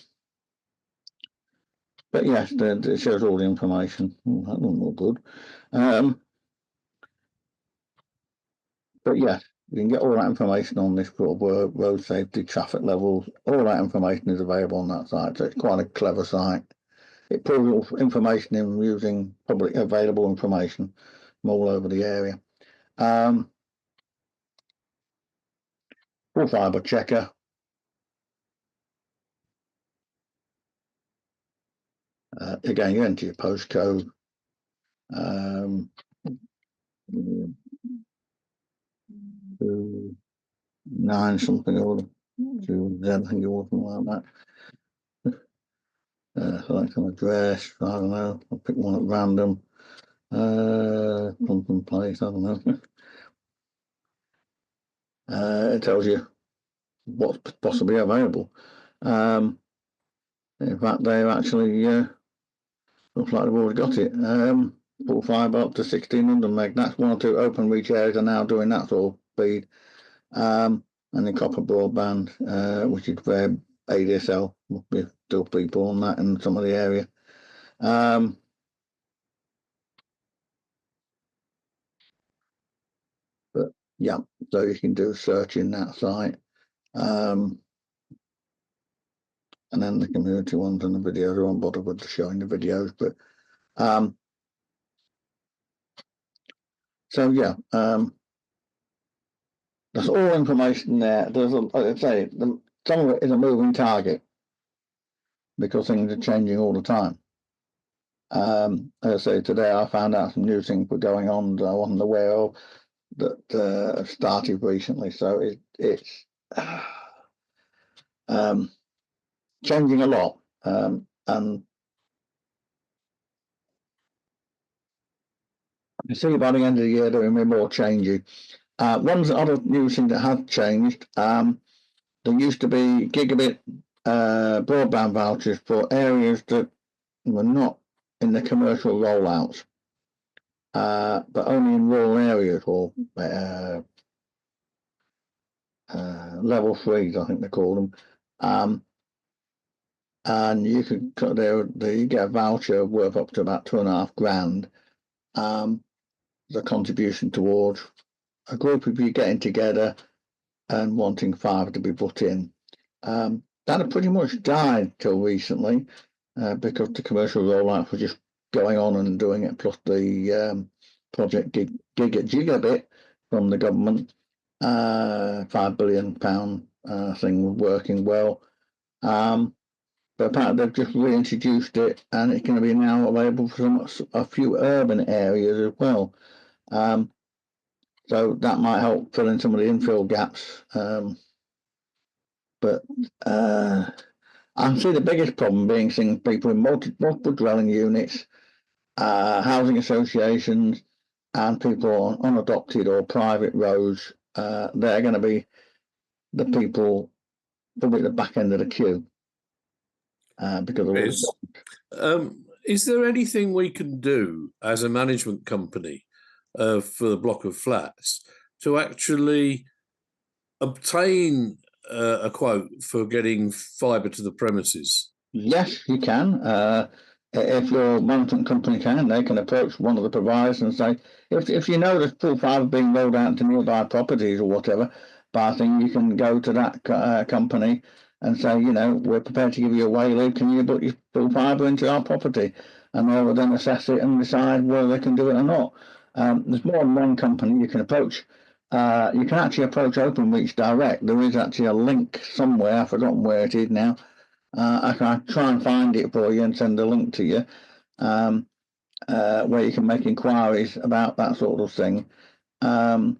Speaker 6: yes, it shows all the information. That doesn't look good. But yes, you can get all that information on this sort of road safety, traffic levels. All that information is available on that site. So it's quite a clever site. It pulls information in using public available information from all over the area. Full fibre checker. Again, you enter your postcode. 9 something or 2 Z, I think it was, something like that. Select an address. I don't know. I'll pick one at random. Something place. I don't know. It tells you what's possibly available. In fact, they've actually looks like they've already got it. Full fibre up to 1600 meg. That's 1 or 2 open reach areas are now doing that sort of speed. And the copper broadband, which is where ADSL will be still people on that in some of the area. But yeah, so you can do search in that site. And then the community ones and the videos. I won't bother with showing the videos, but so yeah, there's all information there. There's like I say, some of it is a moving target because things are changing all the time. As I say, today I found out some new things were going on that I wasn't aware of that started recently. So it's changing a lot, and you see by the end of the year there will be more changes. One other new thing that has changed, there used to be gigabit broadband vouchers for areas that were not in the commercial rollouts, but only in rural areas or level 3s, I think they call them. And you could you get a voucher worth up to about $2,500. The contribution towards a group of you getting together and wanting fibre to be put in. That had pretty much died till recently because the commercial rollout was just going on and doing it, plus the project Gigabit from the government, £5 billion thing was working well. But apparently they've just reintroduced it, and it's going to be now available for a few urban areas as well. So that might help fill in some of the infill gaps. But I see the biggest problem being seeing people in multiple dwelling units, housing associations, and people on unadopted or private roads. They're going to be the people probably at the back end of the queue because of
Speaker 3: is there anything we can do as a management company for the block of flats to actually obtain a quote for getting fibre to the premises?
Speaker 6: Yes, you can. If your management company can, they can approach one of the providers and say, if you know there's full fibre being rolled out to nearby properties or whatever, by thing, you can go to that company and say, we're prepared to give you a wayleave. Can you put your full fibre into our property? And they will then assess it and decide whether they can do it or not. There's more than one company you can approach. You can actually approach OpenReach direct. There is actually a link somewhere. I've forgotten where it is now. I can try and find it for you and send a link to you where you can make inquiries about that sort of thing. There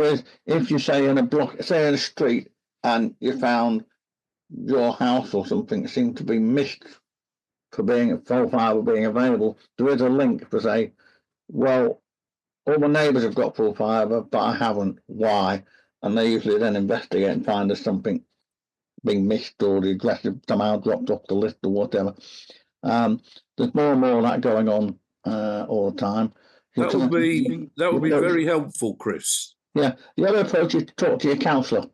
Speaker 6: is, if you say in a block, say in a street, and you found your house or something seemed to be missed for being full fibre being available, there is a link to say, well, all my neighbours have got full fibre, but I haven't. Why? And they usually then investigate and find there's something being missed or the address somehow dropped off the list or whatever. There's more and more of that going on all the time.
Speaker 3: That would be very helpful, Chris.
Speaker 6: Yeah, the other approach is to talk to your councillor.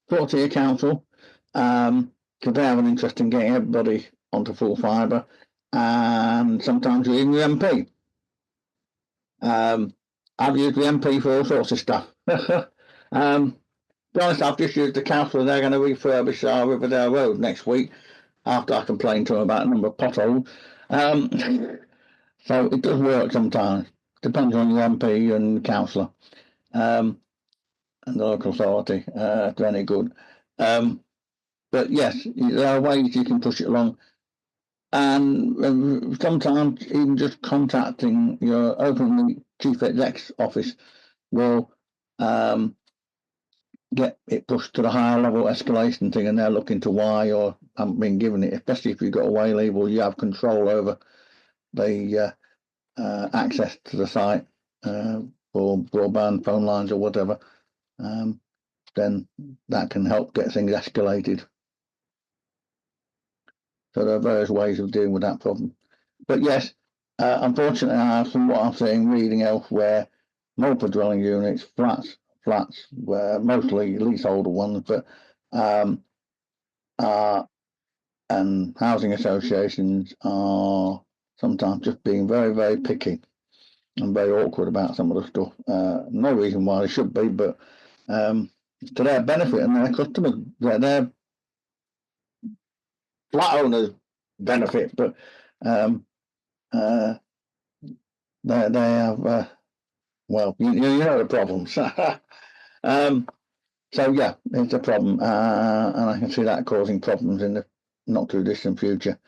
Speaker 6: Talk to your council because they have an interest in getting everybody onto full fibre, and sometimes even the MP. I've used the MP for all sorts of stuff. To be honest, I've just used the council. They're going to refurbish our Riverdale Road next week after I complained to them about a number of potholes. So it does work sometimes. Depends on your MP and councillor and the local authority if they're any good. But yes, there are ways you can push it along. And sometimes even just contacting your open chief exec's office will get it pushed to the higher level escalation thing, and they're looking to why you haven't been given it, especially if you've got a wayleave or you have control over the access to the site for broadband, phone lines or whatever. Then that can help get things escalated. So there are various ways of dealing with that problem. But yes, unfortunately, from what I'm seeing, reading elsewhere, multiple dwelling units, flats, were mostly leaseholder ones, but and housing associations are sometimes just being very, very picky and very awkward about some of the stuff. No reason why they should be, but to their benefit and their customers, their flat owners benefit, but they have well, you know the problems. So yeah, it's a problem, and I can see that causing problems in the not too distant future.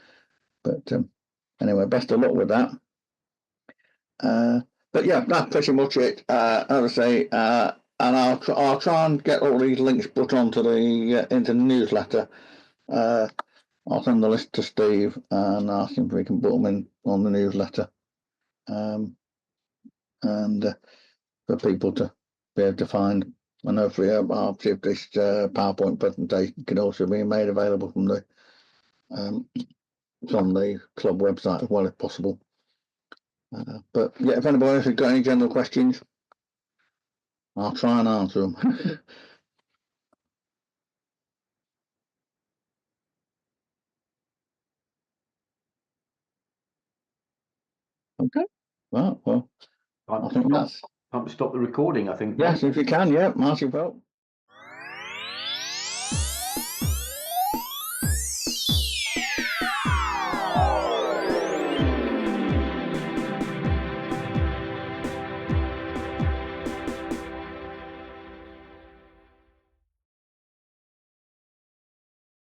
Speaker 6: But anyway, best of luck with that. But yeah, that's pretty much it. As I say, and I'll try and get all these links put onto the into the newsletter. I'll send the list to Steve and ask him if we can put them in on the newsletter, and for people to be able to find. And hopefully, I'll see if this PowerPoint presentation can also be made available from the club website as well, if possible. But yeah, if anybody else has got any general questions, I'll try and answer them. Okay. Well, I think that's.
Speaker 7: Stop the recording, I think.
Speaker 6: Yes, if you can, yeah, Martin Felt.